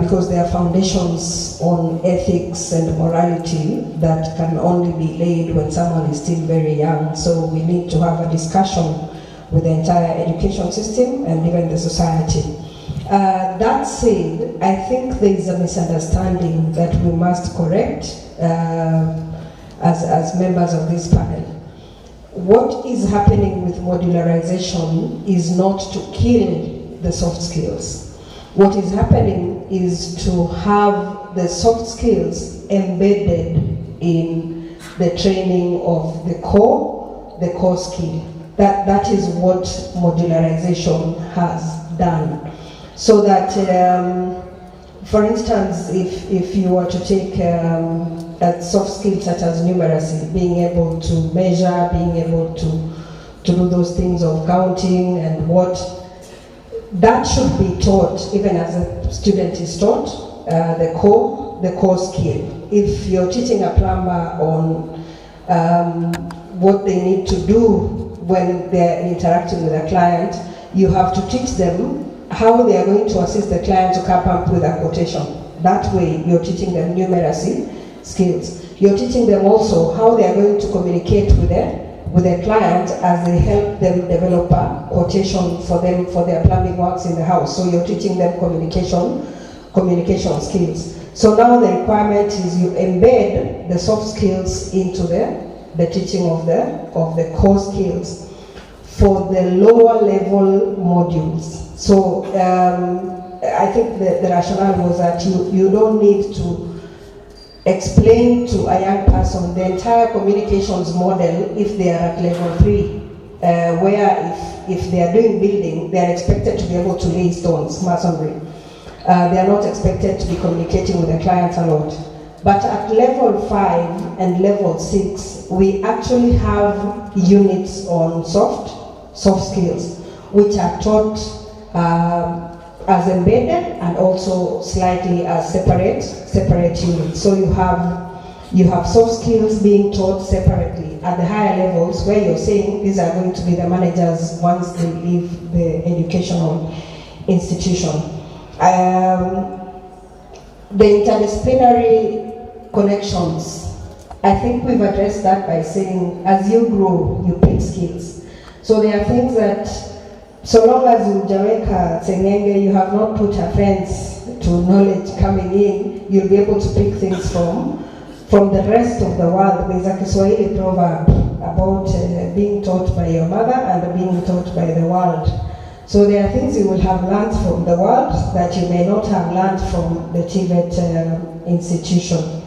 Because there are foundations on ethics and morality that can only be laid when someone is still very young. So we need to have a discussion with the entire education system and even the society. That said, I think there is a misunderstanding that we must correct as members of this panel. What is happening with modularization is not to kill the soft skills. What is happening is to have the soft skills embedded in the training of the core skill. That is what modularization has done. So that, for instance, if you were to take a soft skill such as numeracy, being able to measure, being able to do those things of counting and what, that should be taught even as a student is taught, the core skill. If you're teaching a plumber on what they need to do when they're interacting with a client, you have to teach them how they are going to assist the client to come up with a quotation. That way, you're teaching them numeracy skills. You're teaching them also how they are going to communicate with their client as they help them develop a quotation for them for their plumbing works in the house. So you're teaching them communication skills. So now the requirement is you embed the soft skills into the teaching of the core skills for the lower level modules. So I think the rationale was that you don't need to explain to a young person the entire communications model if they are at level 3, where if they are doing building, they are expected to be able to lay stones, masonry. They are not expected to be communicating with the clients a lot. But at level 5 and level 6, we actually have units on soft skills, which are taught as embedded and also slightly as separate units. So you have soft skills being taught separately at the higher levels, where you're saying these are going to be the managers once they leave the educational institution. The interdisciplinary connections, I think we've addressed that by saying as you grow, you pick skills. So there are things that, so long as in Jamaica, Sengenge, you have not put a fence to knowledge coming in, you'll be able to pick things from the rest of the world. There's a Kiswahili proverb about being taught by your mother and being taught by the world. So there are things you will have learned from the world that you may not have learned from the TVET institution.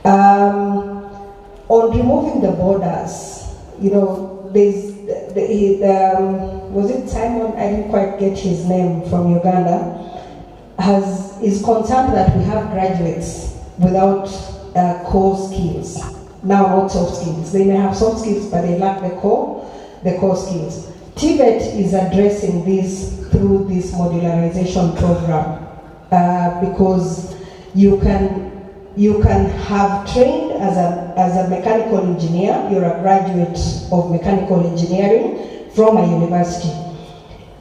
On removing the borders, there's was it Simon? I didn't quite get his name, from Uganda, is concerned that we have graduates without core skills. Now, not soft skills. They may have soft skills, but they lack the core skills. TVET is addressing this through this modularization program because you can have trained as a mechanical engineer. You're a graduate of mechanical engineering from a university.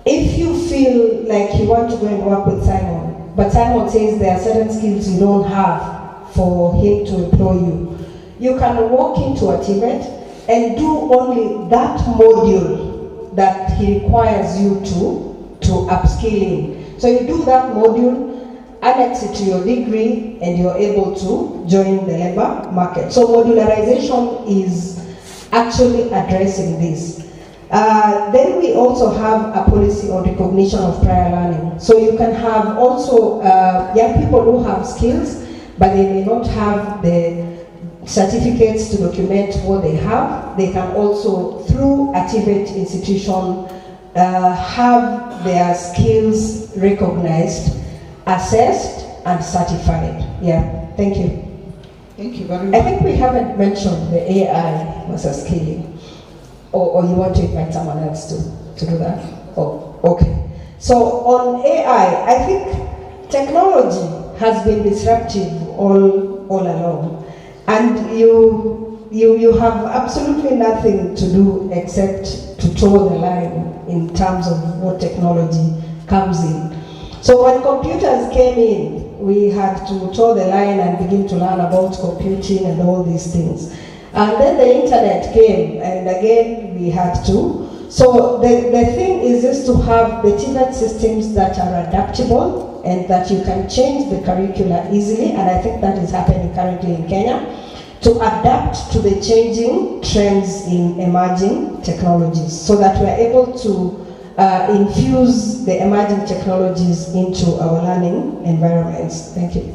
If you feel like you want to go and work with Simon, but Simon says there are certain skills you don't have for him to employ you, you can walk into a TVET and do only that module that he requires you to upskilling. So you do that module, annex it to your degree, and you're able to join the labor market. So modularization is actually addressing this. Then we also have a policy on recognition of prior learning. So you can have also young people who have skills, but they may not have the certificates to document what they have. They can also, through a TVET institution, have their skills recognized, assessed, and certified. Yeah, thank you. Thank you very much. I think we haven't mentioned the AI versus skilling. Or you want to invite someone else to do that? Oh, okay. So on AI, I think technology has been disruptive all along. And you have absolutely nothing to do except to toe the line in terms of what technology comes in. So when computers came in, we had to toe the line and begin to learn about computing and all these things. And then the internet came, and again we had to. So the thing is just to have the TVET systems that are adaptable and that you can change the curricula easily, and I think that is happening currently in Kenya, to adapt to the changing trends in emerging technologies so that we're able to infuse the emerging technologies into our learning environments. Thank you.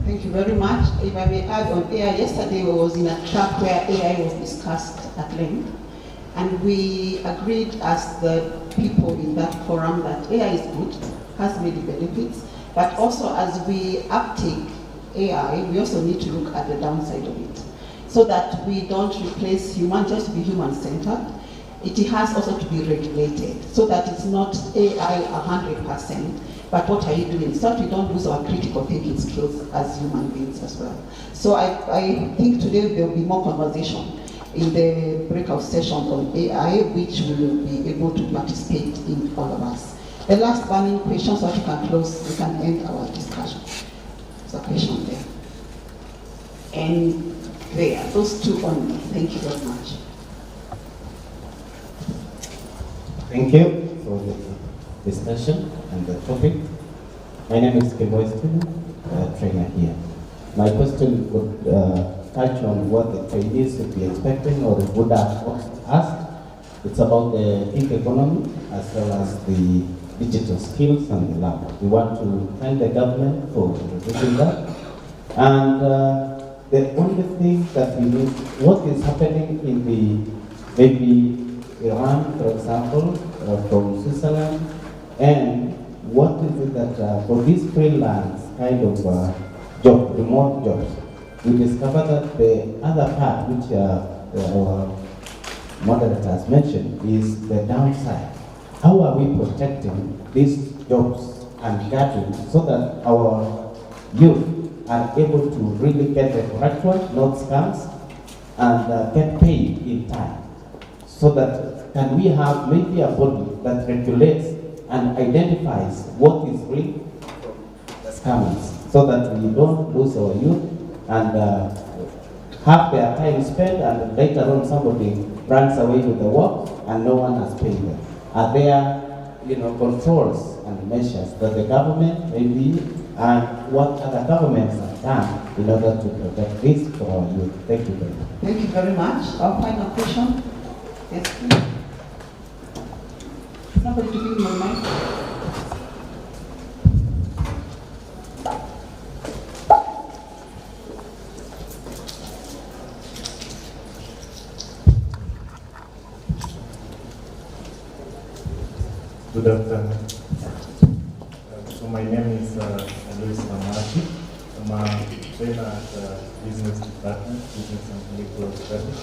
Thank you very much. If I may add on AI, yesterday I was in a track where AI was discussed at length, and we agreed as the people in that forum that AI is good, has many benefits, but also as we uptake AI, we also need to look at the downside of it, so that we don't replace human, just to be human-centered. It has also to be regulated, so that it's not AI 100%, but what are you doing, so that we don't lose our critical thinking skills as human beings as well. So I think today there will be more conversation in the breakout sessions on AI, which we will be able to participate in, all of us. The last burning question, so that we can close, we can end our discussion. There's a question there. And there, those two only. Thank you very much. Thank you for the discussion and the topic. My name is Kiboy Stephen, trainer here. My question would touch on what the trainees would be expecting or would have asked. It's about the gig economy as well as the digital skills and the lab. We want to thank the government for introducing that. And the only thing that we need, what is happening in the maybe Iran, for example, from Switzerland, and what is it that for these freelance kind of job, remote jobs, we discovered that the other part which our moderators mentioned is the downside. How are we protecting these jobs and gadgets so that our youth are able to really get the correct one, not scams, and get paid in time? So that can we have maybe a body that regulates and identifies what is real from the scammers, so that we don't lose our youth and have their time spent and later on somebody runs away with the work and no one has paid them. Are there, controls and measures that the government maybe and what other governments have done in order to protect this for our youth? Thank you very much. Thank you very much. Our final question. Yes, please. Somebody to give me a mic. Good afternoon. So my name is Luis Mamachi. I'm a trainer at Business Department, Business and Legal Studies.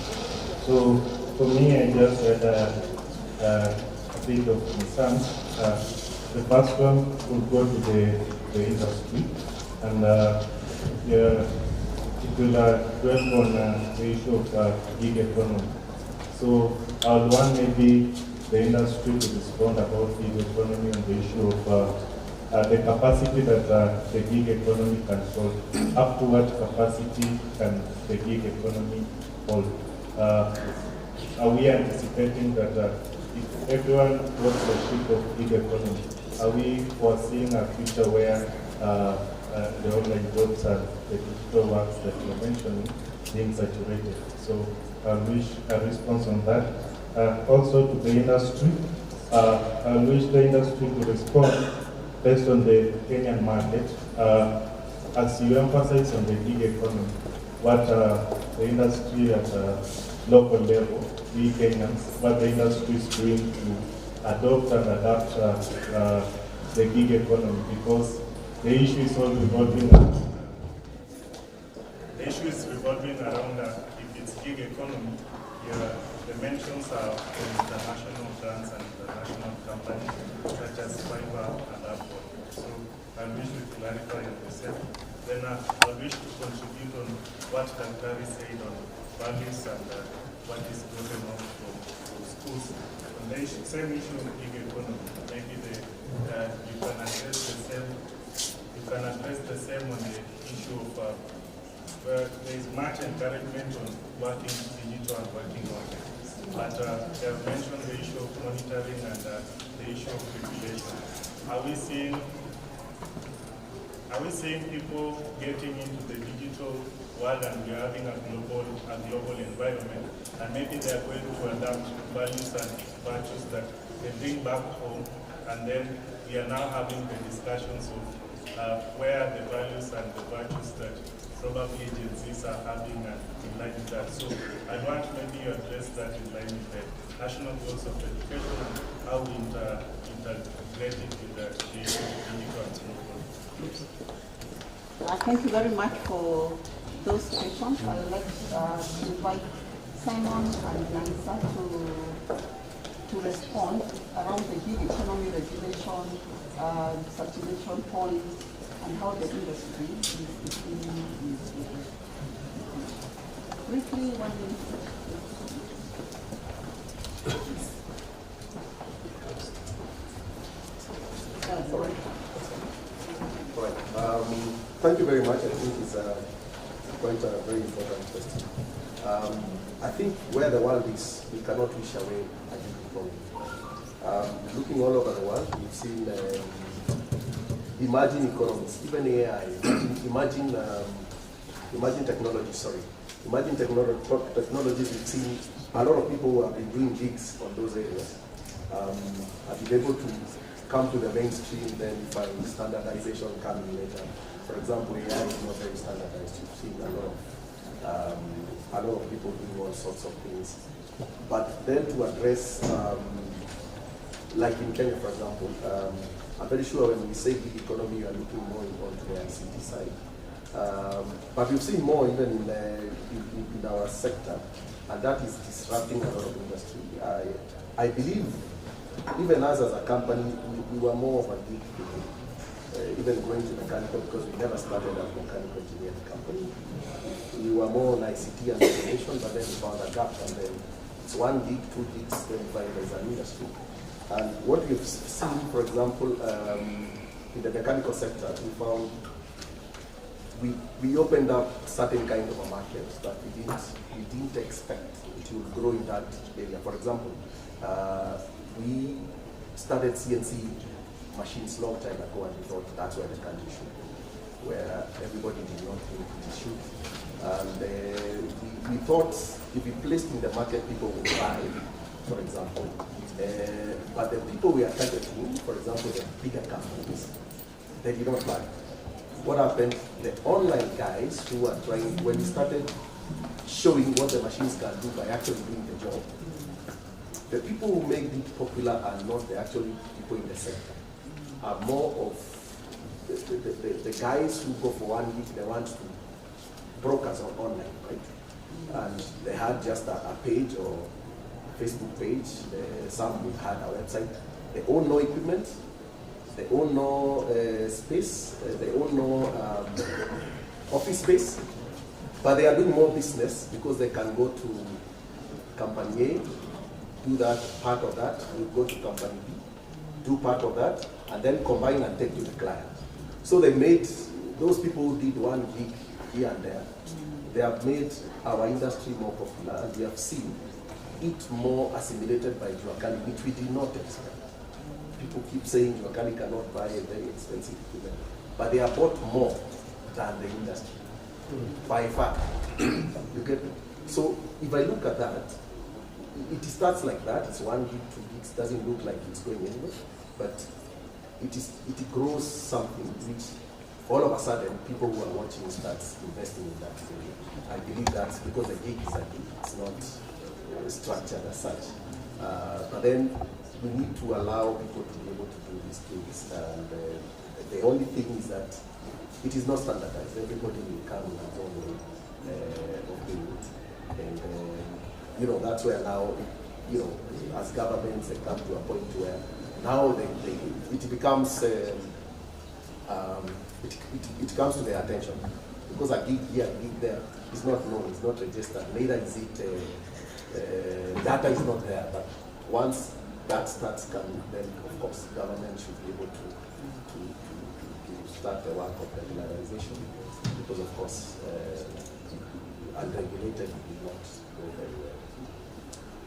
So for me, I just had a bit of concerns. The first one will go to the industry, and it will dwell on the issue of gig economy. So I would want maybe the industry to respond about gig economy and the issue of the capacity that the gig economy can hold. Up to what capacity can the gig economy hold? Are we anticipating that if everyone wants the ship of gig economy, are we foreseeing a future where the online jobs and the digital works that you're mentioning being saturated? So I wish a response on that. Also to the industry, I wish the industry to respond based on the Kenyan market. As you emphasize on the gig economy, what the industry at a local level, we Kenyans, what the industry is doing to adopt and adapt the gig economy, because the issue is all revolving around if it's gig economy, the mentions are from international brands and international companies such as Fiverr and Upwork. So I wish to clarify on the same. Then I wish to contribute on what Daktari said on values and what is going on from schools. On the same issue of gig economy, maybe you can address the same on the issue of where there is much encouragement on working digital and working online. But they have mentioned the issue of monitoring and the issue of regulation. Are we seeing people getting into the digital world and we are having a global environment, and maybe they are going to adapt values and virtues that they bring back home, and then we are now having the discussions of where the values and the virtues that probably agencies are having and in line with that. So I want maybe you address that in line with the national goals of education and how we integrate it with the issue of digital and global. Thank you very much for those questions. I would like to invite Simon and Lanza to respond around the gig economy regulation, saturation points, and how the industry is being used. Briefly, 1 minute. Sorry. All right. Thank you very much. I think it's quite a very important question. I think where the world is, we cannot wish away a gig economy. Looking all over the world, we've seen emerging economies, even AI, emerging technology, sorry. Emerging technologies, we've seen a lot of people who have been doing gigs on those areas. Have been able to come to the mainstream, then find standardization coming later. For example, AI is not very standardized. You've seen a lot of people doing all sorts of things. But then to address, like in Kenya, for example, I'm very sure when we say gig economy, we are looking more onto the ICT side. But we've seen more even in our sector, and that is disrupting a lot of industry. I believe, even us as a company, we were more of a gig people. Even going to mechanical, because we never started as a mechanical engineering company. We were more on ICT and automation, but then we found a gap, and then it's 1 gig, 2 gigs, then we find there's an industry. And what we've seen, for example, in the mechanical sector, we found we opened up certain kind of a market that we didn't expect it would grow in that area. For example, we started CNC machines long time ago, and we thought that's where the country should go, where everybody did not think it should. And we thought if we placed in the market, people would buy, for example. But the people we are targeting, for example, the bigger companies, they did not buy. What happened? The online guys who are trying, when we started showing what the machines can do by actually doing the job, the people who make it popular are not the actually people in the sector, are more of the guys who go for 1 gig, they want to brokers on online, right? And they had just a page or Facebook page, some who had a website. They own no equipment, they own no space, they own no office space, but they are doing more business because they can go to company A, do that, part of that, we go to company B, do part of that, and then combine and take to the client. So they made, those people who did 1 gig here and there, they have made our industry more popular, and we have seen it more assimilated by Juakali, which we did not expect. People keep saying Juakali cannot buy a very expensive equipment, but they are bought more than the industry, by far. You get me? So if I look at that, it starts like that. It's 1 gig, 2 gigs, doesn't look like it's going anywhere, but it grows something which all of a sudden people who are watching start investing in that area. I believe that's because the gig is a gig, it's not structured as such. But then we need to allow people to be able to do these things. And the only thing is that it is not standardized. Everybody will come in his own way of doing it. And, you know, that's where now, you know, as governments, they come to a point where now it becomes, it comes to their attention. Because a gig here, a gig there is not known, it's not registered, neither is it, data is not there. But once that starts coming, then of course government should be able to start the work of regularization, because of course unregulated will not go very well.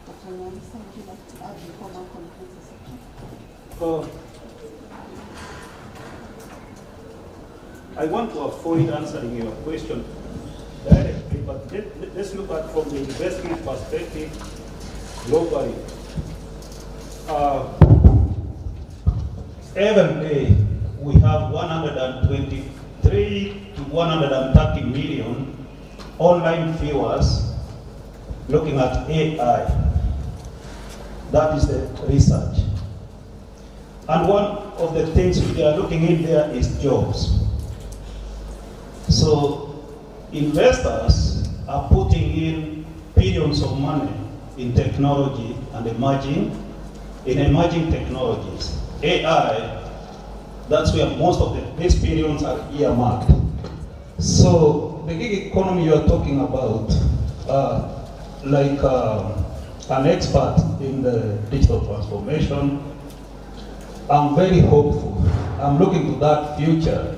Dr. Nyamisa, would you like to add before my concludes? I want to avoid answering your question directly, but let's look at from the investment perspective globally. Every day we have 123 to 130 million online viewers looking at AI. That is the research. And one of the things we are looking in there is jobs. So investors are putting in billions of money in technology and emerging technologies. AI, that's where most of these billions are earmarked. So the gig economy you are talking about, like an expert in the digital transformation, I'm very hopeful. I'm looking to that future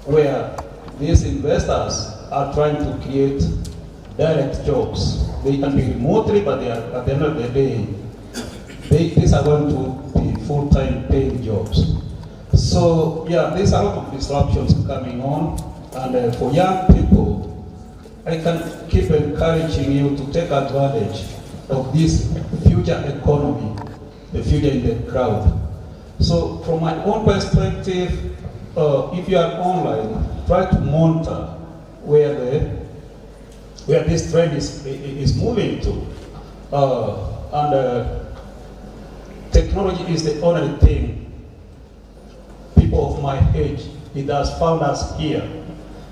where these investors are trying to create direct jobs. They can be remotely, but they are, at the end of the day, these are going to be full-time paying jobs. So yeah, there's a lot of disruptions coming on, and for young people, I can keep encouraging you to take advantage of this future economy, the future in the crowd. So from my own perspective, if you are online, try to monitor where this trend is moving to. Technology is the only thing, people of my age, it has found us here.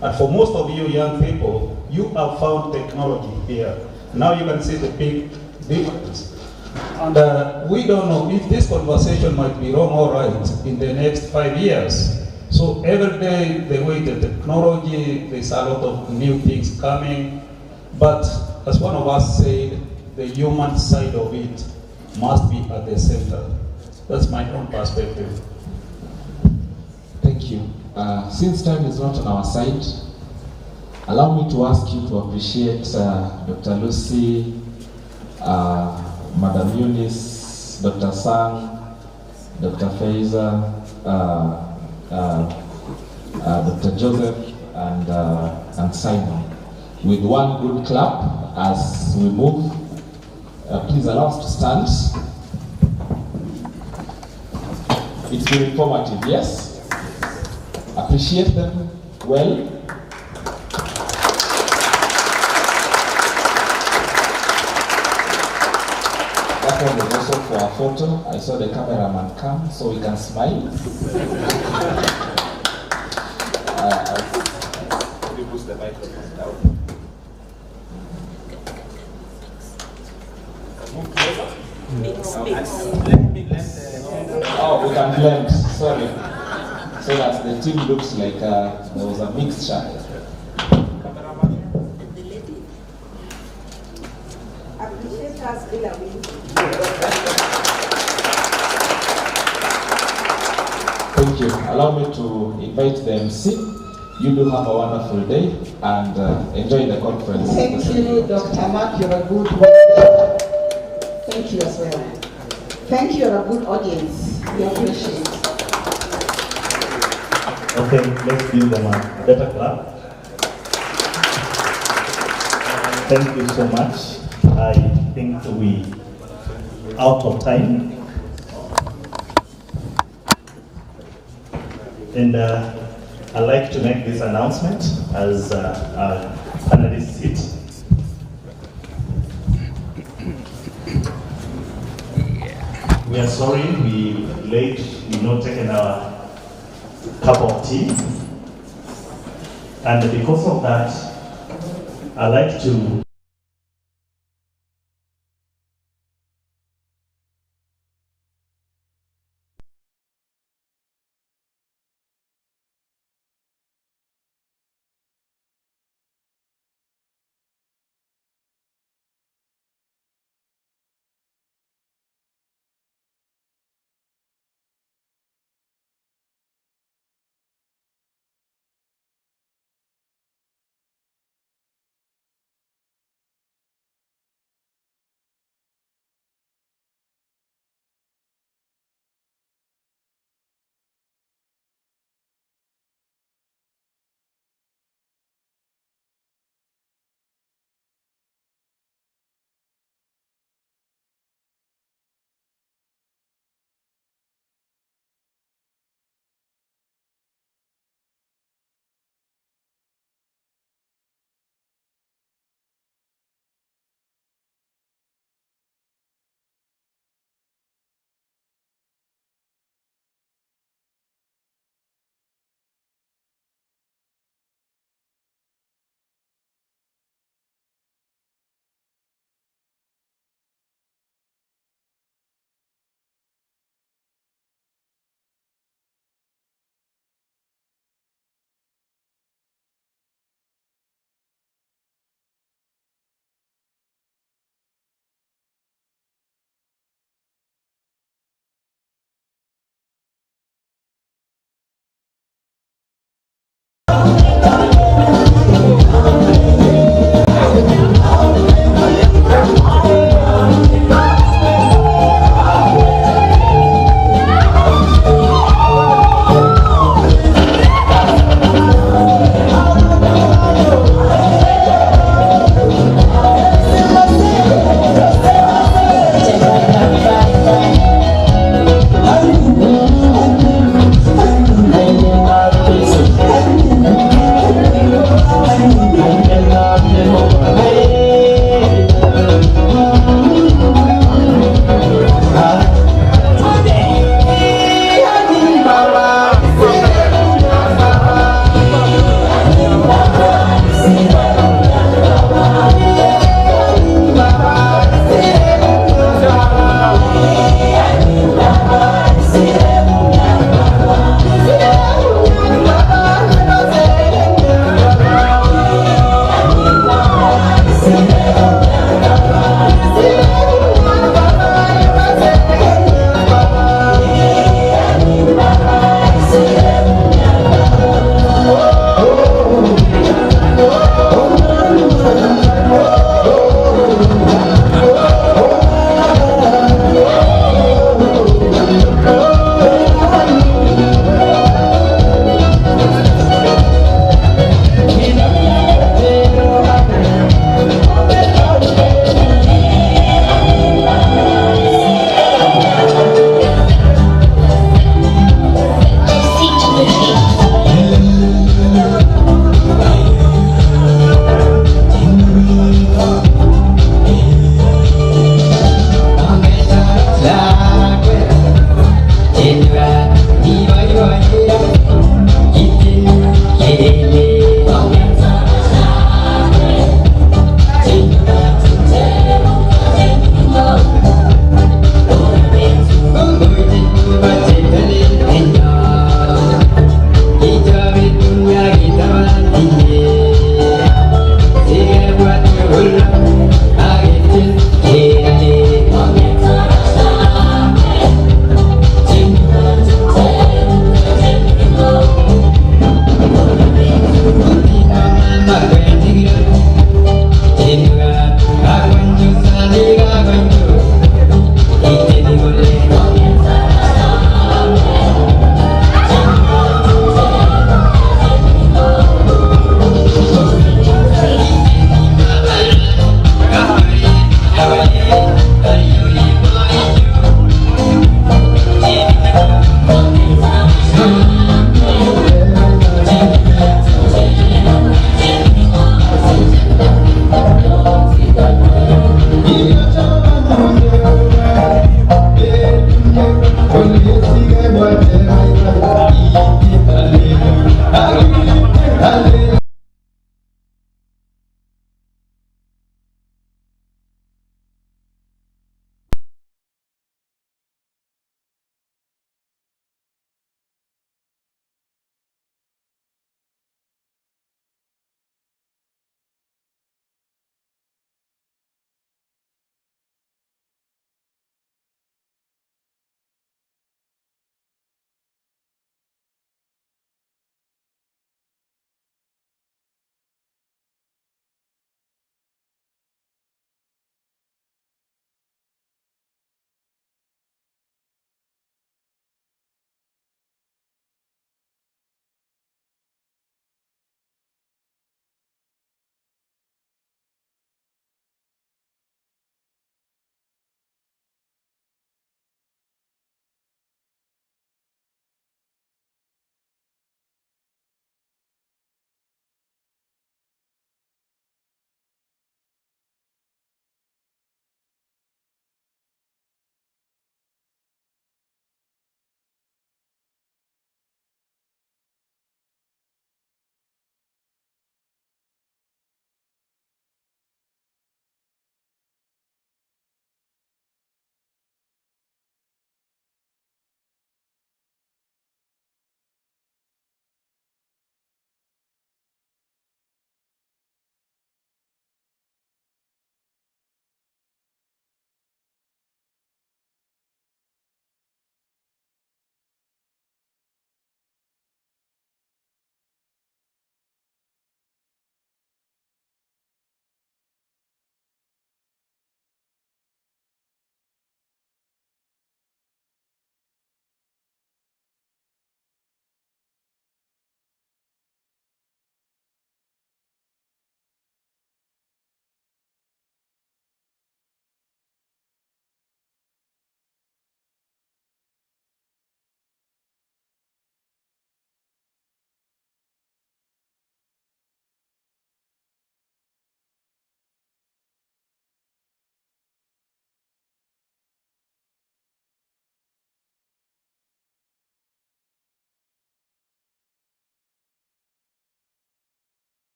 And for most of you young people, you have found technology here. Now you can see the big difference. And we don't know if this conversation might be wrong or right in the next 5 years. So every day, the way the technology, there's a lot of new things coming. But as one of us said, the human side of it must be at the center. That's my own perspective. Thank you. Since time is not on our side, allow me to ask you to appreciate Dr. Lucy, Madam Eunice, Dr. Sang, Dr. Faiza, Dr. Joseph, and Simon, with one good clap as we move. Please allow us to stand. It's been informative, yes? Appreciate them well. That one was also for a photo. I saw the cameraman come so we can smile. Let me push the microphone down. Oh, we can blend, sorry. So that the team looks like there was a mixture. Thank you. Allow me to invite the MC. You do have a wonderful day and enjoy the conference. Thank you, Dr. Mark. You're a good one. Thank you as well. Thank you, you're a good audience. We appreciate it. Okay, let's give them a better clap. Thank you so much. I think we out of time. And I'd like to make this announcement as our panelists sit. We are sorry we late, we not taken our cup of tea. And because of that, I'd like to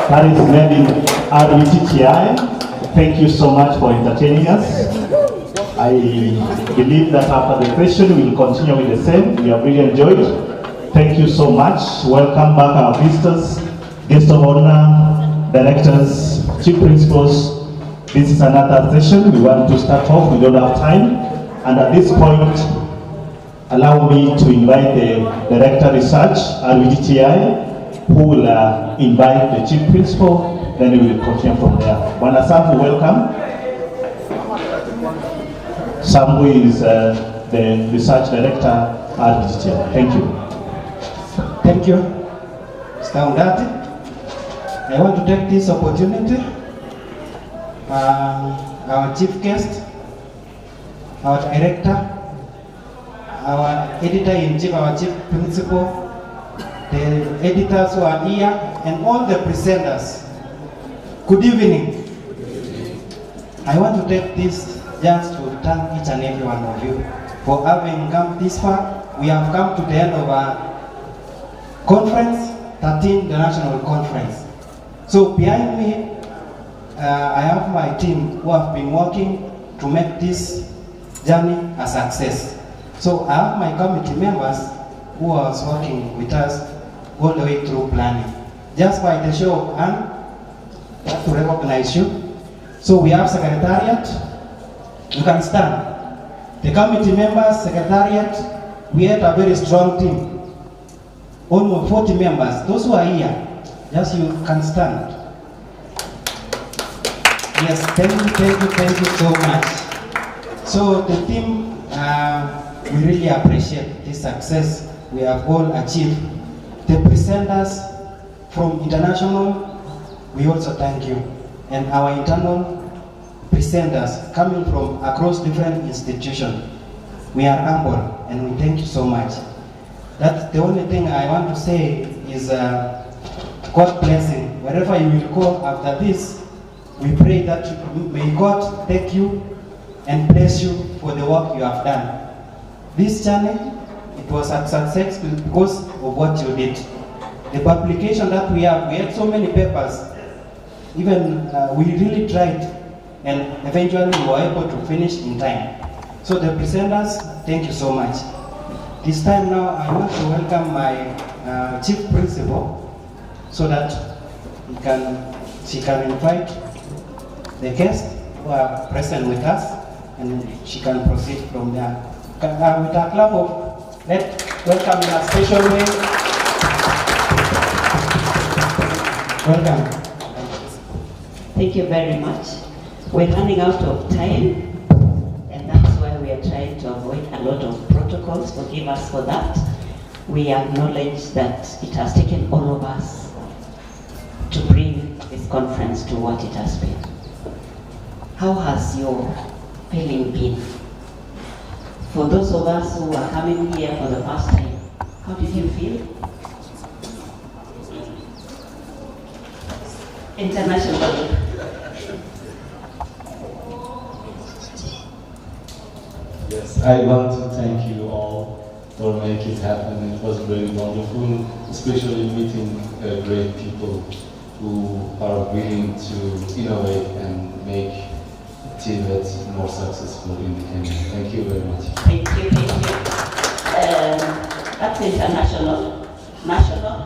That is made in RVTTI. Thank you so much for entertaining us. I believe that after the question we will continue with the same. We have really enjoyed. Thank you so much. Welcome back our visitors, guests of honor, directors, chief principals. This is another session. We want to start off. We don't have time. And at this point, allow me to invite the Director Research, RVTTI, who will invite the Chief Principal, then we will continue from there. Bwana Sambu, welcome. Sambu is the Research Director, RVTTI. Thank you. Thank you, Mr. Undati. I want to take this opportunity, our Chief Guest, our Director, our Editor-in-Chief, our Chief Principal, the editors who are here, and all the presenters. Good evening. I want to take this chance to thank each and every one of you for having come this far. We have come to the end of our conference, 13, the national conference. So behind me, I have my team who have been working to make this journey a success. So I have my committee members who was working with us all the way through planning. Just by the show of hands, I have to recognize you. So we have Secretariat. You can stand. The committee members, Secretariat, we had a very strong team. Almost 40 members. Those who are here, just you can stand. Yes, thank you so much. So the team, we really appreciate this success we have all achieved. The presenters from international, we also thank you. And our internal presenters coming from across different institutions, we are humble and we thank you so much. That's the only thing I want to say is God blessing. Wherever you will go after this, we pray that may God take you and bless you for the work you have done. This journey, it was a success because of what you did. The publication that we had so many papers. Even we really tried, and eventually we were able to finish in time. So the presenters, thank you so much. This time now, I want to welcome my Chief Principal, so that she can invite the guests who are present with us, and she can proceed from there. With a clap of, let's welcome in a special way. Welcome. Thank you very much. We're running out of time, and that's why we are trying to avoid a lot of protocols. Forgive us for that. We acknowledge that it has taken all of us to bring this conference to what it has been. How has your feeling been? For those of us who are coming here for the first time, how did you feel? International. Yes, I want to thank you all for making it happen. It was very wonderful, especially meeting great people who are willing to innovate and make TVET more successful in the Kenya. Thank you very much. Thank you. That's international, national,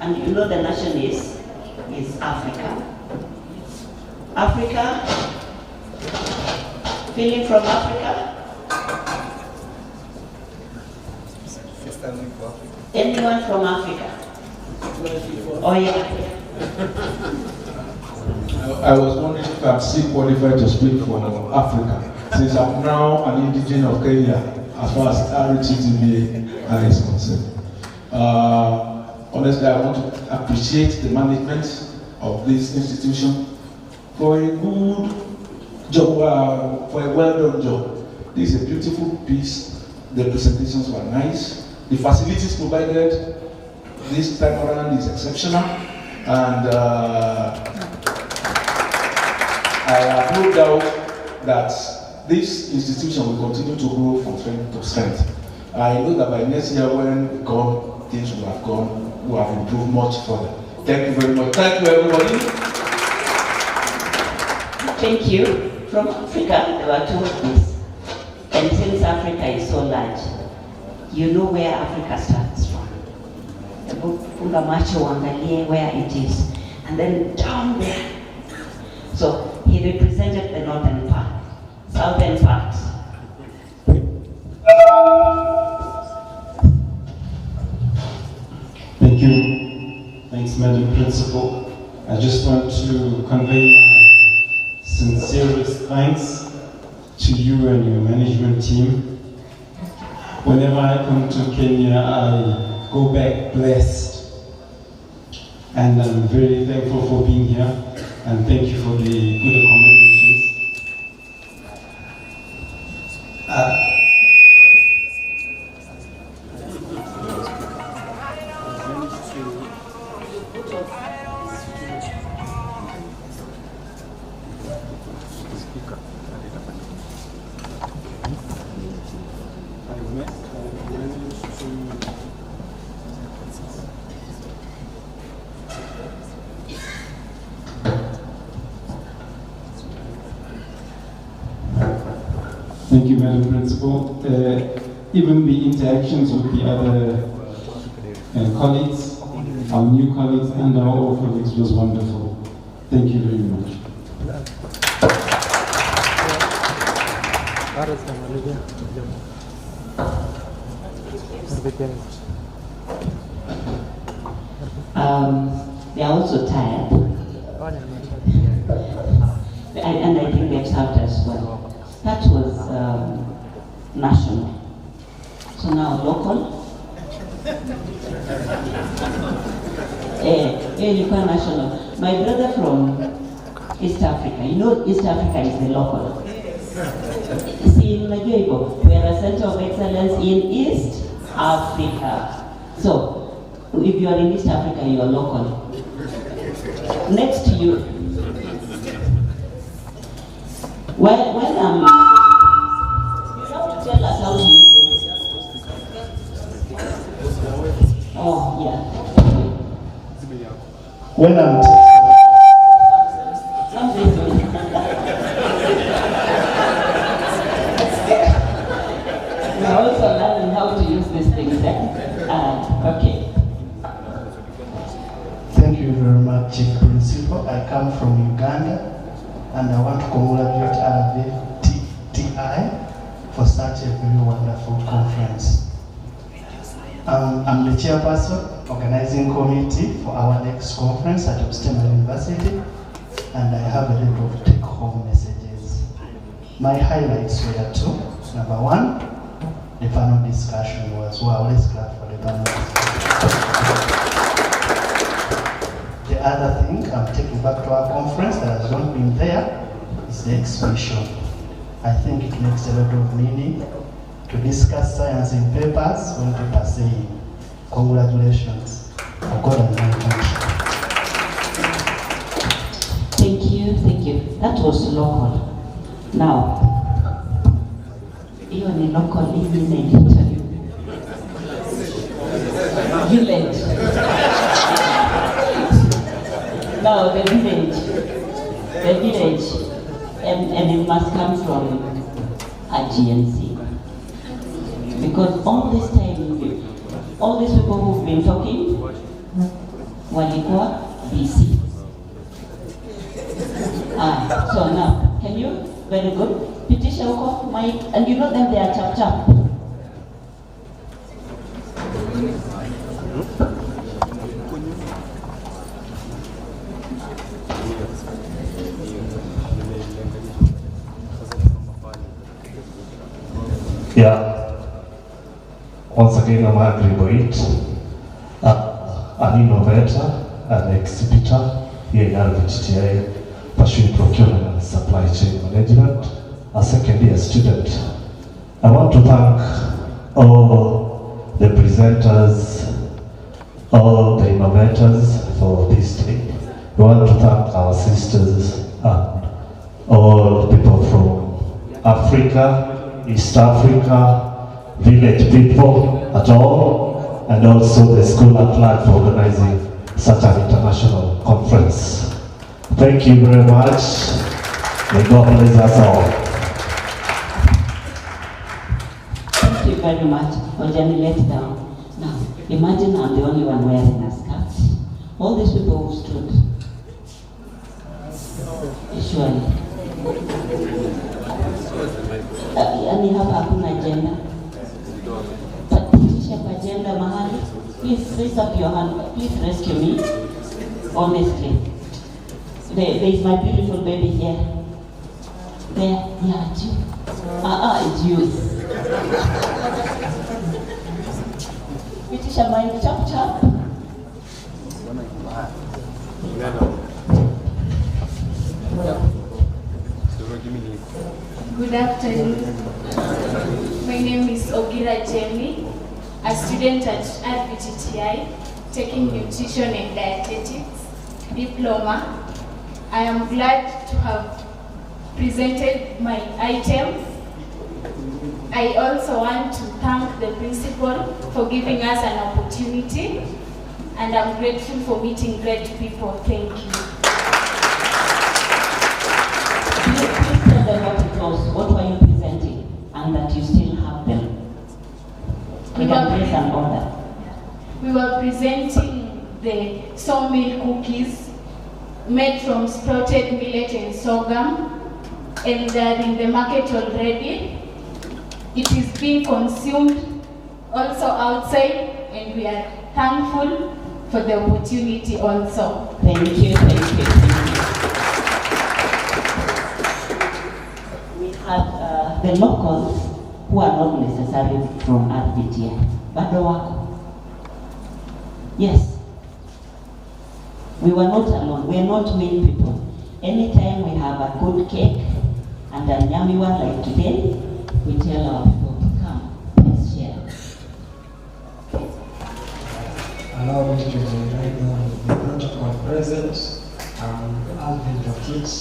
and you know the nation is Africa. Africa, feeling from Africa? Anyone from Africa? Oh yeah. I was wondering if I'm still qualified to speak for Africa, since I'm now an indigenous of Kenya as far as RVTTI is concerned. Honestly, I want to appreciate the management of this institution for a good job, for a well-done job. This is a beautiful piece. The presentations were nice. The facilities provided this time around is exceptional, and I have no doubt that this institution will continue to grow from strength to strength. I know that by next year, when we come things would have improved much further. Thank you very much. Thank you, everybody. Thank you. From Africa, there were two of these. And since Africa is so large, you know where Africa starts from. Funga macho uangalie where it is. And then down there. So he represented the northern part, southern part. Thank you. Thanks, Madam Principal. I just want to convey my sincerest thanks to you and your management team. Whenever I come to Kenya, I go back blessed. And I'm very thankful for being here, and thank you for the good accommodations. Thank you, Madam Principal. Even the interactions with the other colleagues, our new colleagues and our old colleagues was wonderful. Thank you very much. They are also tired. And I think they've served as well. That was national. So now local. Ilikuwa national. My brother from East Africa, you know East Africa is the local. See, unajua hivyo, we are a center of excellence in East Africa. So, if you are in East Africa, you are local. Next to you, when you have to tell us how to use this. Oh, yeah. When I'm we're also learning how to use these things. Okay. Thank you very much, Chief Principal. I come from Uganda, and I want to congratulate RVTTI for such a very wonderful conference. I'm the chairperson, organizing committee for our next conference at Upskilling University, and I have a lot of take-home messages. My highlights were two. Number one, the panel discussion was, we're always glad for the panel discussion. The other thing I'm taking back to our conference that has not been there is the exhibition. I think it makes a lot of meaning to discuss science in papers when people are saying, congratulations for God and my country. Thank you. That was local. Now, you are in local village. Now, the village, and it must come from a GNC. Because all this time, all these people who've been talking, walikuwa busy. So now, can you, very good, pitisha huko, mic, and you know them, they are chap. Yeah. Once again, I'm Agri Boit, an innovator, an exhibitor here in RVTTI, pursuing procurement and supply chain management, a second-year student. I want to thank all the presenters, all the innovators for this day. We want to thank our sisters and all people from Africa, East Africa, village people at all. and also the school at large for organizing such an international conference. Thank you very much. May God bless us all. Thank you very much. Ojani, let down. Now, imagine I'm the only one wearing a skirt. All these people who stood. Surely. Yani hapa hakuna agenda. Patisha kwa agenda mahali. Please raise up your hand. Please rescue me. Honestly. There is my beautiful baby here. There, yeah, it's you. It's you. Pitisha mic, chop chop. Good afternoon. My name is Ogira Jamie, a student at RVTTI, taking nutrition and dietetics diploma. I am glad to have presented my items. I also want to thank the principal for giving us an opportunity, and I'm grateful for meeting great people. Thank you. Please tell them what it was. What were you presenting, and that you still have them? We can place an order. We were presenting the sawmill cookies made from sprouted millet and sorghum, and they're in the market already. It is being consumed also outside, and we are thankful for the opportunity also. Thank you, thank you, thank you. We have the locals who are not necessarily from RVTTI. Bado wako. Yes. We were not alone. We are not mean people. Anytime we have a good cake and a yummy one like today, we tell our people to come, let's share. Allow me to write down the protocol present. Alvin Rokich.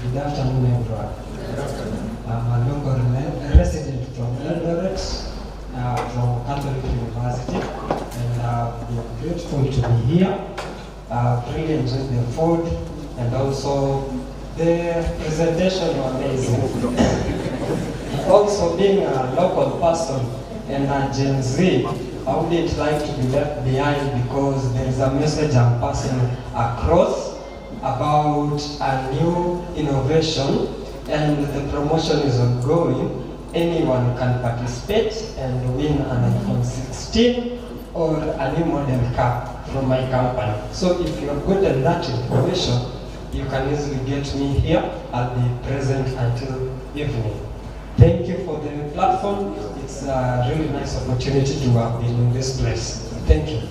Good afternoon, everyone. I'm a local resident from Eldoret, from Catholic University, and I'm grateful to be here. I've really enjoyed the food, and also the presentation was amazing. Also, being a local person and a Gen Z, I wouldn't like to be left behind, because there is a message I'm passing across about a new innovation, and the promotion is ongoing. Anyone can participate and win an iPhone 16 or a new model car from my company. So if you have gotten that information, you can easily get me here. I'll be present until evening. Thank you for the platform. It's a really nice opportunity to have been in this place. Thank you.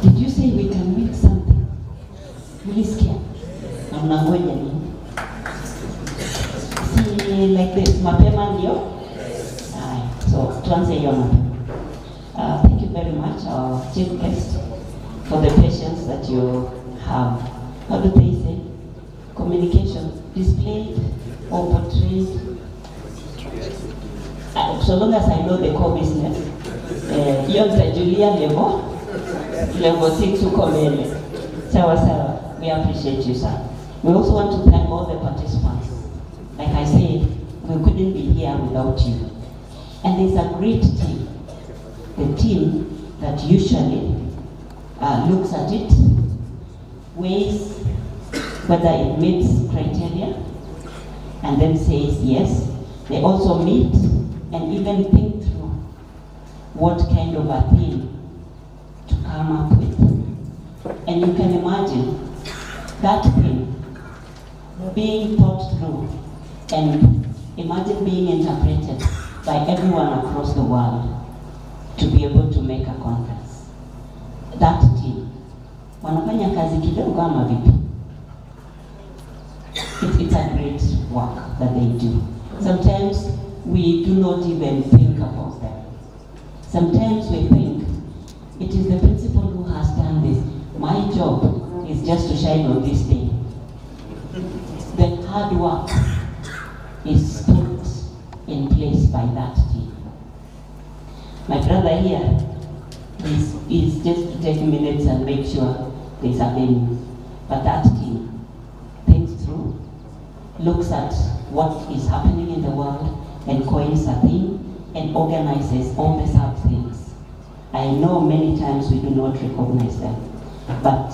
Did you say we can make something? Ulisikia? Na mnangoja nini? Si like this, mapema ndio? So tuanze hiyo mapema. Thank you very much, our chief guest, for the patience that you have. How do they say? Communication displayed or portrayed. So long as I know the core business, hiyo nitajulia level 6 uko mbele. Sawa sawa. We appreciate you, sir. We also want to thank all the participants. Like I said, we couldn't be here without you. And there's a great team. The team that usually looks at it, weighs whether it meets criteria, and then says yes. They also meet and even think through what kind of a theme to come up with. And you can imagine that thing being thought through and imagine being interpreted by everyone across the world to be able to make a conference. That team, wanafanya kazi kidogo ama vipi? It's a great work that they do. Sometimes we do not even think about them. Sometimes we think it is the principal who has done this. My job is is just to shine on this day. The hard work is put in place by that team. My brother here is just to take minutes and make sure there's a venue. But that team thinks through, looks at what is happening in the world, and coins a theme and organizes all the sub things. I know many times we do not recognize them, but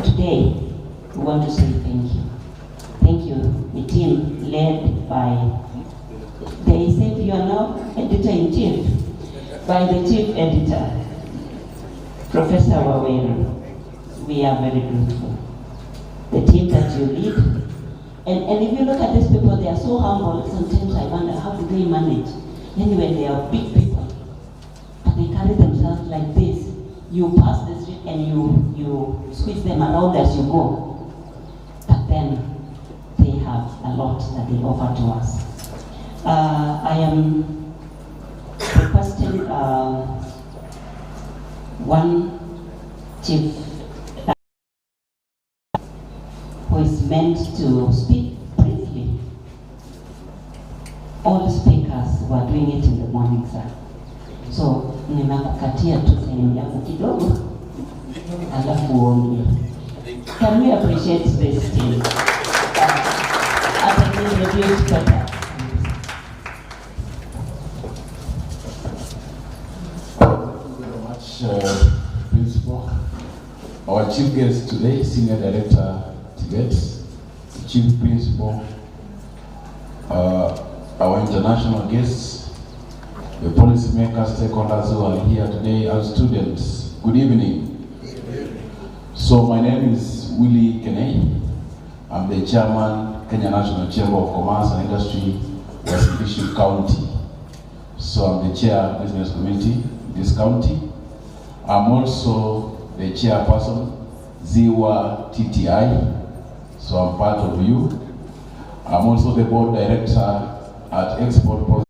today we want to say thank you. Thank you, the team led by, they say you are now editor-in-chief, by the chief editor, Professor Wawero. We are very grateful. The team that you lead, and if you look at these people, they are so humble. Sometimes I wonder, how do they manage? Anyway, they are big people, but they carry themselves like this. You pass the street and you squeeze them around as you go. But then they have a lot that they offer to us. I am requesting one chief who is meant to speak briefly. All speakers were doing it in the morning, sir. So, nimekukatia tu sehemu yako kidogo, alafu uongee. Can we appreciate this team? As I introduce better. Thank you very much, Principal. Our chief guest today, Senior Director TVET, Chief Principal, our international guests, the policymakers, stakeholders who are here today, and students. Good evening. So my name is Willie Kenei. I'm the chairman, Kenya National Chamber of Commerce and Industry, West Bishop County. So I'm the chair business committee in this county. I'm also the chairperson, RVTTI. So I'm part of you. I'm also the board director at Export.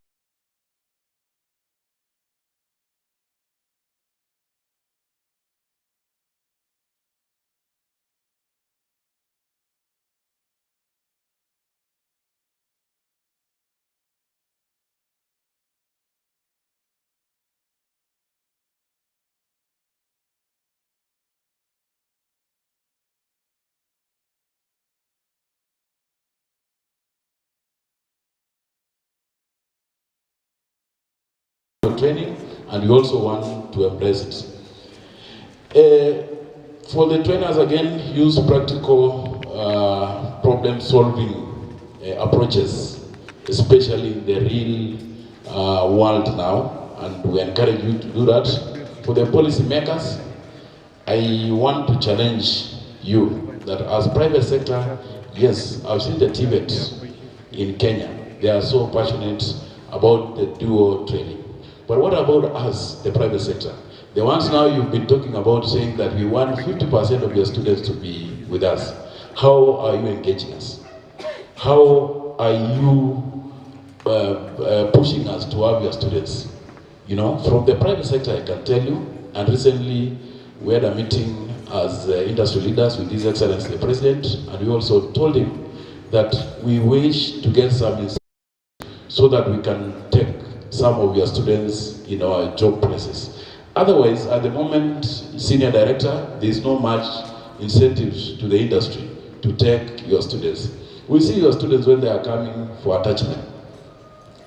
Training, and we also want to embrace it. For the trainers, again, use practical problem-solving approaches, especially in the real world now, and we encourage you to do that. For the policymakers, I want to challenge you that as private sector, yes, I've seen the TVET in Kenya. They are so passionate about the dual training. But what about us, the private sector? The ones now you've been talking about, saying that we want 50% of your students to be with us. How are you engaging us? How are you pushing us to have your students? You know, from the private sector, I can tell you, and recently we had a meeting as industry leaders with His Excellency the President, and we also told him that we wish to get some insight so that we can take some of your students in our job places. Otherwise, at the moment, Senior Director, there is no much incentives to the industry to take your students. We see your students when they are coming for attachment.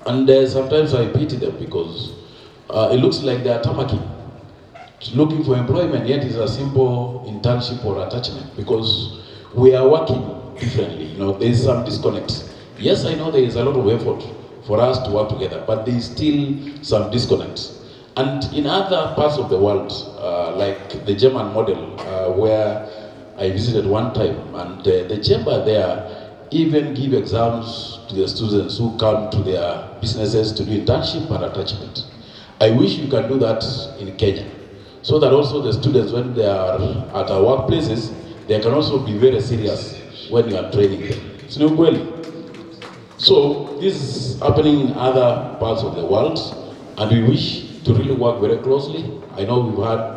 And sometimes I pity them because it looks like they are tamaki, looking for employment, yet it's a simple internship or attachment because we are working differently. You know, there is some disconnect. Yes, I know there is a lot of effort for us to work together, but there is still some disconnect. And in other parts of the world, like the German model, where I visited one time, and the chamber there even give exams to the students who come to their businesses to do internship and attachment. I wish you can do that in Kenya, so that also the students, when they are at our workplaces, they can also be very serious when you are training them. So this is happening in other parts of the world, and we wish to really work very closely. I know we've had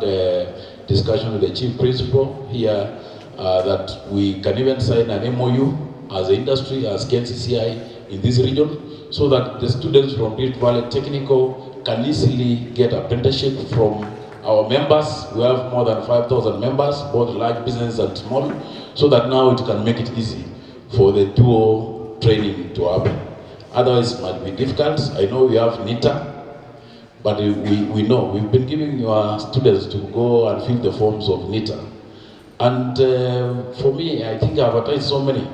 discussion with the Chief Principal here that we can even sign an MOU as an industry, as KNCCI in this region, so that the students from Rift Valley Technical can easily get apprenticeship from our members. We have more than 5,000 members, both large business and small, so that now it can make it easy for the dual training to happen. Otherwise, it might be difficult. I know we have NITA, but we know we've been giving our students to go and fill the forms of NITA. And for me, I think I've advertised so many,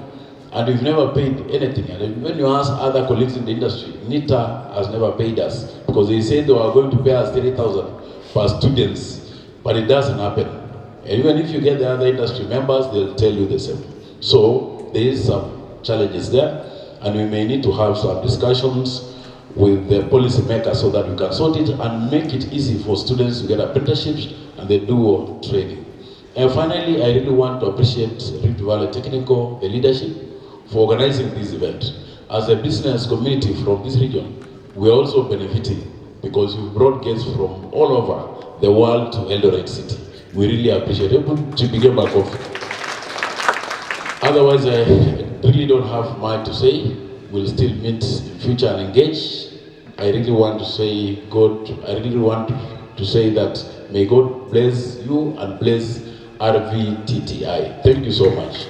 and we've never paid anything. And when you ask other colleagues in the industry, NITA has never paid us, because they said they were going to pay us 30,000 per students, but it doesn't happen. And even if you get the other industry members, they'll tell you the same. So there is some challenges there, and we may need to have some discussions with the policy makers so that we can sort it and make it easy for students to get apprenticeships and they do training. And finally, I really want to appreciate Rift Valley Technical, the leadership, for organizing this event. As a business community from this region, we are also benefiting because you've brought guests from all over the world to Eldoret City. We really appreciate it. To begin back off. Otherwise, I really don't have much to say. We'll still meet in future and engage. I really want to say that may God bless you and bless RVTTI. Thank you so much.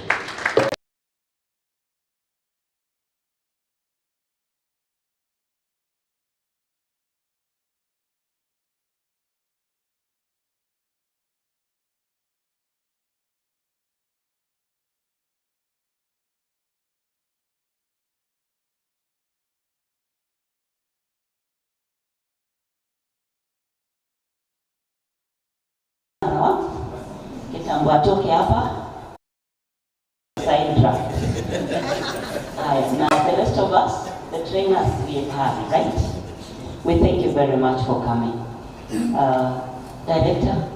Kitambo atoke hapa. Side track. Now the rest of us, the trainers we have, right? We thank you very much for coming. Director,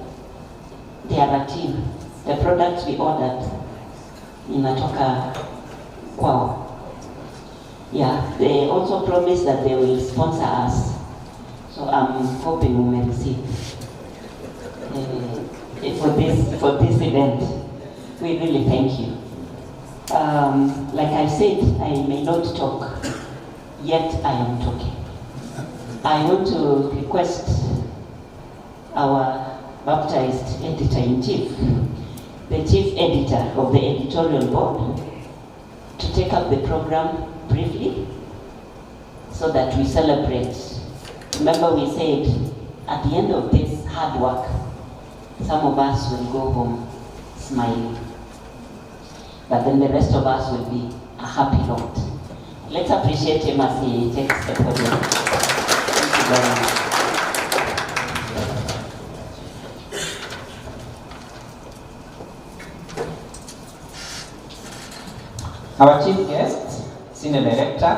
they are a team. The products we ordered inatoka kwao. Yeah, they also promised that they will sponsor us. So I'm hoping we may receive for this event. We really thank you. Like I said, I may not talk, yet I am talking. I want to request our baptized editor-in-chief, the chief editor of the editorial board, to take up the program briefly so that we celebrate. Remember we said at the end of this hard work, some of us will go home smiling, but then the rest of us will be a happy lot. Let's appreciate him as he takes the podium. Thank you very much. Our chief guest, senior director,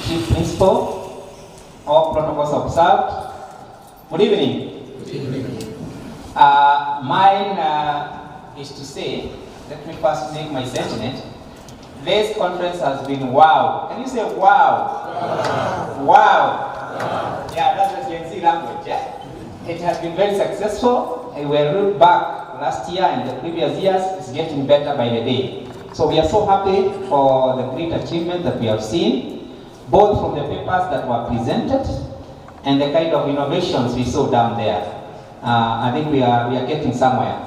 chief principal, all protocols observed. Good evening. Good evening. Mine is to say, let me first make my sentiment. This conference has been wow. Can you say wow? Wow. Wow. Wow. Yeah, that's the Gen Z language. Yeah? It has been very successful. We were looked back last year and the previous years. It's getting better by the day. So we are so happy for the great achievement that we have seen, both from the papers that were presented and the kind of innovations we saw down there. I think we are getting somewhere.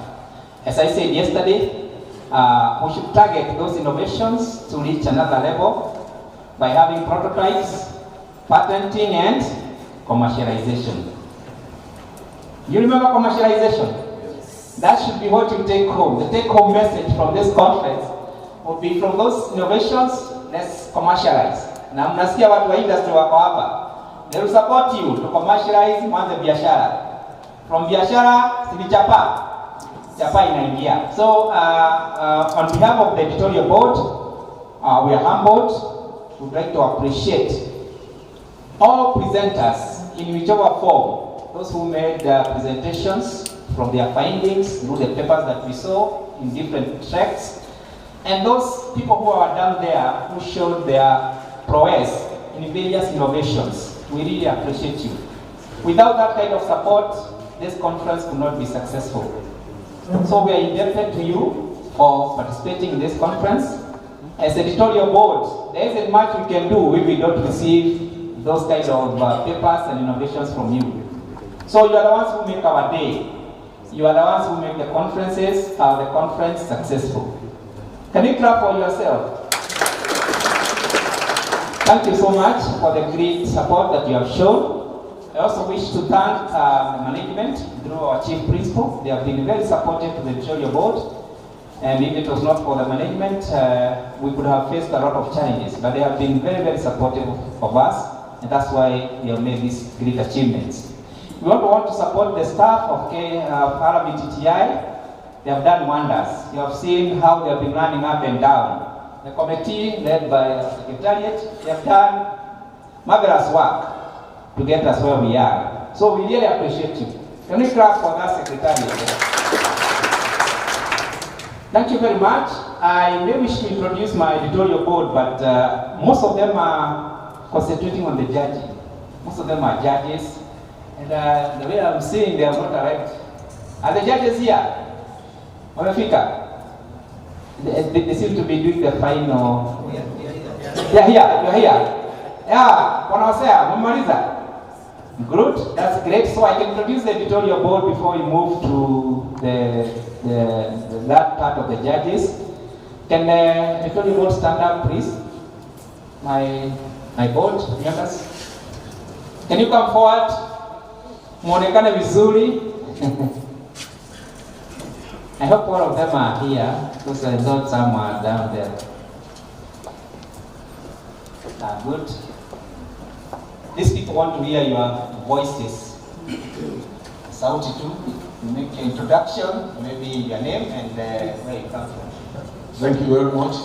As I said yesterday, we should target those innovations to reach another level by having prototypes, patenting, and commercialization. You remember commercialization? Yes. That should be what you take home. The take-home message from this conference would be, from those innovations, let's commercialize. Na mnasikia watu wa industry wako hapa. They will support you to commercialize mwanze biashara. From biashara, silichapa. Chapa inaingia. So, on behalf of the editorial board, we are humbled. We would like to appreciate all presenters in whichever form. Those who made presentations from their findings through the papers that we saw in different tracks. And those people who are down there who showed their prowess in various innovations. We really appreciate you. Without that kind of support, this conference would not be successful. So we are indebted to you for participating in this conference. As editorial board, there isn't much we can do if we don't receive those kinds of papers and innovations from you. So you are the ones who make our day. You are the ones who make the conferences, the conference successful. Can you clap for yourself? Thank you so much for the great support that you have shown. I also wish to thank the management through our chief principal. They have been very supportive to the editorial board. And if it was not for the management, we could have faced a lot of challenges. But they have been very, very supportive of us. And that's why we have made these great achievements. We also want to support the staff of RVTTI. They have done wonders. You have seen how they have been running up and down. The committee led by Secretariat, they have done marvelous work to get us where we are. So we really appreciate you. Can we clap for that Secretariat? Thank you very much. I may wish to introduce my editorial board, but most of them are concentrating on the judging. Most of them are judges. And the way I'm seeing, they have not arrived. Are the judges here? Wamefika? They seem to be doing the final. Yeah, here. You're here. Yeah, wanawasea, mmaliza. Good, that's great. So I can introduce the editorial board before we move to that part of the judges. Can the editorial board stand up, please? My board, members. Can you come forward? Muonekane vizuri. I hope all of them are here because I thought some are down there. Good. These people want to hear your voices. Sauti tu, you make your introduction, maybe your name and where you come from. Thank you very much.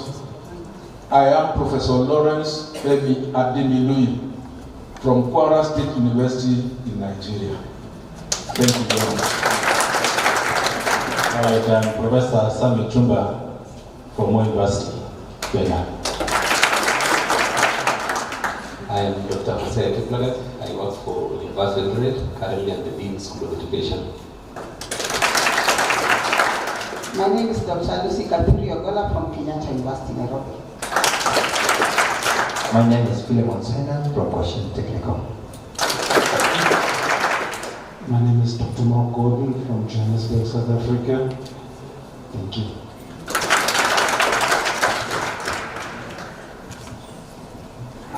I am Professor Lawrence Femi Ademilui from Kwara State University in Nigeria. Thank you very much. Alright, I'm Professor Sami Chumba from Moi University, Kenya. I am Dr. Jose Kiploget. I work for University, currently at the Dean School of Education. My name is Dr. Lucy Ogola from Kenyatta University, Nairobi. My name is Philemon Sena from Washington Technical. My name is Dr. Mark Gordon from Johannesburg, South Africa. Thank you.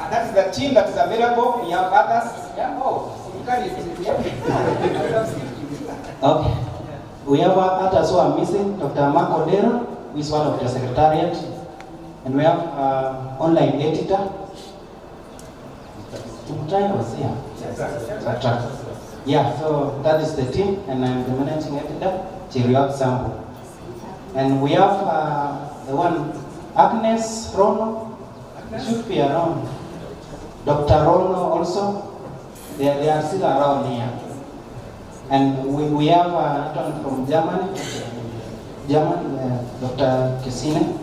That's the team that is available. We have others. Yeah. Okay. We have others who are missing. Dr. Mark Odero, who is one of the secretariat. And we have online editor. Yeah, so that is the team, and I'm the managing editor, Chiriot Sambo. And we have the one, Agnes Rono, should be around. Dr. Rono also, they are still around here. And we have one from Germany, Dr. Kesine.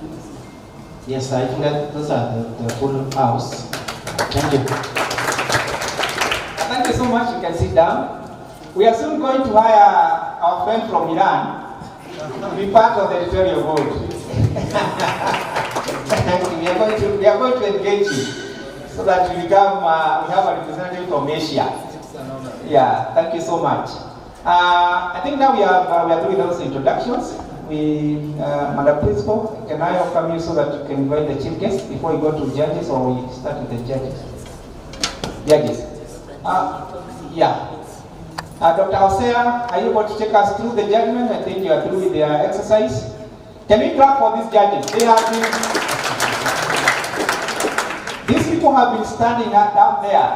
Yes, I think that those are the full house. Thank you. Thank you so much. You can sit down. We are soon going to hire our friend from Iran to be part of the editorial board. we are going to engage you so that we become we have a representative from Asia. Yeah, thank you so much. I think now we are doing those introductions. Madam Principal, can I welcome you so that you can invite the chief guest before we go to judges, or we start with the judges? Judges. Yeah. Dr. Hosea, are you able to take us through the judgment? I think you are through with their exercise. Can we clap for these judges? They have been, these people have been standing down there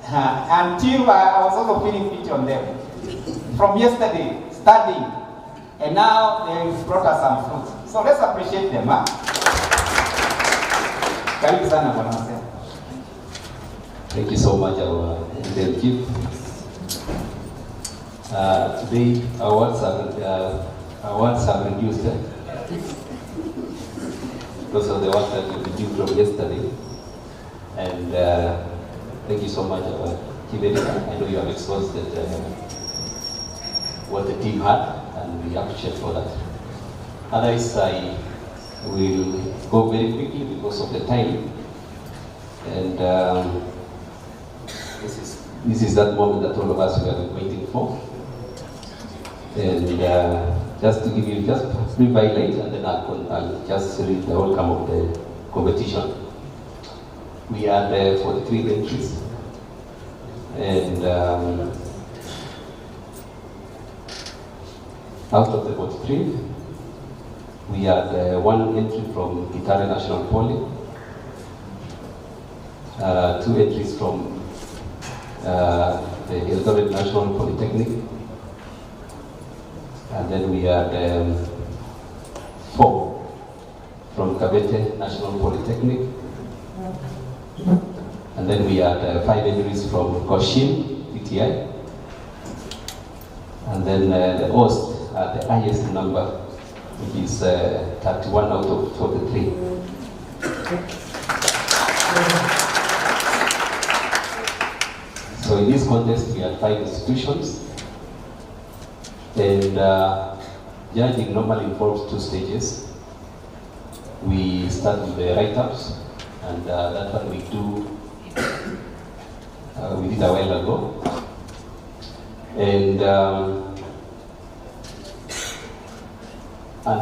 until I was also feeling pity on them. From yesterday, studying, and now they brought us some fruits. So let's appreciate them. Karibu sana Bwana Hosea. Thank you so much, our Indian chief. Today, our words have reduced because of the work that we did from yesterday. And thank you so much, our chief editor. I know you have exposed that, what the team had. and we appreciate for that. Otherwise, I will go very quickly because of the time. And this is that moment that all of us were waiting for. And just to give you just a brief highlight, and then I'll just read the outcome of the competition. We had 43 entries, and out of the 43, we had one entry from Kitale National Poly, 2 entries from the Eldoret National Polytechnic, and then we had 4 from Kabete National Polytechnic, and then we had 5 entries from Koshin TTI, and then the host had the highest number, which is 31 out of 43. So in this contest, we had 5 institutions, and judging normally involves 2 stages. We start with the write-ups, and that one we did a while ago. And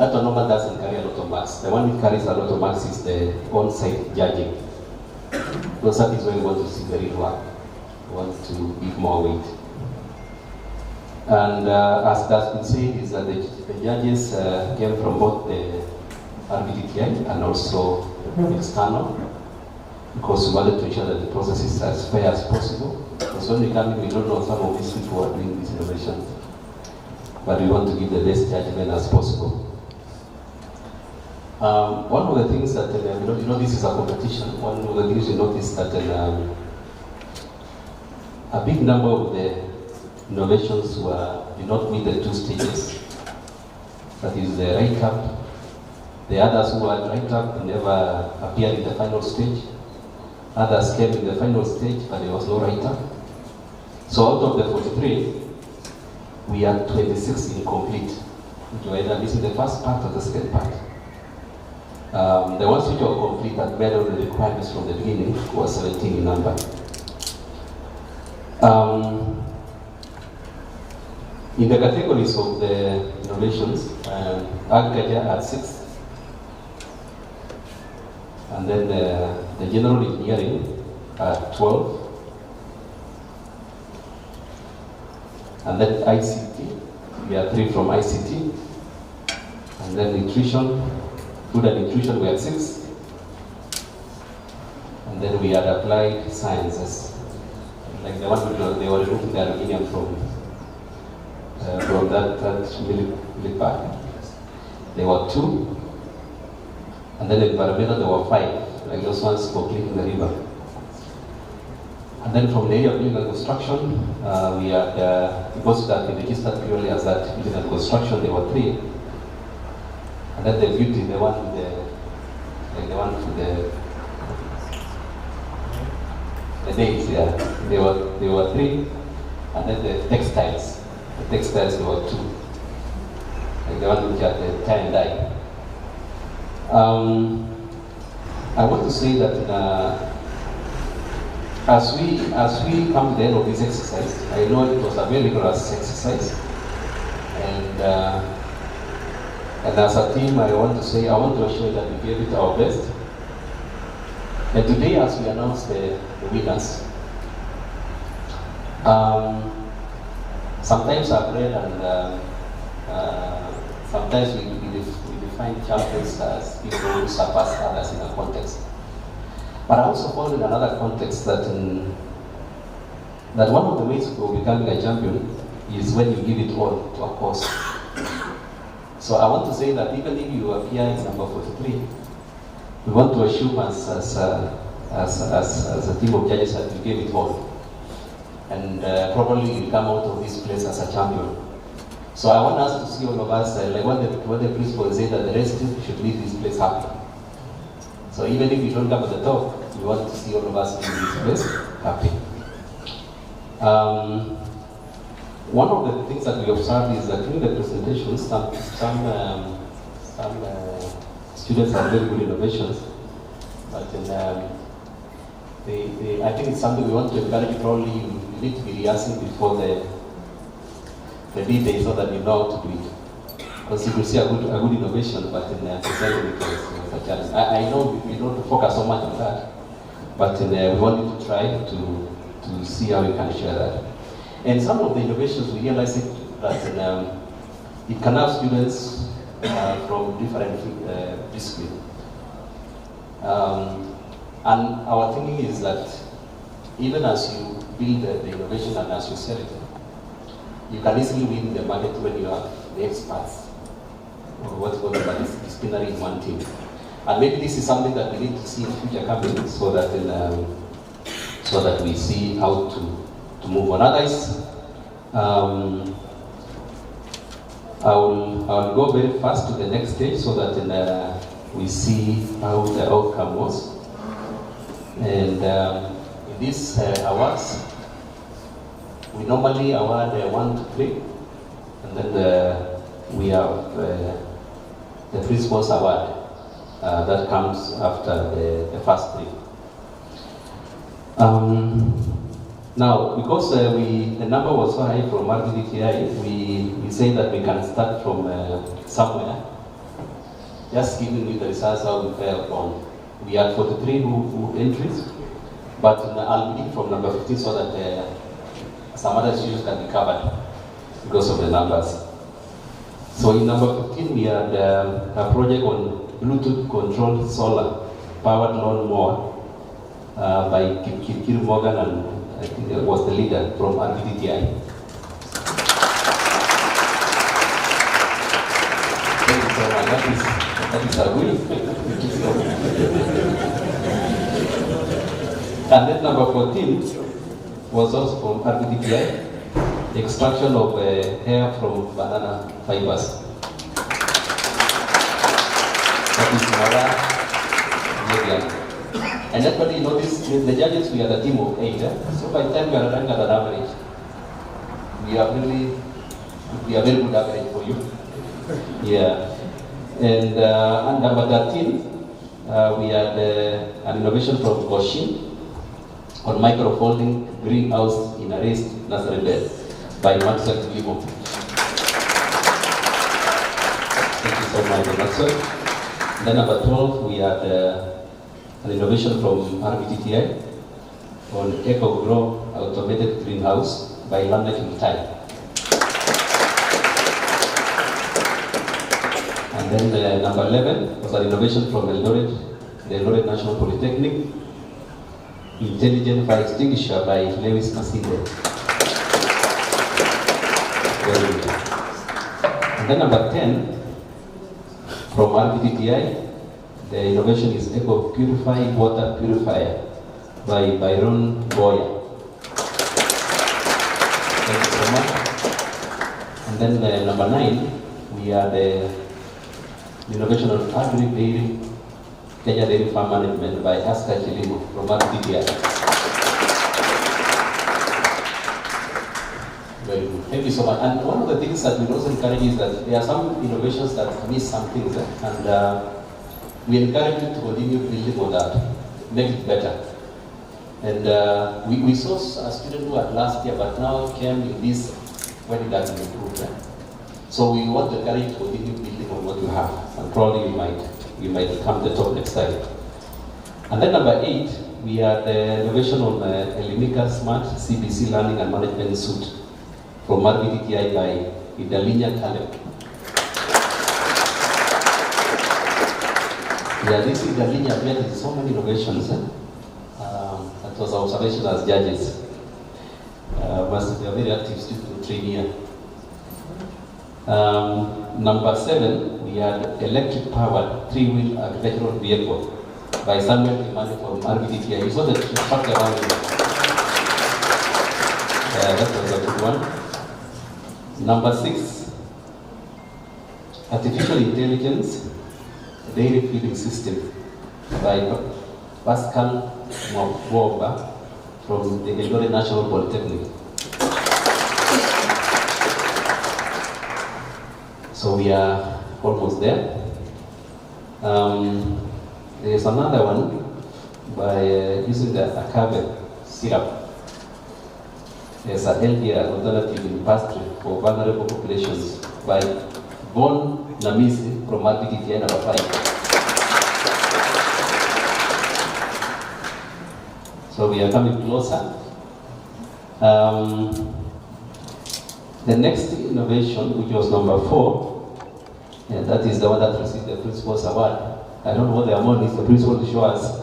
that one normally doesn't carry a lot of marks. The one which carries a lot of marks is the on-site judging. Because that is when we want to see the real work. We want to give more weight. And as that's been said, is that the judges came from both the RVTTI and also external, because we wanted to ensure that the process is as fair as possible. Because when we come in, we don't know some of these people are doing these innovations, but we want to give the best judgment as possible. One of the things that, this is a competition, one of the things you notice that a big number of the innovations did not meet the 2 stages. That is the write-up. The others who had write-up never appeared in the final stage. Others came in the final stage, but there was no write-up. So out of the 43, we had 26 incomplete, which were either missing the first part or the second part. The ones which were complete that met all the requirements from the beginning was 17 in number. In the categories of the innovations, agriculture had 6, and then the general engineering had 12, and then ICT, we had 3 from ICT, and then nutrition, food and nutrition, we had 6, and then we had applied sciences, like the one they were removing the aluminium from that milk bag. There were 2, and then environmental there were 5, like those ones for cleaning the river. And then from the area of building and construction, we had, because that we registered purely as that building and construction, there were 3. And then the beauty, the one with the nails, yeah, there were 3. And then the textiles. The textiles, there were 2. Like the one which had the tie and dye. I want to say that as we come to the end of this exercise, I know it was a very rigorous exercise, and as a team, I want to assure that we gave it our best. And today, as we announce the winners, sometimes I've read and sometimes we define champions as people who surpass others in a context. But I also found in another context that that one of the ways of becoming a champion is when you give it all to a cause. So I want to say that even if you appear in number 43, we want to assume as a team of judges that you gave it all. And probably you'll come out of this place as a champion. So I want us to see all of us, like what the principal say, that the rest should leave this place happy. So even if you don't come at the top, we want to see all of us in this place happy. One of the things that we observed is that during the presentations, some students have very good innovations, but I think it's something we want to encourage. Probably you need to be rehearsing before the D-Day so that you know how to do it. Because you will see a good innovation, but in presenting it is a challenge. I know we don't focus so much on that, but we wanted to try to see how we can share that. And some of the innovations we realized that it can have students from different disciplines. And our thinking is that even as you build the innovation and as you sell it, you can easily win the market when you have the experts, or what's called disciplinary in one team. And maybe this is something that we need to see in future coming, so that we see how to move on. Otherwise, I will go very fast to the next stage so that we see how the outcome was. And in these awards, we normally award 1 to 3, and then we have the Principal's Award that comes after the first 3. Now, because the number was so high from RVTTI, we say that we can start from somewhere, just giving you the results how we fell on. We had 43 who entries, but I'll begin from number 15 so that some other issues can be covered because of the numbers. So in number 15, we had a project on Bluetooth controlled solar powered lawnmower by Kir Morgan, and I think it was the leader from RVTTI. Thank you so much. That is a win. And then number 14 was also from RVTTI, the extraction of hair from banana fibers. That is Mara. And actually, you notice the judges, we are the team of 8. So by the time we are running at an average, we are very good average for you. Yeah. And number 13, we had an innovation from Goshin on microfolding greenhouse in a raised nursery bed by Maxwell Limo. Thank you so much, Maxwell. Then number 12, we had an innovation from RVTTI on EcoGrow automated greenhouse by Lana Kintai. And then number 11 was an innovation from Eldoret, the Eldoret National Polytechnic, intelligent fire extinguisher by Lewis Masinde. Very good. And then number 10 from RVTTI, the innovation is Eco Purified Water Purifier by Byron Boyer. Thank you so much. And then number 9, we had the innovation on agri-dairy, Kenya Dairy Farm Management by Aska Chilimo from RVTTI. Very good. Thank you so much. And one of the things that we also encourage is that there are some innovations that miss some things, and we encourage you to continue building on that, make it better. And we saw a student who had last year, but now came in this when it doesn't improve. So we want to encourage you to continue building on what you have, and probably you might come to the top next time. And then number 8, we had the innovation on Elimika Smart CBC Learning and Management Suite from RVTTI by Idalinya Caleb. Yeah, this Idalinya made so many innovations. That was our observation as judges. Must be a very active student train here. Number 7, we had electric-powered 3-wheel agricultural vehicle by Samuel Kimani from RVTTI. You saw the fact around it. That was a good one. Number 6, artificial intelligence dairy feeding system by Pascal Mwamba from the Eldoret National Polytechnic. So we are almost there. There's another one by using the agave syrup as an LDR alternative in pastry for vulnerable populations by Bon Namisi from RVTTI number 5. So we are coming closer. The next innovation, which was number 4, and that is the one that received the Principal's Award. I don't know what the amount is the principal to show us.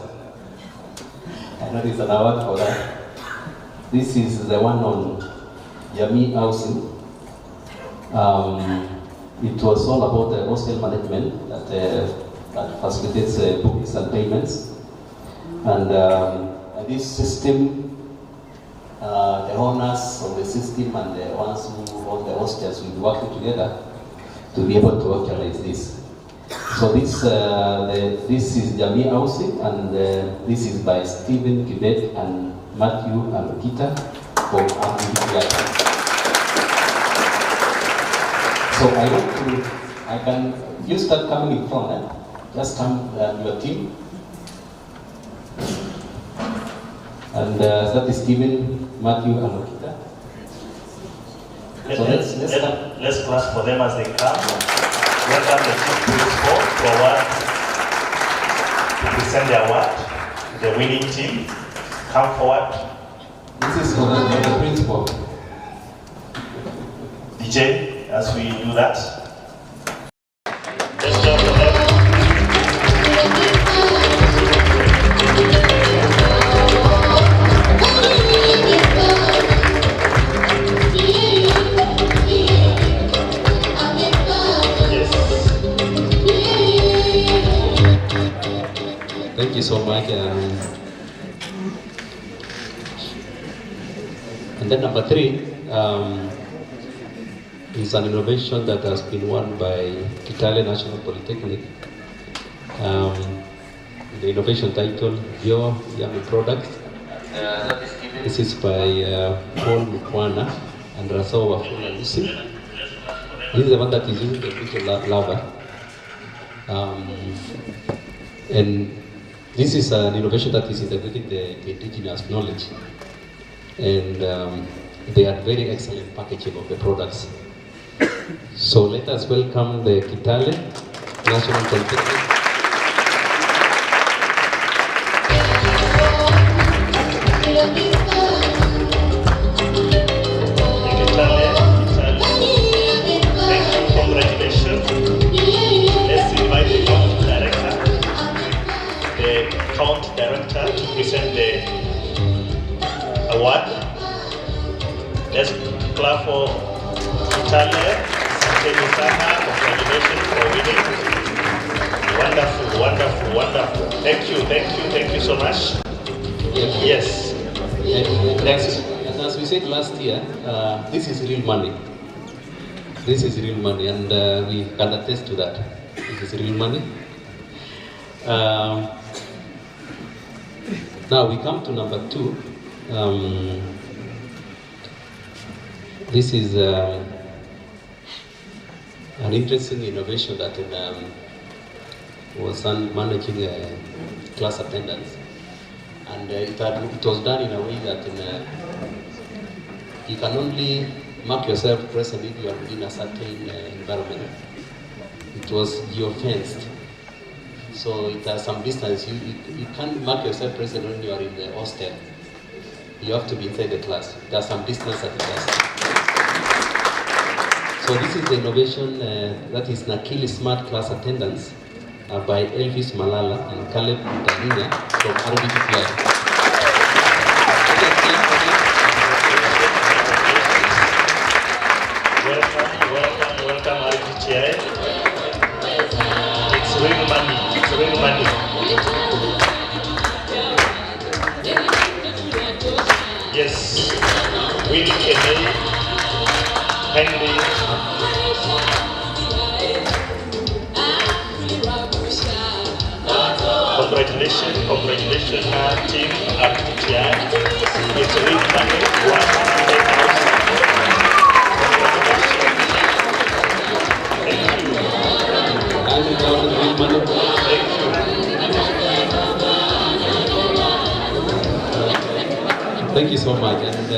I know there's an award for that. This is the one on Yami housing. It was all about the hostel management that facilitates bookings and payments. And this system, the owners of the system and the ones who own the hostels will be working together to be able to organize this. So this is Jamii Housing, and this is by Stephen TVET and Matthew Alokita from RVTTI. So you start coming in front, just come your team. And that is Stephen, Matthew, and Okita. So let's clap for them as they come. Welcome the chief principal to award, to present the award, the winning team. Come forward. This is for the principal. DJ, as we do that. Let's clap for them. Thank you so much. And then number 3 is an innovation that has been won by Kitale National Polytechnic. The innovation title, Your Yummy Products. This is by Paul Mukwana and Rasao Wafula Lucy. This is the one that is using the digital lava. And this is an innovation that is integrating the indigenous knowledge. And they are very excellent packaging of the products. So let us welcome the Kitale National Polytechnic. Congratulations. Let's invite the account director to present the award. Let's clap for Italia. Congratulations for winning. Wonderful, wonderful, wonderful. Thank you so much. Yes. As we said last year, this is real money. This is real money, and we can attest to that. This is real money. Now we come to number 2. This is an interesting innovation that was managing class attendance, and it was done in a way that you can only mark yourself present if you are within a certain environment. It was geo-fenced, so it has some distance. You can't mark yourself present when you are in the hostel. You have to be inside the class. There's some distance at the class. So this is the innovation that is Nakili Smart Class Attendance by Elvis Malala and Caleb Daninya from RVTTI. Welcome RVTTI. It's real money. Yes, Willie Kennedy, Henry. Congratulations, team RVTTI. It's real money. 100,000. Thank you. real money. Thank you so much. And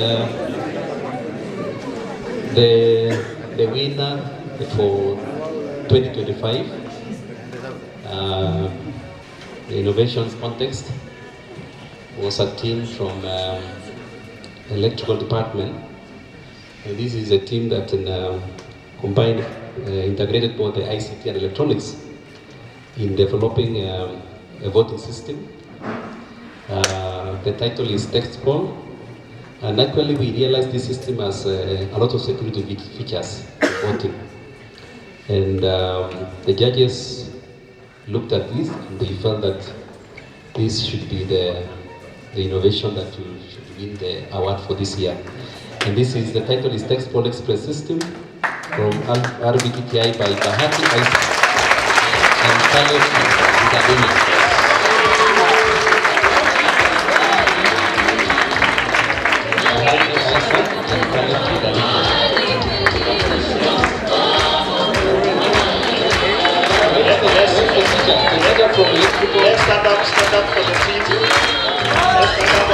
the winner for 2025, the innovations context, was a team from electrical department. And this is a team that combined, integrated both the ICT and electronics in developing a voting system. The title is text poll, and actually we realized this system has a lot of security features for voting. And the judges looked at this and they felt that this should be the innovation that should win the award for this year. And this is, the title is Text Poll Express System from RVTTI by Bahati Isaac and Panelist. Let's stand up for the team. Let's stand up.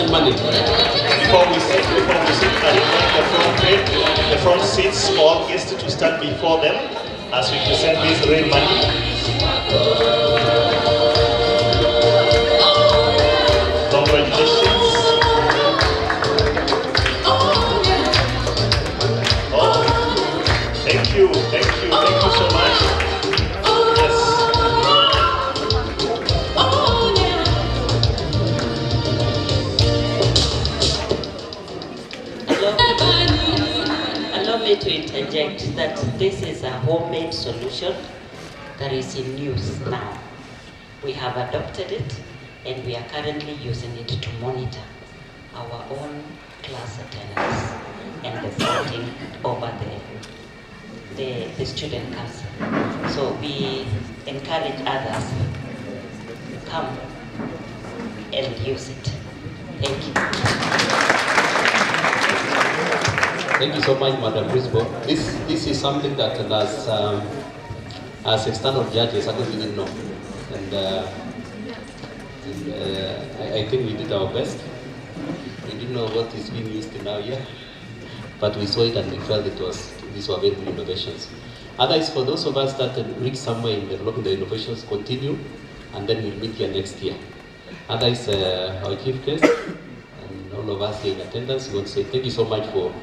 Money. Before we sit, I invite the front seats, all guests to stand before them as we present this real money. Congratulations. Oh, thank you so much. To interject that this is a homemade solution that is in use now. We have adopted it and we are currently using it to monitor our own class attendance and the voting over the student council. So we encourage others to come and use it. Thank you. Thank you so much, Madam Principal. This is something that as external judges, I didn't know. And I think we did our best. We didn't know what is being used in our year, but we saw it and we felt these were very good innovations. Otherwise, for those of us that reach somewhere in developing the innovations, continue, and then we'll meet here next year. Otherwise, our chief guest and all of us here in attendance, we want to say thank you so much for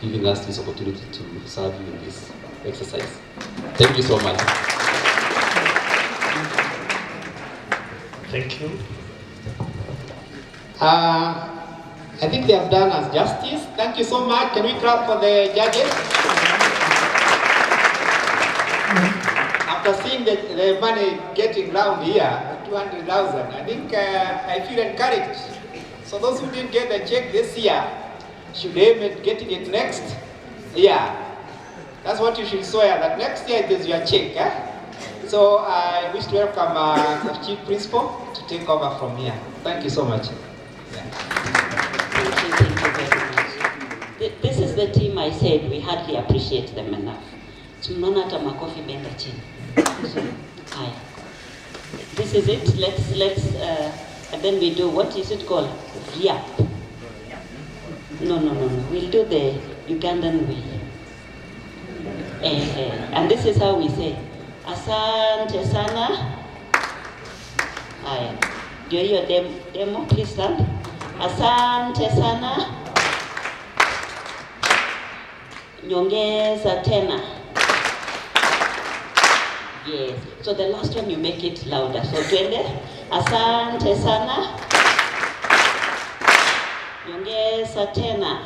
giving us this opportunity to serve you in this exercise. Thank you so much. Thank you. I think they have done us justice. Thank you so much. Can we clap for the judges? After seeing the money getting round here, 200,000, I think I feel encouraged. So those who didn't get the check this year, should aim at getting it next year. That's what you should swear, that next year it is your check. So I wish to welcome the Chief Principal to take over from here. Thank you so much. Thank you very much. This is the team I said we hardly appreciate them enough. Tunaona hata makofi benda chini. Hi. This is it. Let's and then we do, what is it called? Riap. No. We'll do the Ugandan way. And this is how we say, Asante sana. Aya. Ndio hiyo demo, please stand. Asante sana. Nyongeza tena. Yes. So the last one you make it louder. So twende. Asante sana. Nyongeza tena.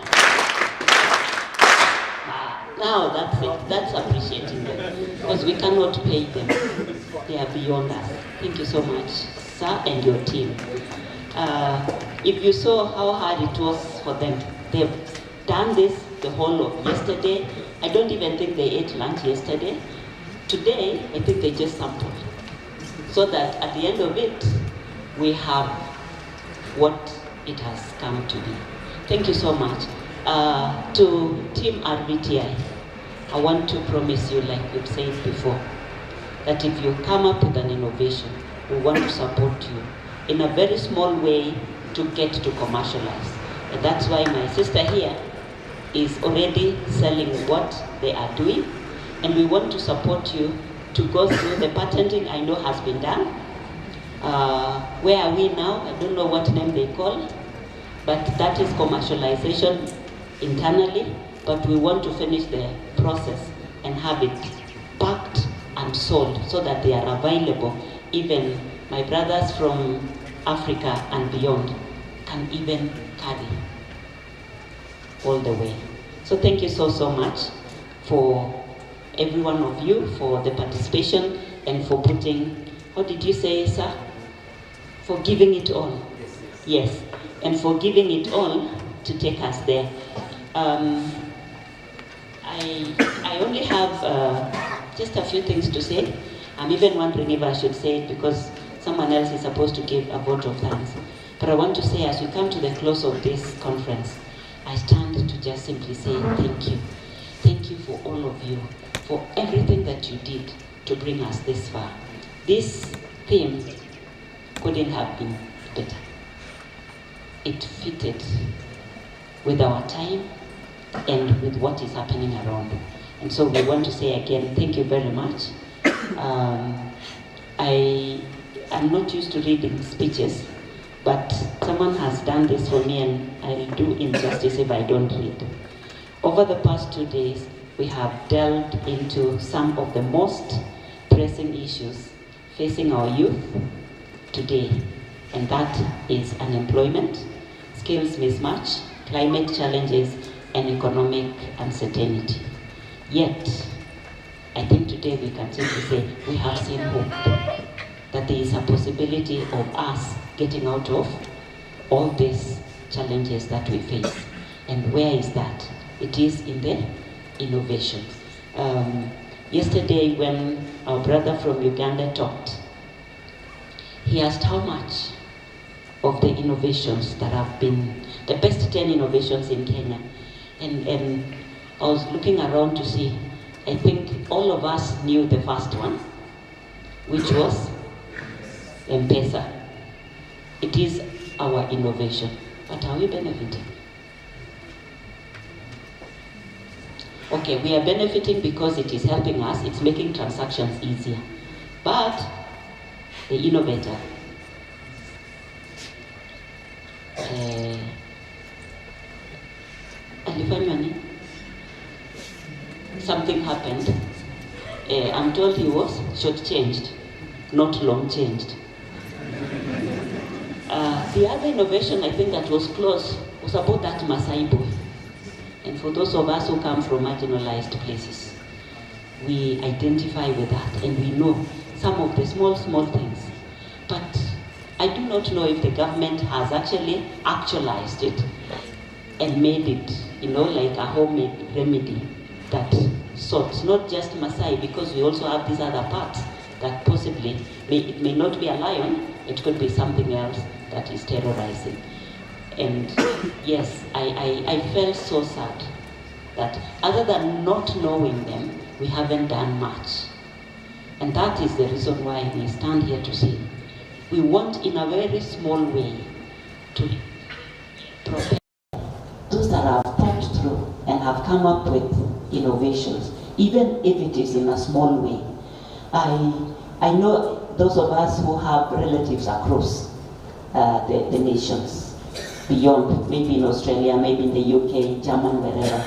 Now that's it. That's appreciating them. Because we cannot pay them. They are beyond us. Thank you so much, sir, and your team. If you saw how hard it was for them, they've done this the whole of yesterday. I don't even think they ate lunch yesterday. Today, I think they just sampled. So that at the end of it, we have what it has come to be. Thank you so much. To Team RVTI, I want to promise you, like we've said before, that if you come up with an innovation, we want to support you in a very small way to get to commercialize. And that's why my sister here is already selling what they are doing. And we want to support you to go through the patenting. I know has been done. Where are we now? I don't know what name they call, but that is commercialization internally. But we want to finish the process and have it packed and sold so that they are available. Even my brothers from Africa and beyond can even carry all the way. So thank you so much for every one of you for the participation and for putting, what did you say, sir? For giving it all. Yes, and for giving it all to take us there. I only have just a few things to say. I'm even wondering if I should say it because someone else is supposed to give a vote of thanks. But I want to say, as we come to the close of this conference, I stand to just simply say thank you. Thank you for all of you, for everything that you did to bring us this far. This theme couldn't have been better. It fitted with our time and with what is happening around. And so we want to say again, thank you very much. I'm not used to reading speeches, but someone has done this for me and I'll do injustice if I don't read. Over the past 2 days, we have delved into some of the most pressing issues facing our youth today, and that is unemployment, skills mismatch, climate challenges, and economic uncertainty. Yet, I think today we can simply say we have seen hope, that there is a possibility of us getting out of all these challenges that we face. And where is that? It is in the innovation. Yesterday when our brother from Uganda talked, he asked how much of the innovations that have been, the best 10 innovations in Kenya. And I was looking around to see, I think all of us knew the first one, which was M-Pesa. It is our innovation, but are we benefiting? Okay, we are benefiting because it is helping us, it's making transactions easier. But the innovator, something happened. I'm told he was short-changed, not long-changed. The other innovation I think that was close was about that Maasai boy. And for those of us who come from marginalized places, we identify with that and we know some of the small things. But I do not know if the government has actually actualized it and made it, like a homemade remedy that sorts, not just Maasai, because we also have these other parts that possibly, it may not be a lion, it could be something else that is terrorizing. And yes, I felt so sad that other than not knowing them, we haven't done much. And that is the reason why we stand here to say, we want in a very small way to protect those that have thought through and have come up with innovations, even if it is in a small way. I know those of us who have relatives across the nations, beyond, maybe in Australia, maybe in the UK, German, wherever.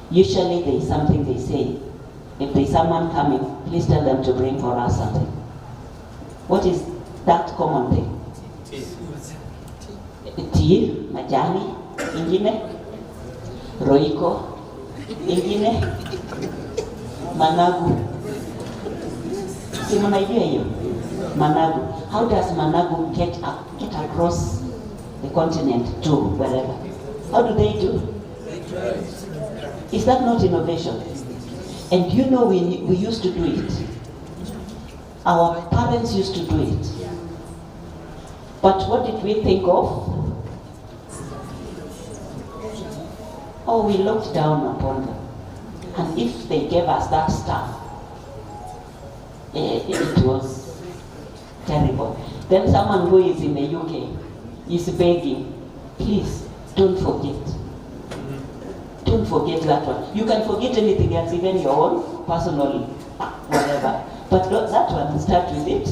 Usually there is something they say. If there is someone coming, please tell them to bring for us something. What is that common thing? tea, majani, ingine, roiko, ingine, managu. Si mnaijua hiyo? Managu. How does managu get across the continent to wherever? How do they do? Is that not innovation? And you know, we used to do it. Our parents used to do it. But what did we think of? Oh, we looked down upon them. And if they gave us that stuff, it was terrible. Then someone who is in the UK is begging, please, don't forget. Don't forget that one. You can forget anything else, even your own personal whatever. But that one, start with it.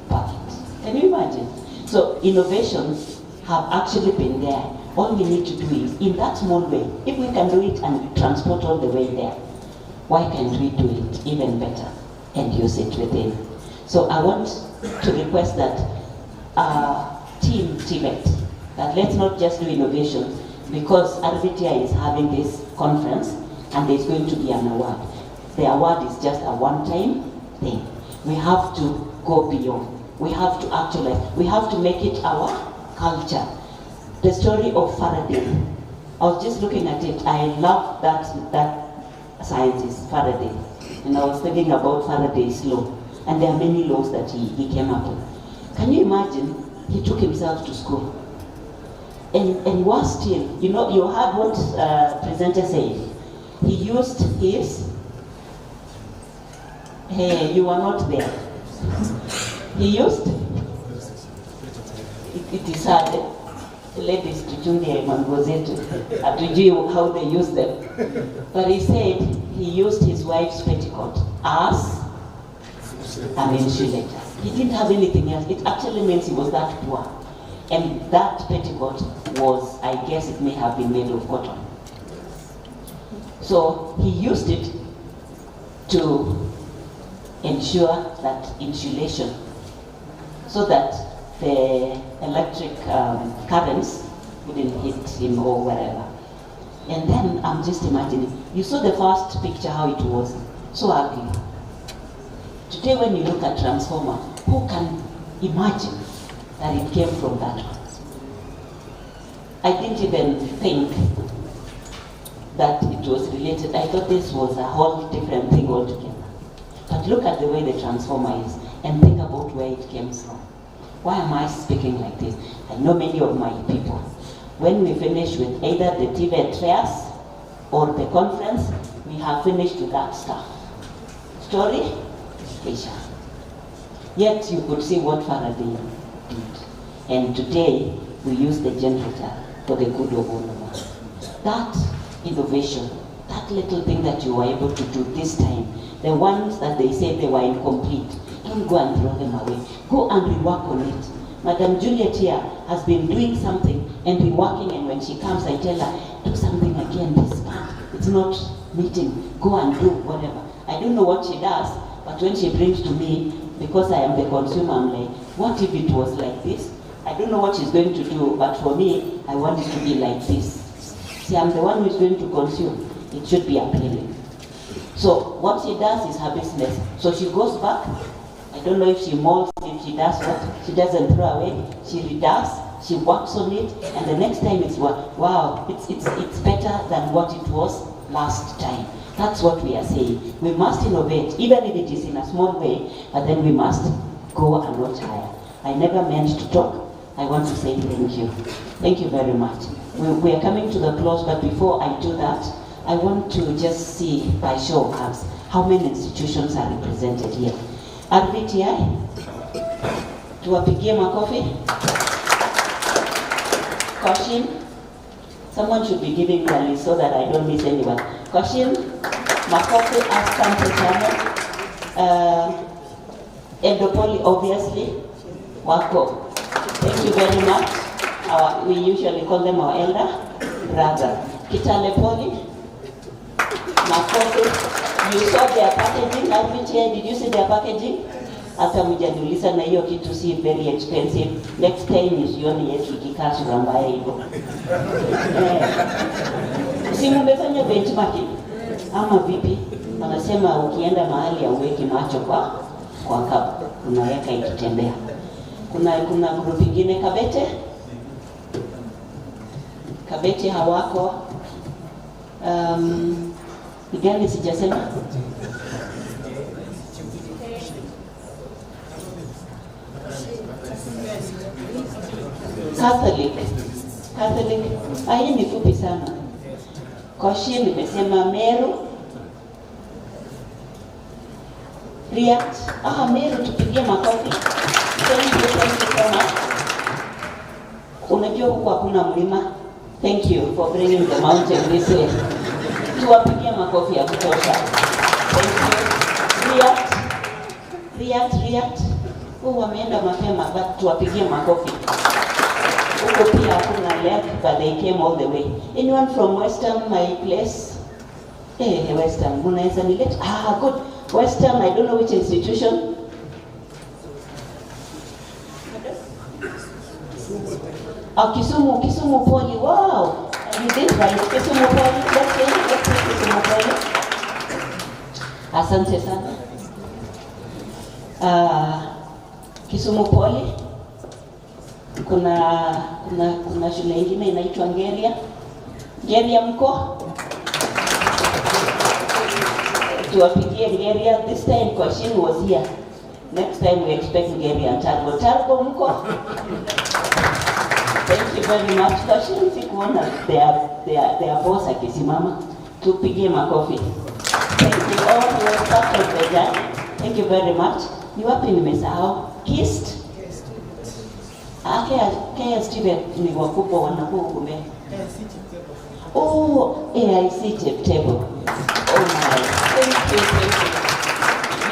Perfect. Can you imagine? So innovations have actually been there. All we need to do is, in that small way, if we can do it and transport all the way there, why can't we do it even better and use it within? So I want to request that Team TVET, that let's not just do innovation, because RVTI is having this conference and there's going to be an award. The award is just a one-time thing. We have to go beyond. We have to actualize. We have to make it our culture. The story of Faraday. I was just looking at it. I love that scientist, Faraday. And I was thinking about Faraday's law. And there are many laws that he came up with. Can you imagine? He took himself to school. And worse still, you know, you heard what presenter said. He used his, hey, you were not there. He used, it is hard, ladies to do their mangozetu, to do how they use them. But he said he used his wife's petticoat as an insulator. He didn't have anything else. It actually means he was that poor. And that petticoat was, I guess it may have been made of cotton. So he used it to ensure that insulation, so that the electric currents wouldn't hit him or wherever. And then I'm just imagining, you saw the first picture, how it was so ugly. Today when you look at transformer, who can imagine that it came from that one? I didn't even think that it was related. I thought this was a whole different thing altogether. But look at the way the transformer is and think about where it came from. Why am I speaking like this? I know many of my people. When we finish with either the TVET fairs or the conference, we have finished with that stuff. Story? Fisher. Yet you could see what Faraday did. And today, we use the generator for the good of all of us. That innovation, that little thing that you were able to do this time, the ones that they said they were incomplete, don't go and throw them away. Go and rework on it. Madam Juliet here has been doing something and reworking, and when she comes, I tell her, do something again this part. It's not meeting. Go and do whatever. I don't know what she does, but when she brings to me, because I am the consumer, I'm like, what if it was like this? I don't know what she's going to do, but for me, I want it to be like this. See, I'm the one who is going to consume. It should be appealing. So what she does is her business. So she goes back. I don't know if she molds, if she does what. She doesn't throw away. She redoes. She works on it. And the next time it's wow, it's better than what it was last time. That's what we are saying. We must innovate, even if it is in a small way, but then we must go a lot higher. I never meant to talk. I want to say thank you. Thank you very much. We are coming to the close, but before I do that, I want to just see, by show of hands, how many institutions are represented here. RVTI, tuwapigie makofi. Caution, someone should be giving me a list so that I don't miss anyone. Caution, makofi, asante sana. Endopoli, obviously, wako. Thank you very much. We usually call them our elder brother. Kitale Poli, makofi. You saw their packaging, RVTI, did you see their packaging? hata mjaniuliza, na hiyo kitu si very expensive. Next time usione yetu ikikaa sura mbaya hivyo. Si mmefanya benchmarking ama vipi? Wanasema ukienda mahali hauweki macho kwa kapu, unaweka ikitembea. Kuna group ingine Kabete hawako. Gani sijasema? Catholic. Hii ni fupi sana. Koshi nimesema Meru. React. Meru, tupigie makofi. Thank you so much. Unajua huku hakuna mlima. Thank you for bringing the mountain this way. Tuwapigie makofi ya kutosha. Thank you. React. Wameenda mapema, but tuwapigie makofi. Huko pia hakuna left, but they came all the way. Anyone from Western, my place? Western, unaweza nilete? Good. Western, I don't know which institution. Kisumu Poly. Wow. You did right. Kisumu Poly. Let's say Kisumu Poly. Asante sana. Kisumu Poly. Kuna shule ingine inaitwa Ngeria mko? Tuwapigie Ngeria. This time Kwashin was here. Next time we expect Ngeria and Tarbo mko? Thank you very much. Kwashin sikuona their boss akisimama. Tupigie makofi. Thank you all who were part of the journey. Thank you very much. Ni wapi nimesahau? KIST. TVET ni wakubwa wanakuwa kumbe. AIC table. Oh my. Thank you.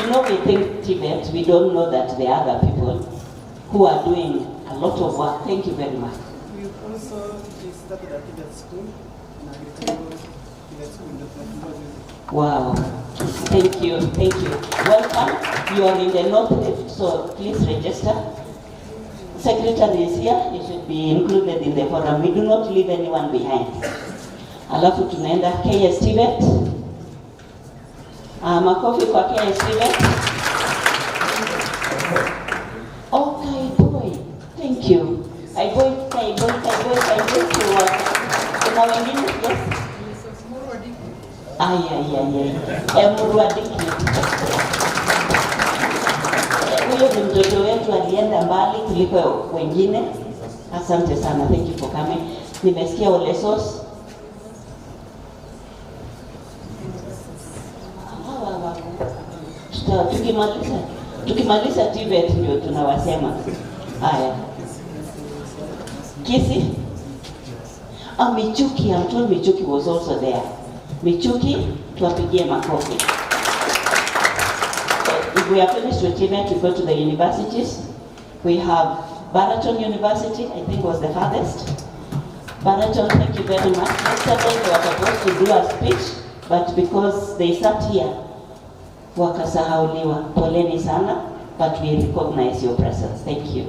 You know, we think TVET, we don't know that there are other people who are doing a lot of work. Thank you very much. We also started a TVET school. Wow. Thank you. Welcome. You are in the north lift, so please register. Secretary is here. You should be included in the forum. We do not leave anyone behind. Alafu tunaenda TVET. Makofi kwa TVET. Kaiboy. Thank you. Kaiboy to work. Kuna wengine? Yes. Mruadiki. Huyo ni mtoto wetu, alienda mbali kuliko wengine. Asante sana. Thank you for coming. Nimesikia Olesos. Tukimaliza TVET ndio tunawasema. Haya. Kisi? Michuki. I'm told Michuki was also there. Michuki, tuwapigie makofi. If we are finished with TVET, we go to the universities. We have Baraton University, I think was the farthest. Baraton, thank you very much. Yesterday they were supposed to do a speech, but because they sat here, wakasahauliwa. Poleni sana, but we recognize your presence. Thank you.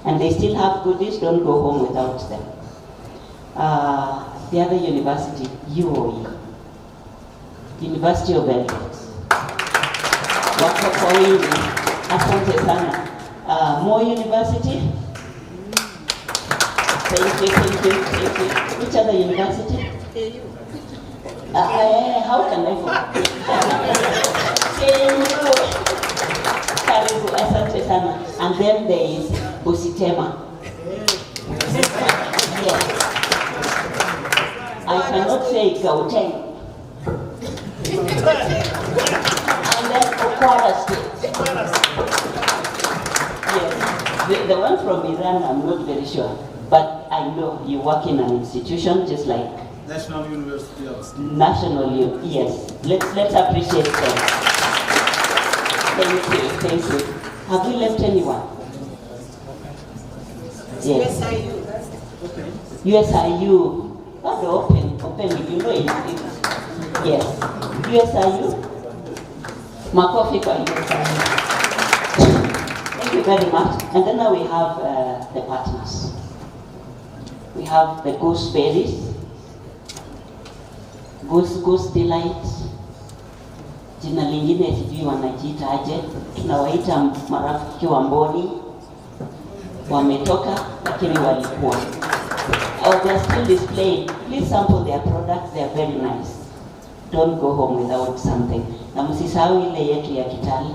And they still have goodies, don't go home without them. The other university, UOE. University of Eldoret. Wako kwa wingi. Asante sana. More University. Thank you. Which other university? How can I forget? Karibu, asante sana. And then there is Busitema. Yes. I cannot say Gauteng. And then Okwara State. Yes. The one from Iran, I'm not very sure. But I know you work in an institution just like National University of State. Yes. Let's appreciate them. Thank you. Have we left anyone? Yes. USIU. Not open, you know it. Yes. USIU. Makofi kwa USIU. you very much. And then now we have the partners. We have the gooseberries, goose delight, jina lingine sijui wanajiita aje, tunawaita marafiki wa Mboni, wametoka lakini walikuwa. Oh, they are still displaying. Please sample their products, they are very nice. Don't go home without something. Na msisahau ile yetu ya Kitale.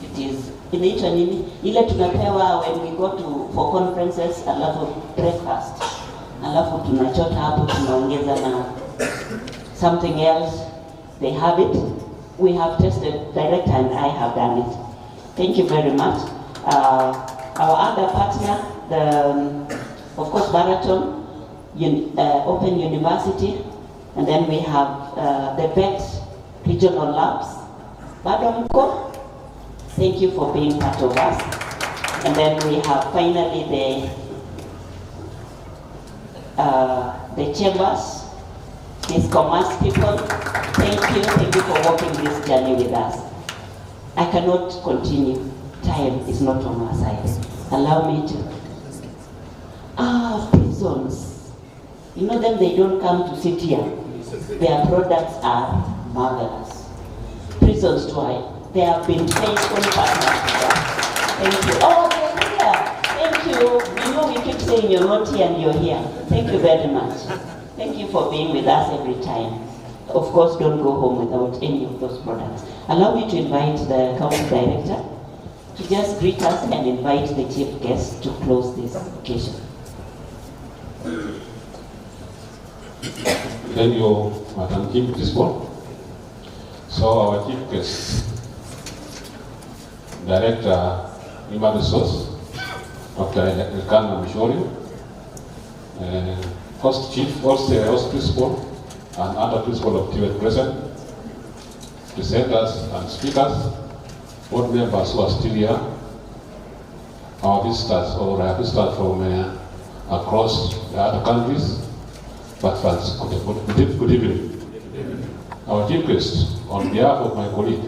It is inaitwa nini? Ile tunapewa when we go for conferences, alafu breakfast. Alafu tunachota hapo, tunaongeza na something else. They have it. We have tested, director and I have done it. Thank you very much. Our other partner, of course, Baraton, Open University, and then we have the TVET Regional Labs. Badomko, thank you for being part of us. And then we have finally the chambers, these commerce people. Thank you for walking this journey with us. I cannot continue. Time is not on our side. Allow me to. Prisons. You know them, they don't come to sit here. Their products are marvelous. Prisons too, they have been faithful partners to us. Thank you. Oh, they're here. Thank you. You know we keep saying you're not here and you're here. Thank you very much. Thank you for being with us every time. Of course, don't go home without any of those products. Allow me to invite the council director to just greet us and invite the chief guest to close this occasion. Thank you, Madam Chief Principal. So our chief guest, Director Human Resource, Dr. Elkana Mishori, Host Chief, Host Principal, and other principal of TVET present, presenters and speakers, board members who are still here, our visitors or visitors from across the other countries, but first, good evening. Our chief guest, on behalf of my colleague,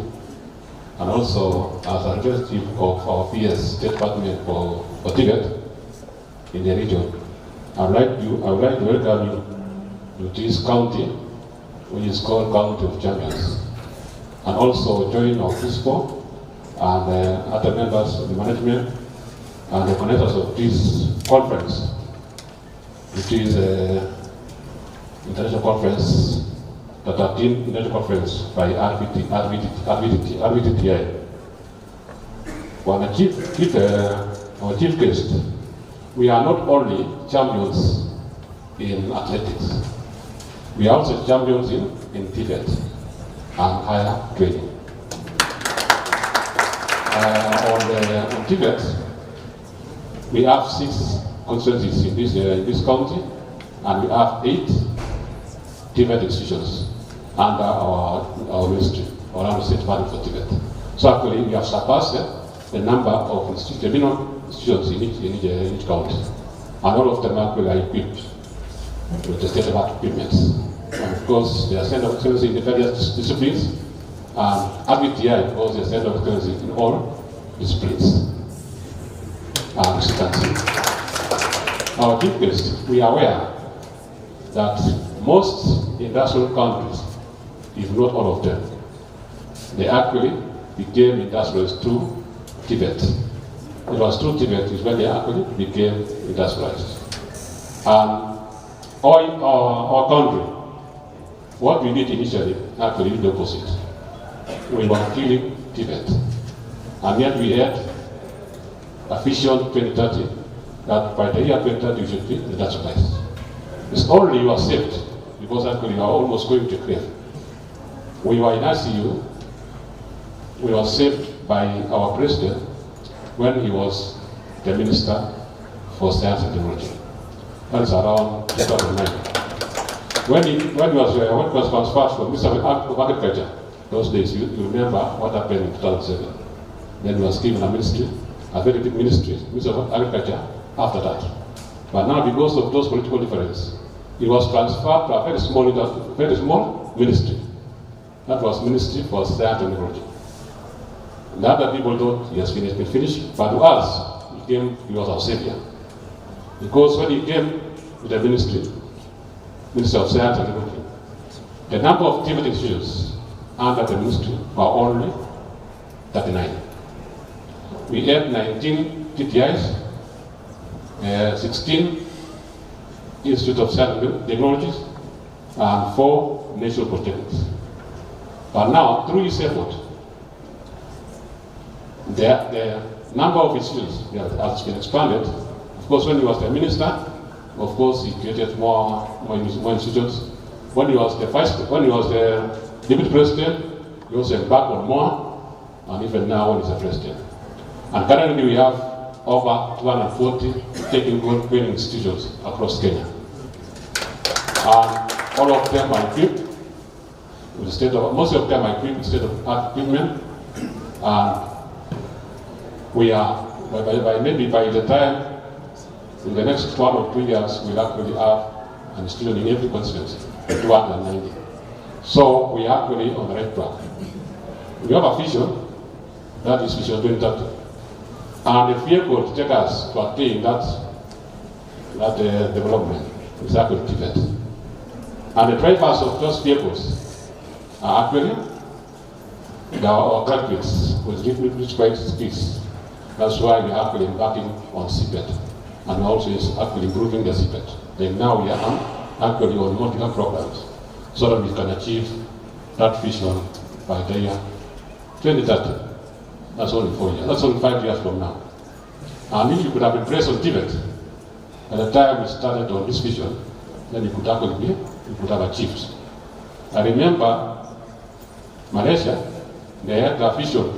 and also as a representative of our PS State Department for TVET in the region, I would like to welcome you to this county, which is called County of Champions, and also join our principal and other members of the management and the connectors of this conference, which is international conference, the 13th international conference by RVTTI. When our chief guest, we are not only champions in athletics, we are also champions in TVET and higher training. On TVET, we have 6 constituencies in this county, and we have 8 TVET institutions under our ministry, our state department for TVET. So actually, we have surpassed the number of institutions in each county, and all of them actually are equipped with the state-of-art equipment. And of course, they are center of excellence in the various disciplines, and RVTTI was the center of excellence in all disciplines. As you can see, our chief guest, we are aware that most industrial countries, if not all of them, they actually became industrialized through TVET. It was through TVET is when they actually became industrialized. And our country, what we did initially, actually did the opposite. We were killing TVET. And yet we had a vision 2030 that by the year 2030 we should be industrialized. It's only you are saved, because actually you are almost going to grave. We were in ICU, we were saved by our president when he was the Minister for Science and Technology. That is around 2009. When he was transferred from Minister of Agriculture, those days, you remember what happened in 2007. Then he was given a ministry, a very big ministry, Minister of Agriculture, after that. But now, because of those political differences, he was transferred to a very small ministry. That was Ministry for Science and Technology. The other people thought he has finished, but to us, he was our savior. Because when he came to the Ministry of Science and Technology, the number of TVET institutions under the ministry were only 39. We had 19 TTIs, 16 Institute of Science and Technologies, and 4 national polytechnics. But now, through his effort, the number of institutions has been expanded. Of course, when he was the minister, of course, he created more institutions. When he was the deputy president, he also embarked on more, and even now when he's the president. And currently we have over 240 technical training institutions across Kenya. And all of them are equipped with most of them are equipped with state-of-the-art equipment. And we are, maybe by the time, in the next 1 or 2 years, we'll actually have an institution in every constituency, 290. So we are actually on the right track. We have a vision, that is Vision 2030. And the vehicle to take us to attain that development is actually TVET. And the drivers of those vehicles are actually our graduates with different skills. That's why we are actually embarking on CPET. And also is actually improving the CPET. Then now we are actually on multiple programs so that we can achieve that vision by the year 2030. That's only 4 years. That's only 5 years from now. And if you could have been placed on TVET at the time we started on this vision, then you could actually have achieved. I remember Malaysia, they had a vision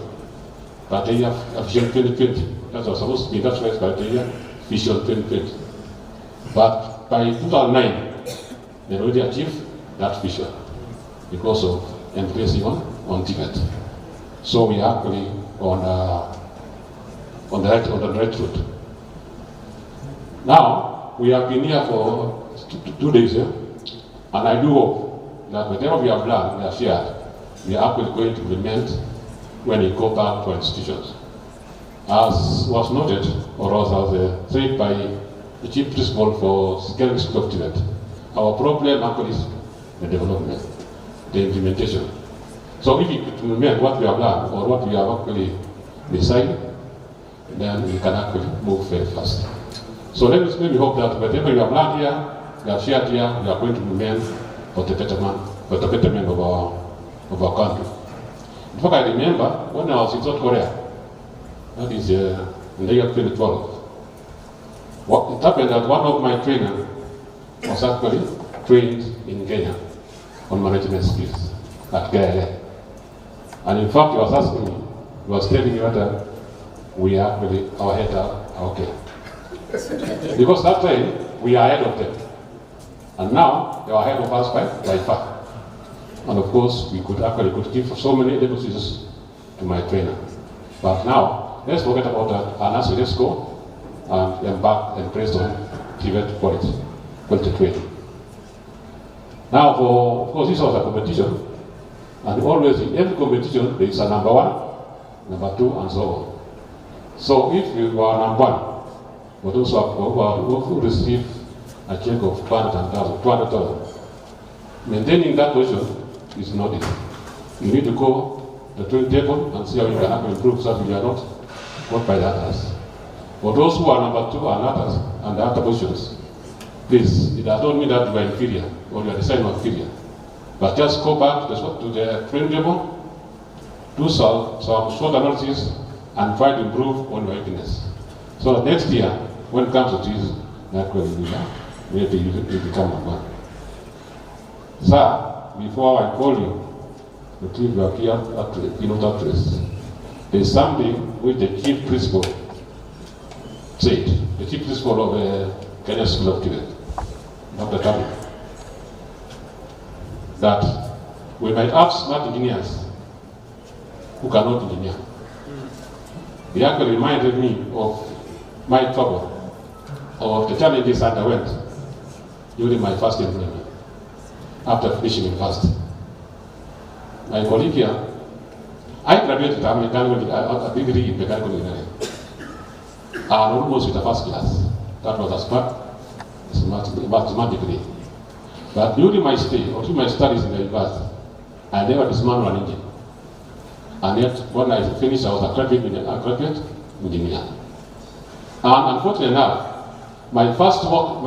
by the year Vision 2020. That was supposed to be industrialized by the year Vision 2020. But by 2009, they already achieved that vision because of embracing on TVET. So we are actually on the right route. Now, we have been here for 2 days here, and I do hope that whatever we have learned, we have shared, we are actually going to implement when we go back to our institutions. As was noted, or as said by the Chief Principal for Secondary School of TVET, our problem actually is the development, the implementation. So if we could implement what we have learned, or what we have actually decided, then we can actually move very fast. So let us maybe hope that whatever we have learned here, we have shared here, we are going to implement for the betterment of our country. In fact, I remember when I was in South Korea, that is in the year 2012. It happened that one of my trainers was actually trained in Kenya on management skills at KLA. And in fact, he was asking me, he was telling me that we are actually, our heads are okay. Because that time, we are ahead of them. And now, they are ahead of us by far. And of course, we could give so many deposits to my trainer. But now, let's forget about that, and actually let's go and embark and press on TVET quality training. Now, of course, this was a competition, and always in every competition there is a number 1, number 2, and so on. So if you are number 1, but also who receive a check of 200,000, maintaining that position is not easy. You need to go to the training table and see how you can actually improve so that you are not by the others. For those who are number 2 and others, and the other positions, please, it does not mean that you are inferior or you are deciding inferior. But just go back to the training table, do some short analysis, and try to improve on your readiness. So that next year, when it comes to this, that will you become number 1. Sir, before I call you to give your keynote address, there is something which the Chief Principal said, the Chief Principal of Kenya School of TVET, Dr. Tabi, that we might have smart engineers who cannot engineer. He actually reminded me of my trouble, of the challenges I underwent during my first employment, after finishing university. My colleague here I graduated a degree in mechanical engineering, and almost with a first class. That was a smart degree. But during my stay, or during my studies in the university, I never dismantled an engine. And yet, when I finished, I was a graduate engineer. And unfortunately enough, my first work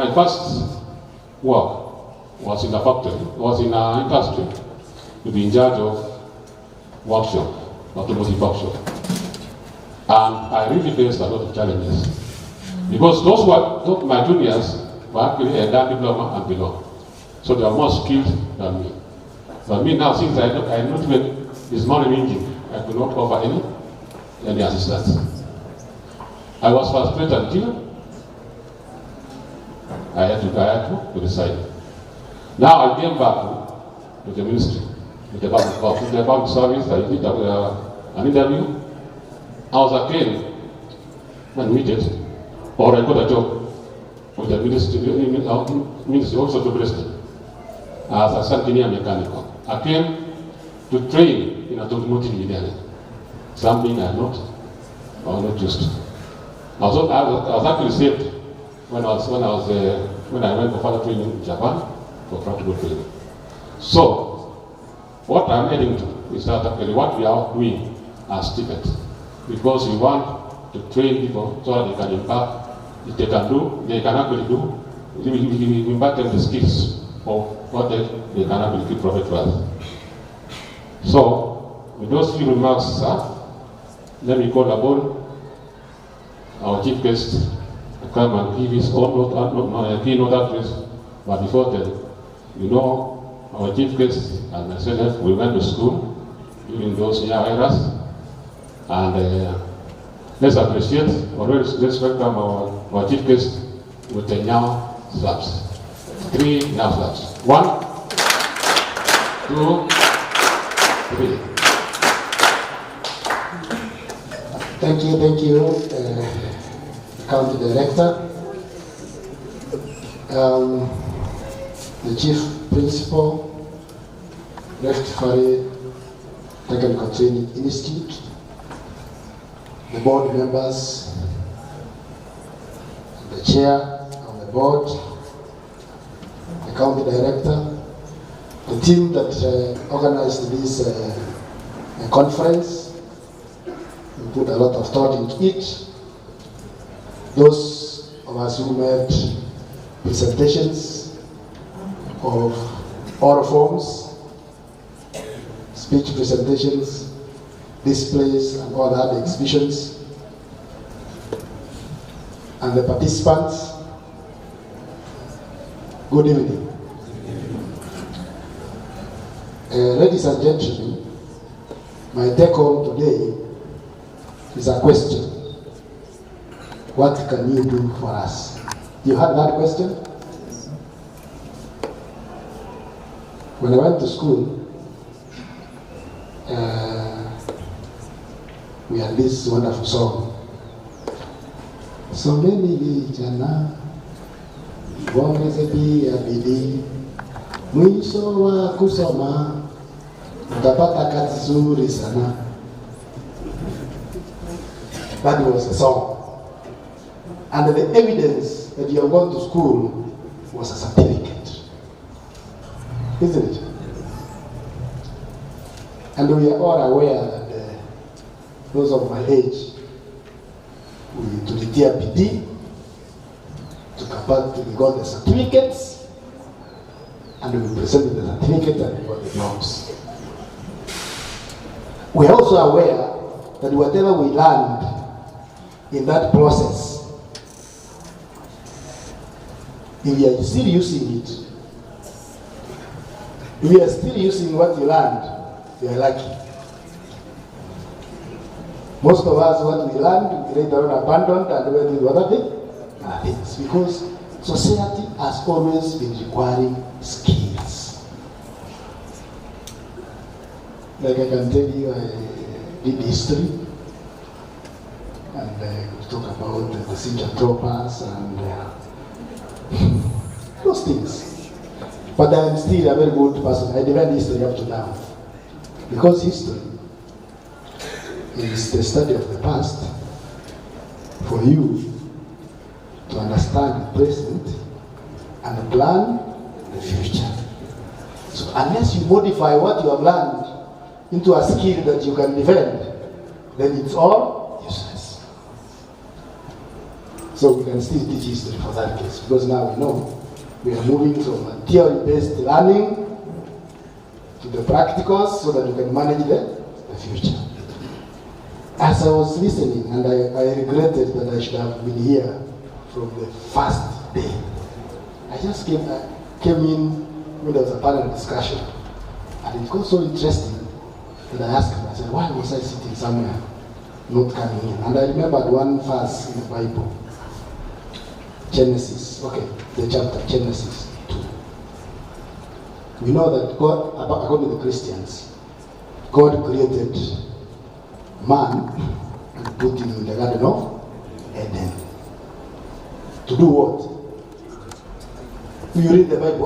was in a factory, was in an industry, to be in charge of workshop, automotive workshop. And I really faced a lot of challenges. Because those my juniors were actually a diploma and below. So they are more skilled than me. But me now, since I not even dismantling engine, I could not offer any assistance. I was frustrated until I had to decide. Now I came back to the ministry, with the public service. I did an interview. I was again admitted, or I got a job with the ministry also to President as a senior mechanical. I came to train in automotive engineering, something I not used to. I was actually saved when I went for further training in Japan for practical training. So, what I'm heading to is that actually what we are doing as TVET, because we want to train people so that they can impact, if they can actually do, we impact them the skills of what they can actually keep profit to us. So, with those few remarks, let me call upon our chief guest to come and give his own keynote address. But before that, you know, our chief guest and myself, we went to school during those year eras, and let's appreciate, or let's welcome our chief guest with the now slaps. 3 now slaps. 1, 2, 3. Thank you, County Director, the Chief Principal, Rift Valley Technical Training Institute, the board members, the chair of the board, the County Director, the team that organized this conference. We put a lot of thought into it. Those of us who made presentations of oral forms, speech presentations, displays, and all the other exhibitions, and the participants, good evening. Ladies and gentlemen, my take home today is a question. What can you do for us? You heard that question? When I went to school, we had this wonderful song. So many vijana wamezedia bidii, mwisho wa kusoma utapata kazi nzuri sana. That was the song. And the evidence that you have gone to school was a certificate. Isn't it? And we are all aware that those of my age, we to the TRPD, we got the certificates, and we presented the certificate and we got the jobs. We are also aware that whatever we learned in that process, if we are still using it, if we are still using what you learned, we are lucky. Most of us, what we learned, we later on abandoned and went to other things, because society has always been requiring skills. Like I can tell you, I did history, and we talk about the Sinja troopers and those things. But I am still a very good person. I defend history up to now. Because history is the study of the past for you to understand the present and plan the future. So unless you modify what you have learned into a skill that you can defend, then it's all useless. So we can still teach history for that case, because now we know we are moving from a theory-based learning to the practicals so that we can manage the future. As I was listening, and I regretted that I should have been here from the first day. I just came in when there was a panel discussion, and it got so interesting that I asked him, I said, why was I sitting somewhere, not coming in? And I remembered one verse in the Bible, Genesis, the chapter, Genesis 2. We know that God, according to the Christians, God created man and put him in the Garden of Eden. To do what? You read the Bible,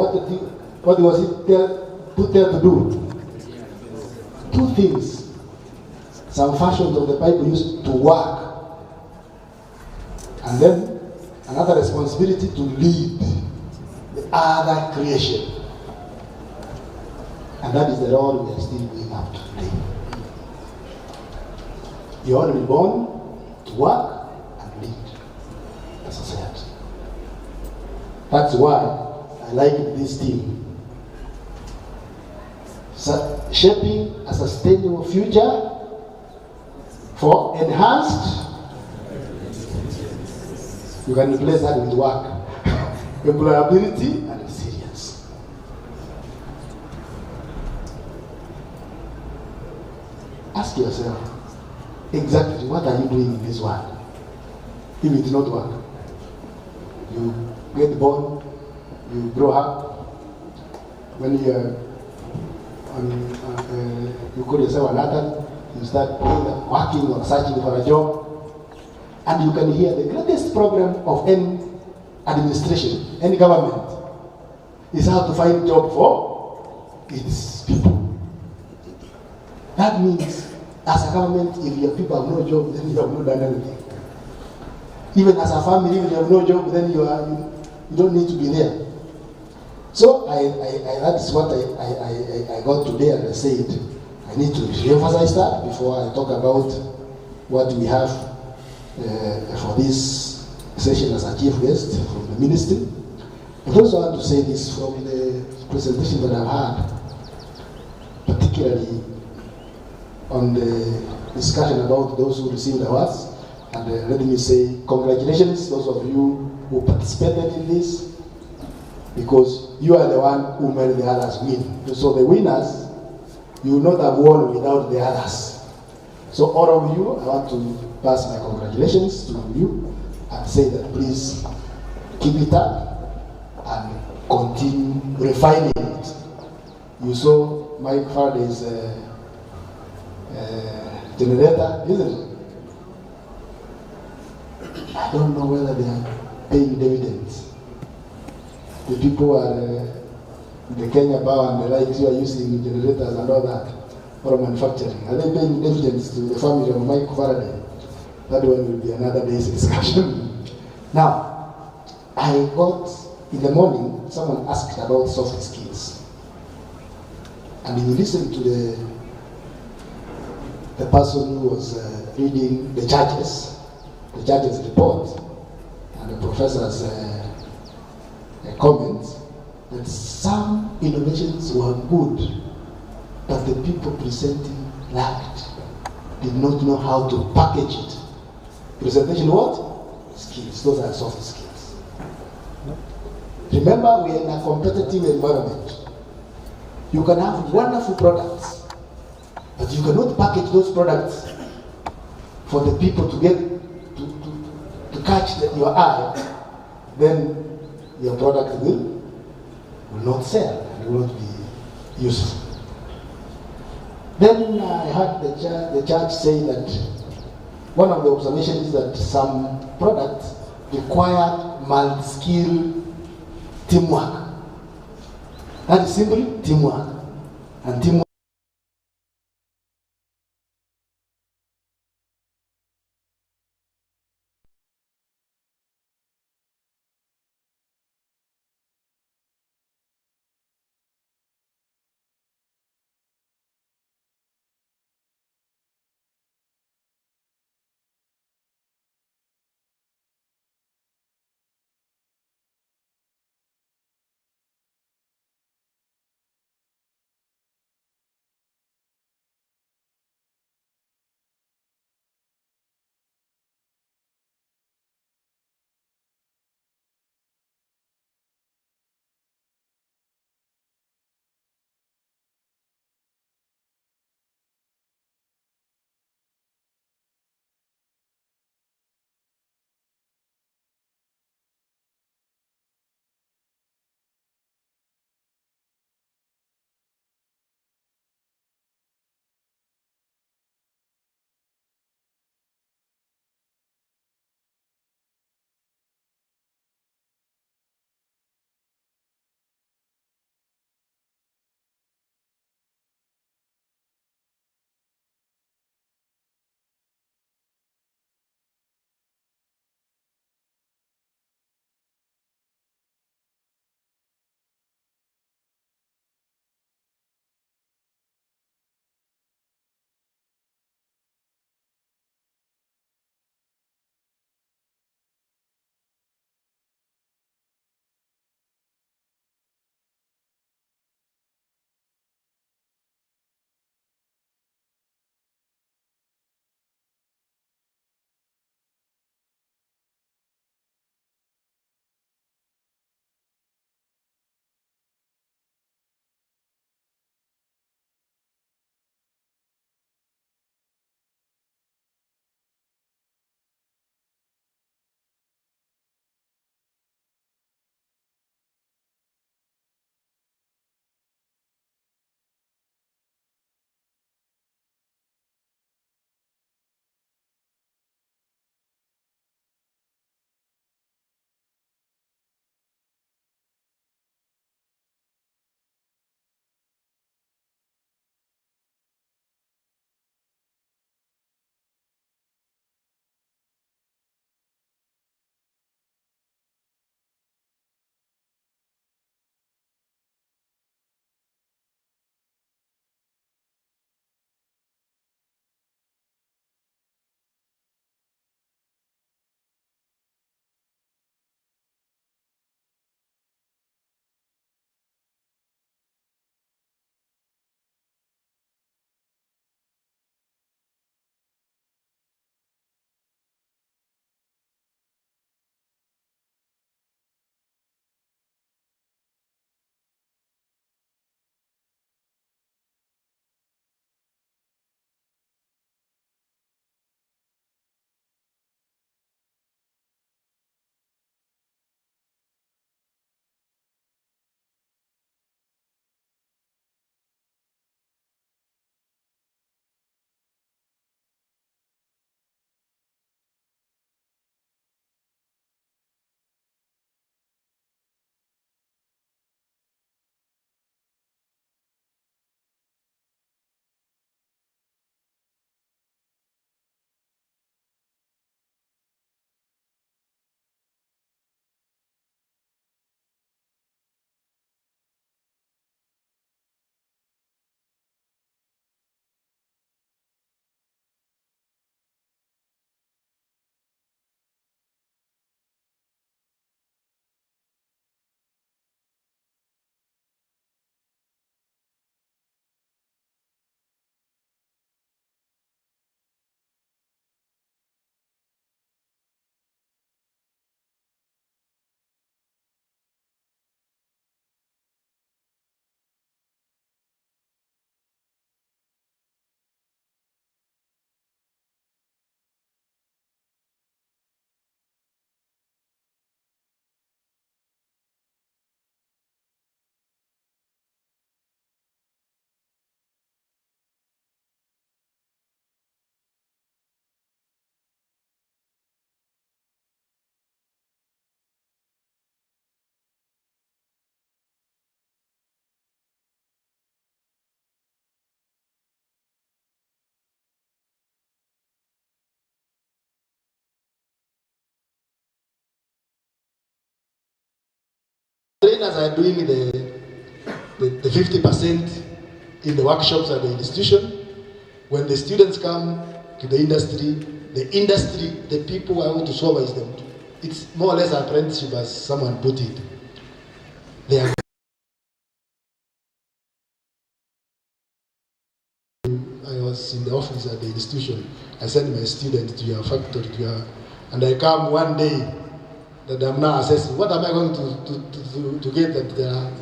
what was it put there to do? Two things. Some versions of the Bible used to work, and then another responsibility to lead the other creation. And that is the role we are still doing up to today. You are only born to work and lead the society. That's why I like this team. Shaping a sustainable future for enhanced, you can replace that with work, employability and resilience. Ask yourself, exactly what are you doing in this world? If it does not work, you get born, you grow up, when you are you call yourself an adult, you start working or searching for a job, and you can hear the greatest problem of any administration, any government, is how to find job for its people. That means, as a government, if your people have no job, then you have not done anything. Even as a family, if you have no job, then you don't need to be there. So that is what I got today, and I said I need to re-emphasize that before I talk about what we have for this session as a chief guest from the ministry. I also want to say this from the presentation that I've had, particularly on the discussion about those who received awards. And let me say congratulations, those of you who participated in this, because you are the one who made the others win. So the winners, you will not have won without the others. So all of you, I want to pass my congratulations to you and say that please keep it up and continue refining it. You saw Mike Faraday's generator, isn't it? I don't know whether they are paying dividends. The people are the Kenya Power and the likes who are using generators and all that for manufacturing. Are they paying dividends to the family of Mike Faraday? That one will be another day's discussion. Now, I got, in the morning, someone asked about soft skills. And if you listen to the person who was reading the judge's report and the professor's comments, that some innovations were good, but the people presenting lacked, did not know how to package it. Presentation what? Skills. Those are soft skills. Remember, we are in a competitive environment. You can have wonderful products, but you cannot package those products for the people to get to catch your eye, then your product will not sell and will not be useful. Then I heard the judge say that one of the observations is that some products required multi-skill teamwork. That is simply teamwork. And teamwork Trainers are doing the 50% in the workshops at the institution. When the students come to the industry, the people are able to supervise them. It's more or less apprenticeship as someone put it. They are I was in the office at the institution. I sent my student to your factory, and I come one day that I'm now assessing. What am I going to get that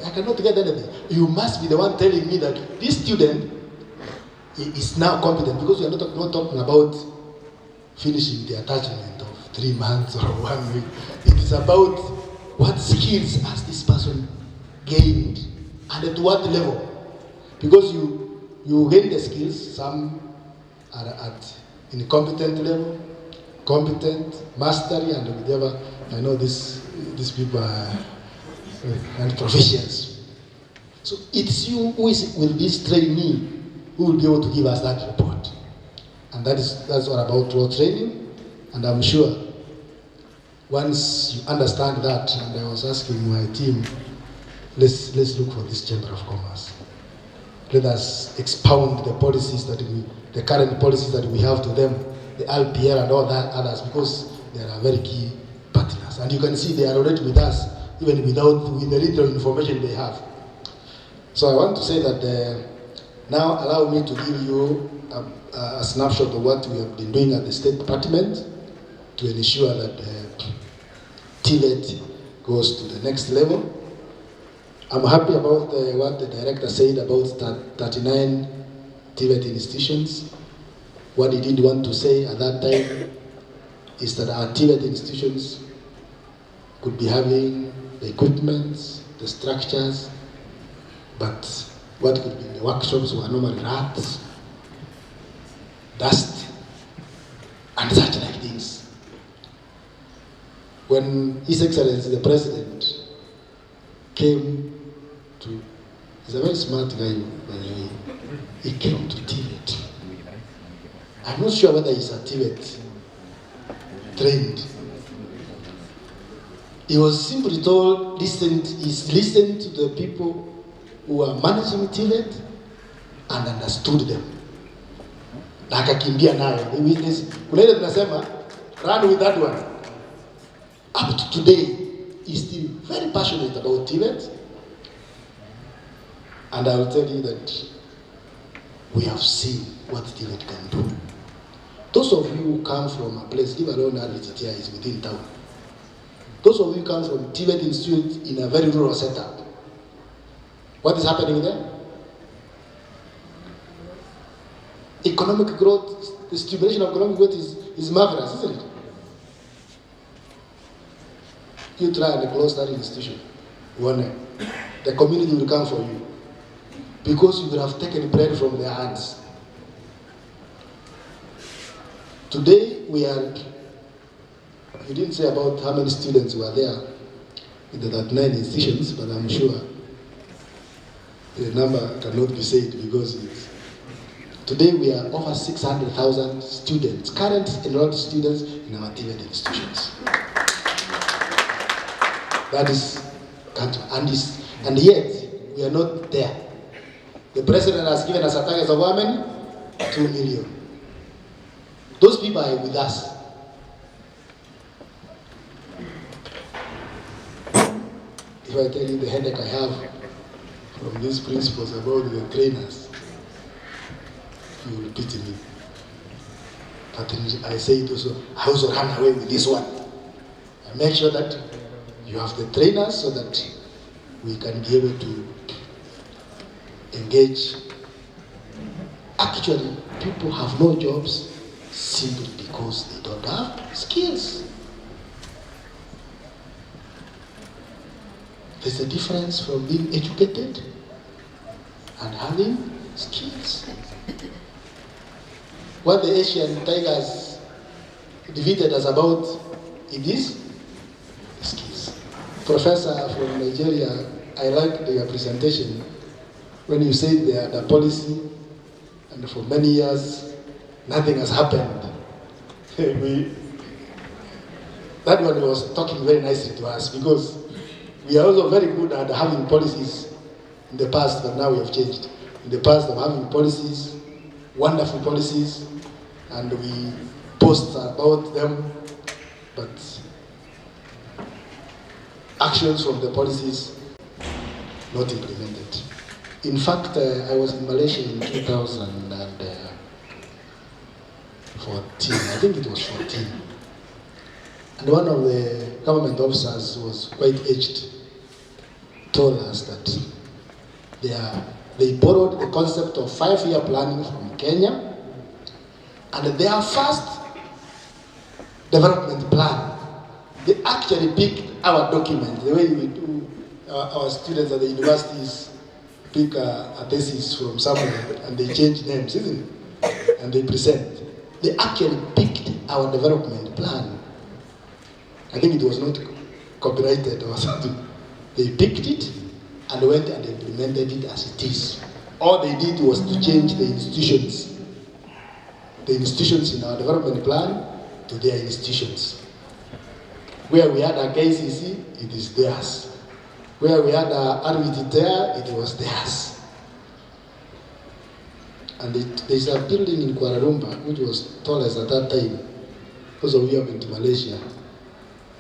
I cannot get anything. You must be the one telling me that this student is now competent, because we are not talking about finishing the attachment of 3 months or 1 week. It is about what skills has this person gained and at what level. Because you gain the skills, some are at incompetent level, competent, mastery, and whatever. I know these people are and proficiency. So it's you who will be trainee who will be able to give us that report. And that's all about role training. And I'm sure once you understand that, and I was asking my team, let's look for this Chamber of Commerce. Let us expound the policies the current policies that we have to them, the LPR and all that others, because they are very key partners. And you can see they are already with us, even with the little information they have. So I want to say that now allow me to give you a snapshot of what we have been doing at the State Department to ensure that TVET goes to the next level. I'm happy about what the director said about 39 TVET institutions. What he did want to say at that time is that our TVET institutions could be having the equipment, the structures, but what could be in the workshops were normally rats, dust, and such like things. When His Excellency the President came to, he's a very smart guy, by the way, he came to TVET. I'm not sure whether he's a TVET trained. He was simply told, he's listened to the people who are managing TVET and understood them. Na akakimbia nayo. Kuna ile tunasema, run with that one. Up to today, he's still very passionate about TVET. And I will tell you that we have seen what TVET can do. Those of you who come from a place, leave alone RVTTI is within town. Those of you who come from TVET Institute in a very rural setup, what is happening there? Economic growth, the stimulation of economic growth is marvelous, isn't it? You try and close that institution, the community will come for you, because you would have taken bread from their hands. Today we are, you didn't say about how many students were there in the 39 institutions, but I'm sure the number cannot be said because today we are over 600,000 students, current enrolled students in our TVET institutions. That is country, and yet we are not there. The president has given us a target of how many? 2 million. Those people are with us. If I tell you the headache I have from these principles about the trainers, you will pity me. But I say it also, I also run away with this one. I make sure that you have the trainers so that we can be able to engage. Actually, people have no jobs simply because they don't have skills. There's a difference from being educated and having skills. What the Asian tigers defeated us about, it is skills. Professor from Nigeria, I liked your presentation when you said they had a policy and for many years nothing has happened. That one was talking very nicely to us because We are also very good at having policies in the past, but now we have changed. In the past of having policies, wonderful policies, and we post about them, but actions from the policies not implemented. In fact, I was in Malaysia in 2014, I think it was 14. And one of the government officers who was quite aged, told us that they borrowed the concept of 5-year planning from Kenya, and their first development plan, they actually picked our document, the way we do our students at the universities pick a thesis from somewhere and they change names, isn't it? And they present. They actually picked our development plan. I think it was not copyrighted or something. They picked it and went and implemented it as it is. All they did was to change the institutions in our development plan to their institutions. Where we had a KCC, it is theirs. Where we had a RVTTI, it was theirs. And there's a building in Kuala Lumpur which was tallest at that time. Those of you who have been to Malaysia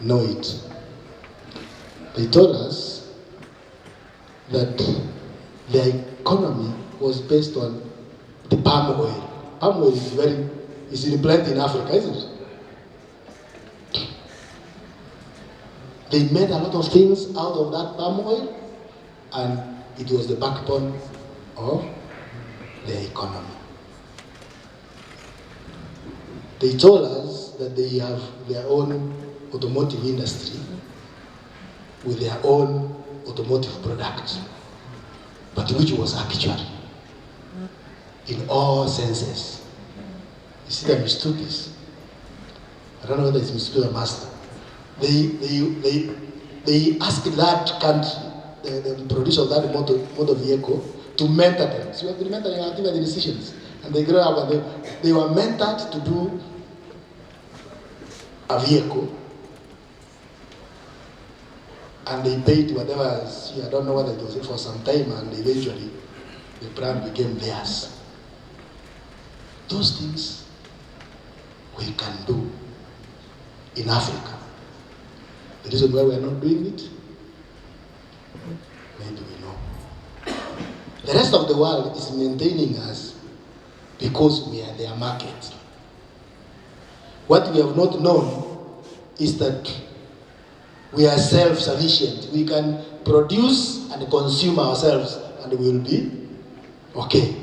know it. They told us that their economy was based on the palm oil. Palm oil is in plenty in Africa, isn't it? They made a lot of things out of that palm oil, and it was the backbone of their economy. They told us that they have their own automotive industry with their own automotive products, but which was actually, in all senses, you see, they mistook this. I don't know whether it's mistook or master. They asked that country, the producer of that motor vehicle, to mentor them. So we have been mentoring our TVET decisions. And they grew up and they were mentored to do a vehicle. And they paid whatever, I don't know whether it was for some time, and eventually the brand became theirs. Those things we can do in Africa. The reason why we are not doing it, maybe we know. The rest of the world is maintaining us because we are their market. What we have not known is that we are self-sufficient. We can produce and consume ourselves and we will be okay.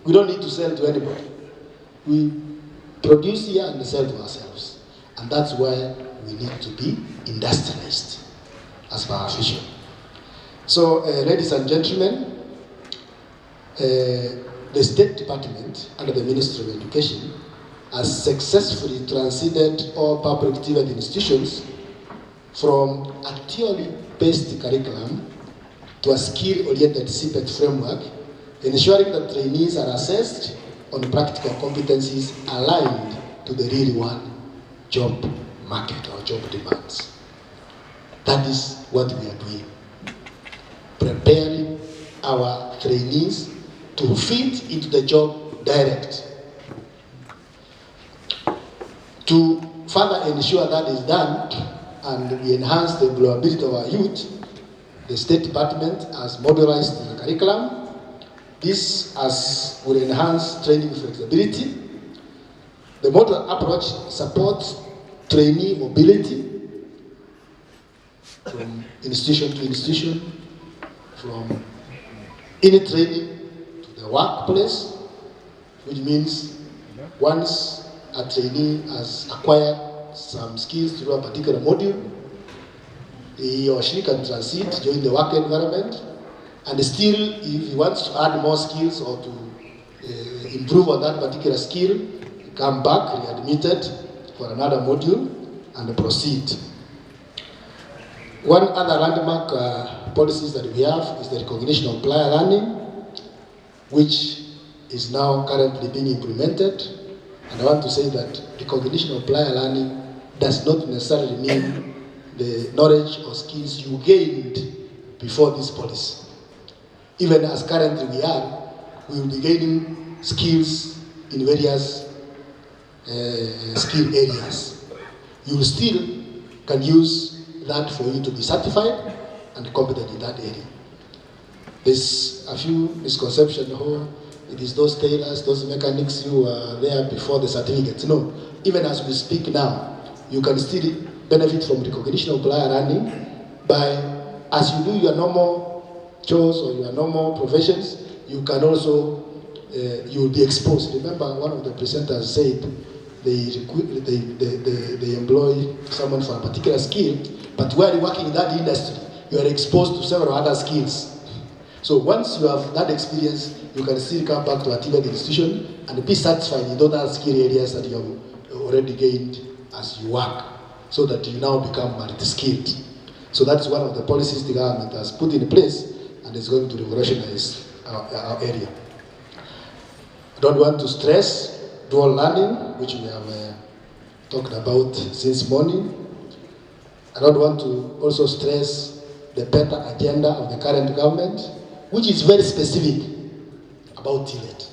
We don't need to sell to anybody. We produce here and sell to ourselves. And that's why we need to be industrialized as per our vision. So, ladies and gentlemen, the State Department under the Ministry of Education has successfully transited all public TVET institutions from a theory-based curriculum to a skill-oriented CPET framework, ensuring that trainees are assessed on practical competencies aligned to the real-world job market or job demands. That is what we are doing. Preparing our trainees to fit into the job direct. To further ensure that is done and we enhance the employability of our youth, the State Department has modularized the curriculum. This will enhance training flexibility. The model approach supports trainee mobility from institution to institution, from any training to the workplace, which means once a trainee has acquired some skills through a particular module, he or she can transit, join the work environment, and still, if he wants to add more skills or to improve on that particular skill, come back, readmitted for another module, and proceed. One other landmark policies that we have is the recognition of prior learning, which is now currently being implemented. And I want to say that recognition of prior learning does not necessarily mean the knowledge or skills you gained before this policy. Even as currently we will be gaining skills in various skill areas. You will still can use that for you to be certified and competent in that area. There's a few misconceptions. Oh, it is those tailors, those mechanics who were there before the certificates. No, even as we speak now, you can still benefit from recognition of prior learning by, as you do your normal chores or your normal professions, you can also, you will be exposed. Remember, one of the presenters said they employ someone for a particular skill, but while working in that industry, you are exposed to several other skills. So once you have that experience, you can still come back to a TVET institution and be satisfied in those other skill areas that you have already gained as you work, so that you now become multi-skilled. So that's one of the policies the government has put in place, and is going to revolutionize our area. I don't want to stress dual learning, which we have talked about since morning. I don't want to also stress the better agenda of the current government, which is very specific about TVET.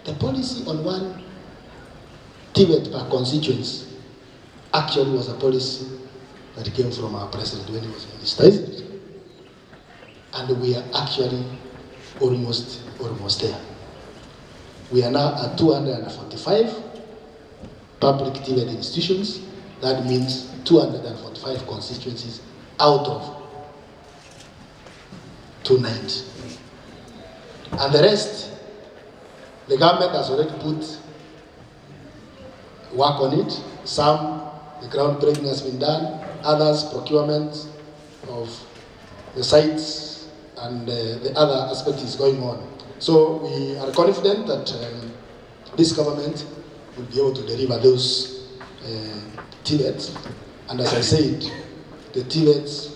The policy on one TVET per constituency actually was a policy that came from our president when he was minister. And we are actually almost there. We are now at 245 public TVET institutions. That means 245 constituencies out of 290. And the rest, the government has already put work on it. Some, the groundbreaking has been done. Others, procurement of the sites and the other aspect is going on. So we are confident that this government will be able to deliver those TVETs. And as I said, the TVETs,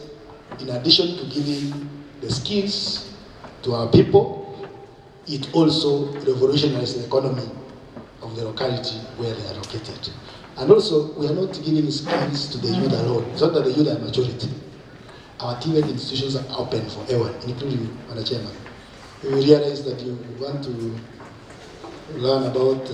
in addition to giving the skills to our people, it also revolutionizes the economy of the locality where they are located. And also, we are not giving skills to the youth alone. It's not that the youth are majority. Our TVET institutions are open for everyone, including Madam Chairman. You realize that you want to learn about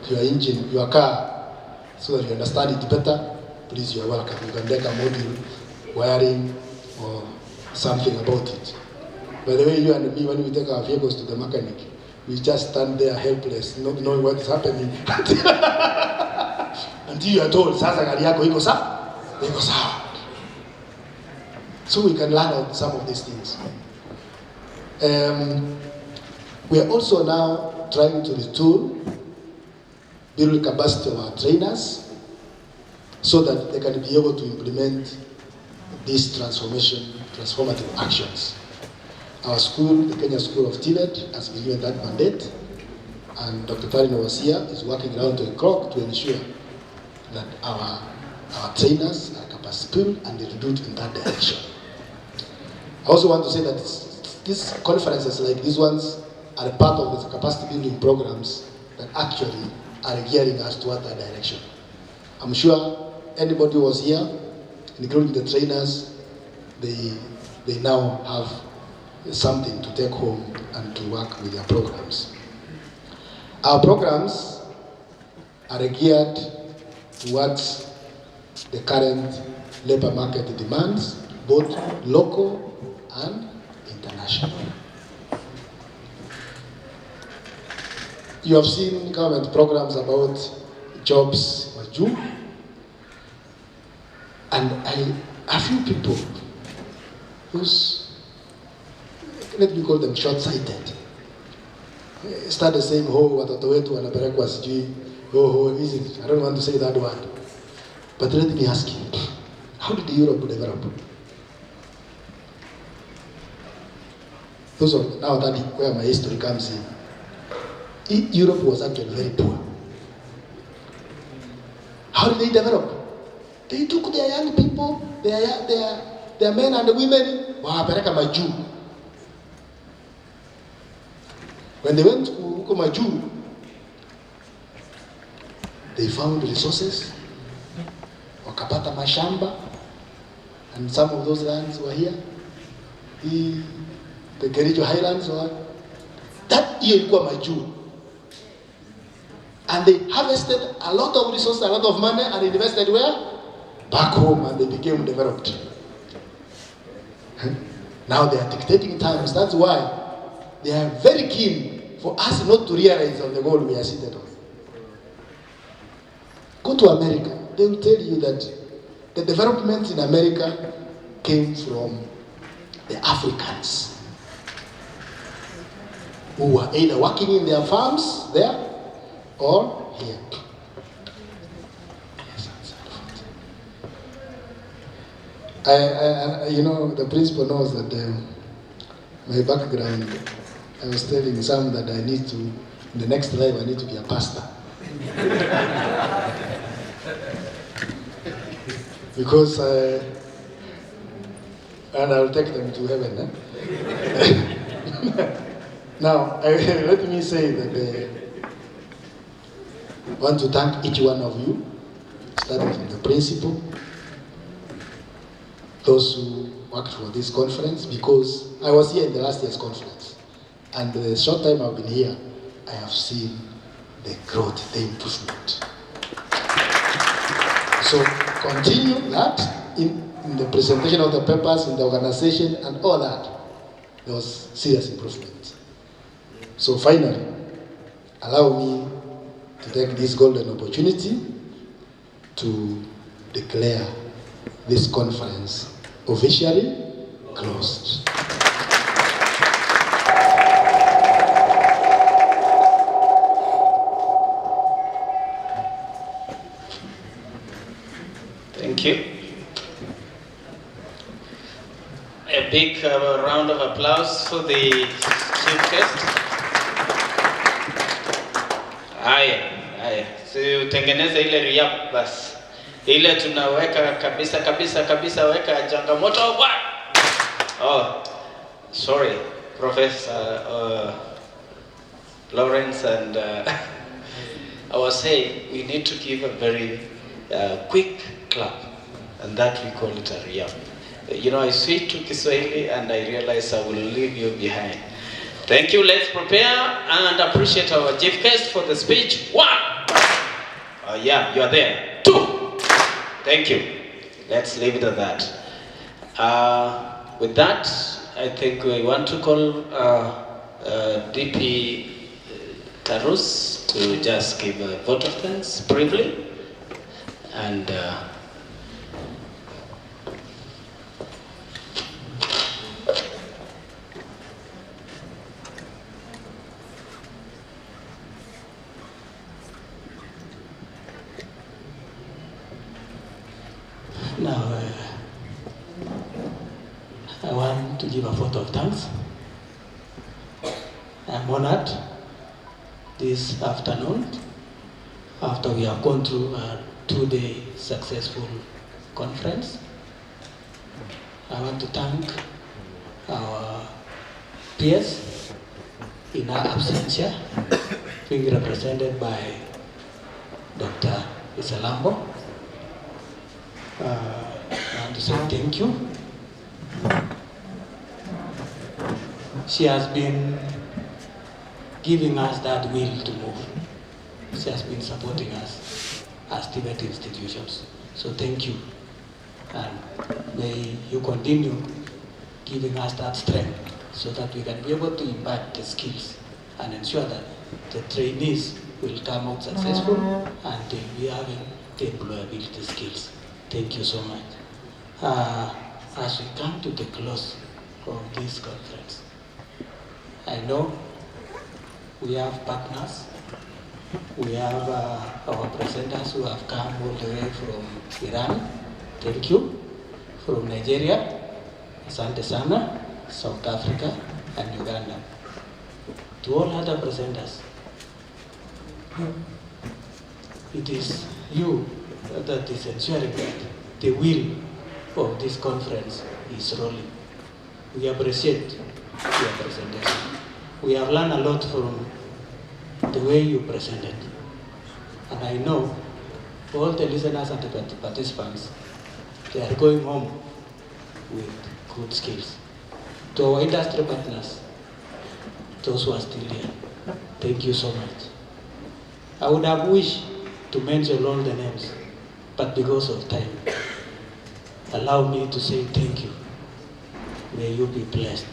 your engine, your car, so that you understand it better. Please, you are welcome. You can take a module, wiring, or something about it. By the way, you and me, when we take our vehicles to the mechanic, we just stand there helpless, not knowing what is happening. Until you are told, sasa gari yako iko sawa, iko sawa. So we can learn some of these things. We are also now trying to retool, build capacity of our trainers, so that they can be able to implement these transformative actions. Our school, the Kenya School of TVET, has been given that mandate, and Dr. Tarino Wasia is working around the clock to ensure that our trainers are capacity and they do it in that direction. I also want to say that these conferences like these ones are a part of the capacity building programs that actually are gearing us toward that direction. I'm sure anybody who was here, including the trainers, they now have something to take home and to work with their programs. Our programs are geared towards the current labor market demands, both local and international. You have seen government programs about jobs for you, and a few people who's, let me call them short-sighted, start saying, oh, watoto wetu wanapelekwa sijui, oh, is it? I don't want to say that word. But let me ask you, how did Europe develop? Those of now that where my history comes in, Europe was actually very poor. How did they develop? They took their young people, their men and women, wakapeleka majuu. When they went to Majuu, they found resources, wakapata mashamba, and some of those lands were here. The Kericho Highlands were, that year ilikuwa majuu. And they harvested a lot of resources, a lot of money, and invested where? Back home, and they became developed. Now they are dictating times. That's why they are very keen for us not to realize on the goal we are seated on. Go to America. They will tell you that the development in America came from the Africans who were either working in their farms there or here. You know, the principal knows that my background, I was telling some that I need to, in the next life, I need to be a pastor. Because, and I'll take them to heaven. Now, let me say that I want to thank each one of you, starting from the principal, those who worked for this conference, because I was here in the last year's conference, and the short time I've been here, I have seen the growth, the improvement. So continue that in the presentation of the papers, in the organization, and all that. There was serious improvement. So finally, allow me to take this golden opportunity to declare this conference officially closed. Thank you. A big round of applause for the chief guest. Haya, si utengeneze ile riap basi. Ile tunaweka kabisa weka changamoto bwana. Oh, sorry, Professor Lawrence, and I was saying we need to give a very quick clap, and that we call it a riap. You know, I switched to Kiswahili and I realized I will leave you behind. Thank you. Let's prepare and appreciate our chief guest for the speech. 1. Yeah, you are there. 2. Thank you. Let's leave it at that. With that, I think we want to call DP Tarus to just give a vote of thanks briefly. And now, I want to give a vote of thanks. I'm honored this afternoon, after we have gone through a 2-day successful conference. I want to thank our peers in our absentia, being represented by Dr. Isalambo. I want to say thank you. She has been giving us that will to move. She has been supporting us as TVET institutions. So thank you. And may you continue giving us that strength so that we can be able to impart the skills and ensure that the trainees will come out successful and we have the employability skills. Thank you so much. As we come to the close of this conference, I know we have partners. We have our presenters who have come all the way from Iran. Thank you. From Nigeria, Asante Sana, South Africa, and Uganda. To all other presenters, it is you that is ensuring that the wheel of this conference is rolling. We appreciate your presentation. We have learned a lot from the way you presented. And I know all the listeners and the participants, they are going home with good skills. To our industry partners, those who are still here, thank you so much. I would have wished to mention all the names, but because of time, allow me to say thank you. May you be blessed.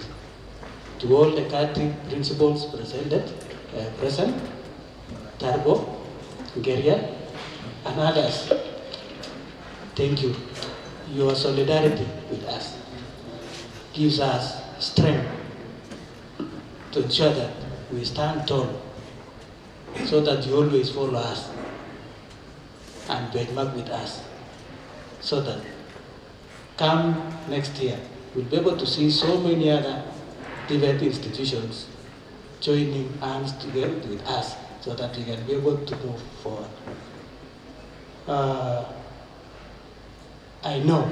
To all the CATI principals present, Tarbo, Geria, and others, thank you. Your solidarity with us gives us strength to ensure that we stand tall, so that you always follow us and benchmark with us, so that come next year, we'll be able to see so many other TVET institutions joining hands together with us, so that we can be able to move forward. I know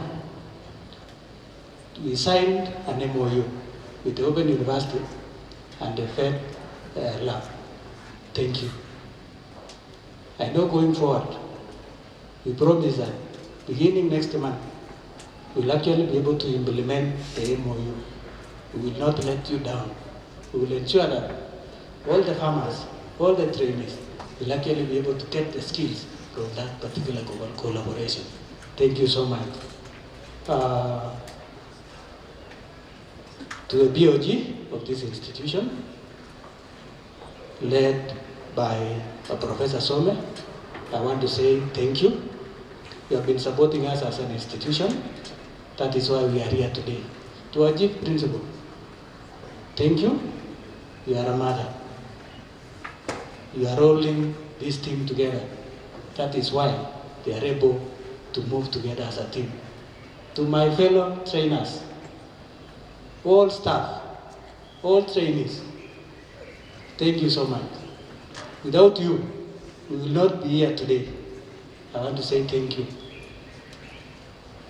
we signed an MOU with the Open University and the TVET Lab. Thank you. I know going forward, we promise that beginning next month, we'll actually be able to implement the MOU. We will not let you down. We will ensure that all the farmers, all the trainees will actually be able to get the skills from that particular collaboration. Thank you so much. To the BOG of this institution, led by Professor Some, I want to say thank you. You have been supporting us as an institution. That is why we are here today. To our chief principal, thank you. You are a mother. You are holding this team together. That is why they are able to move together as a team. To my fellow trainers, all staff, all trainees, thank you so much. Without you, we will not be here today. I want to say thank you.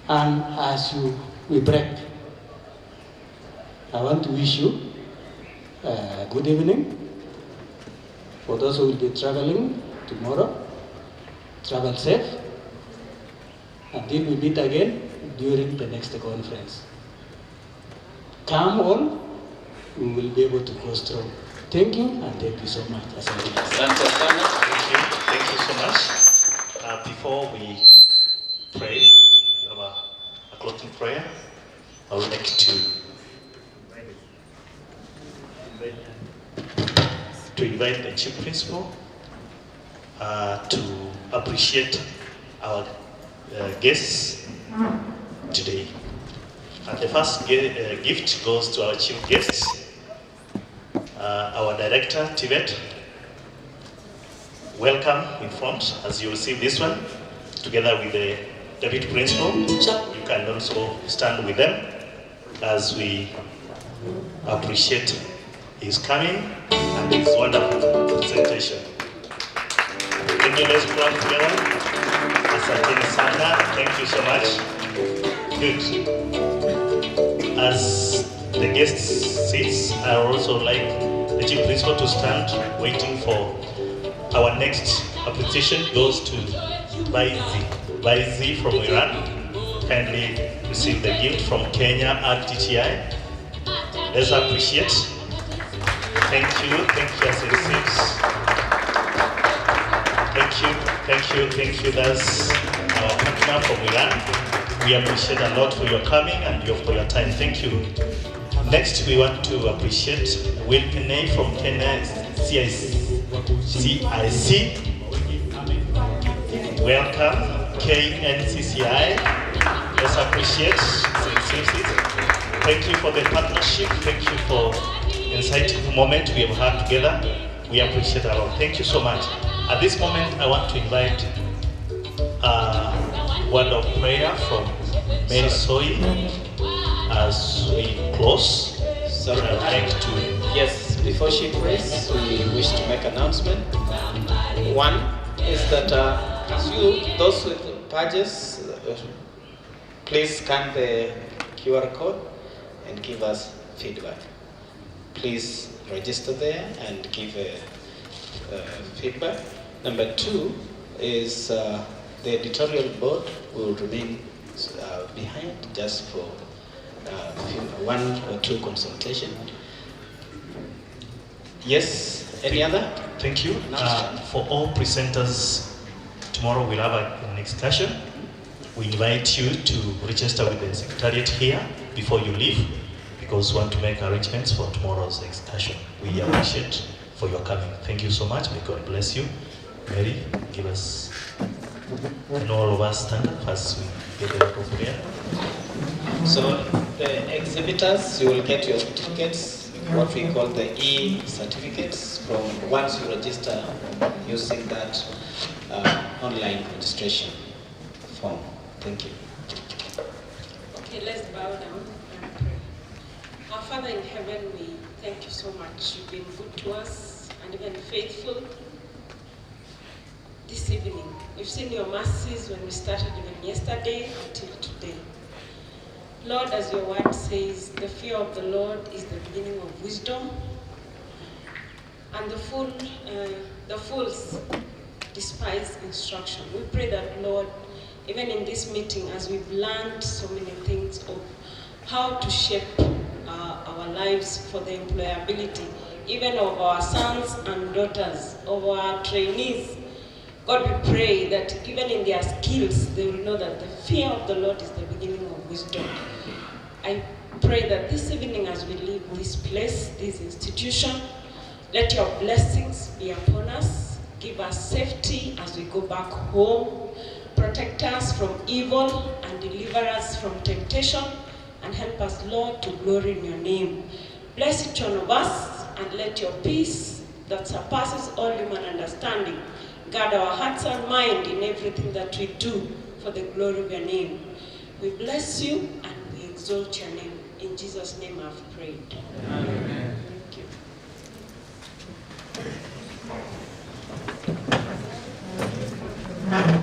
And as we break, I want to wish you a good evening. For those who will be traveling tomorrow, travel safe. Until we meet again during the next conference. Come all, we will be able to go strong. Thank you, and thank you so much. Thank you so much. Before we pray, we have a closing prayer. I would like to invite the chief principal to appreciate our guests today. And the first gift goes to our chief guests, our director, TVET. Welcome in front as you receive this one, together with the deputy principal. You can also stand with them as we appreciate his coming and his wonderful presentation. Thank you, let's clap together. Asante sana, thank you so much. Good. As the guest sits, I would also like the chief principal to stand, waiting for our next appreciation. Goes to Baizi from Iran. Kindly receive the gift from Kenya, RVTTI. Let's appreciate. Thank you as he receives. Thank you, that's our partner from Iran. We appreciate a lot for your coming and for your time. Thank you. Next, we want to appreciate Will Pene from Kenya CIC. Welcome, KNCCI. Let's appreciate. Thank you for the partnership. Thank you for the insightful moment we have had together. We appreciate a lot. Thank you so much. At this moment, I want to invite a word of prayer from Mary Soy as we close. So I would like to, yes, before she prays, we wish to make an announcement. One is that those with badges, please scan the QR code and give us feedback. Please register there and give feedback. Number two is the editorial board will remain behind just for one or two consultation. Yes, any other? Thank you. For all presenters, tomorrow we'll have an excursion. We invite you to register with the Secretariat here before you leave, because we want to make arrangements for tomorrow's excursion. We appreciate for your coming. Thank you so much. May God bless you. Mary, give us, and all of us stand up as we get the record for here. So the exhibitors, you will get your certificates, what we call the e-certificates, from once you register using that online registration form. Thank you. Okay, let's bow down and pray. Our Father in heaven, we thank you so much. You've been good to us and even faithful this evening. We've seen your mercies when we started even yesterday until today. Lord, as your word says, the fear of the Lord is the beginning of wisdom, and the fools despise instruction. We pray that, Lord, even in this meeting, as we've learned so many things of how to shape our lives for the employability, even of our sons and daughters, of our trainees, God, we pray that even in their skills, they will know that the fear of the Lord is the beginning of wisdom. I pray that this evening, as we leave this place, this institution, let your blessings be upon us. Give us safety as we go back home. Protect us from evil and deliver us from temptation, and help us, Lord, to glory in your name. Bless each one of us, and let your peace that surpasses all human understanding guard our hearts and mind in everything that we do for the glory of your name. We bless you and we exalt your name. In Jesus' name I've prayed. Amen. Thank you.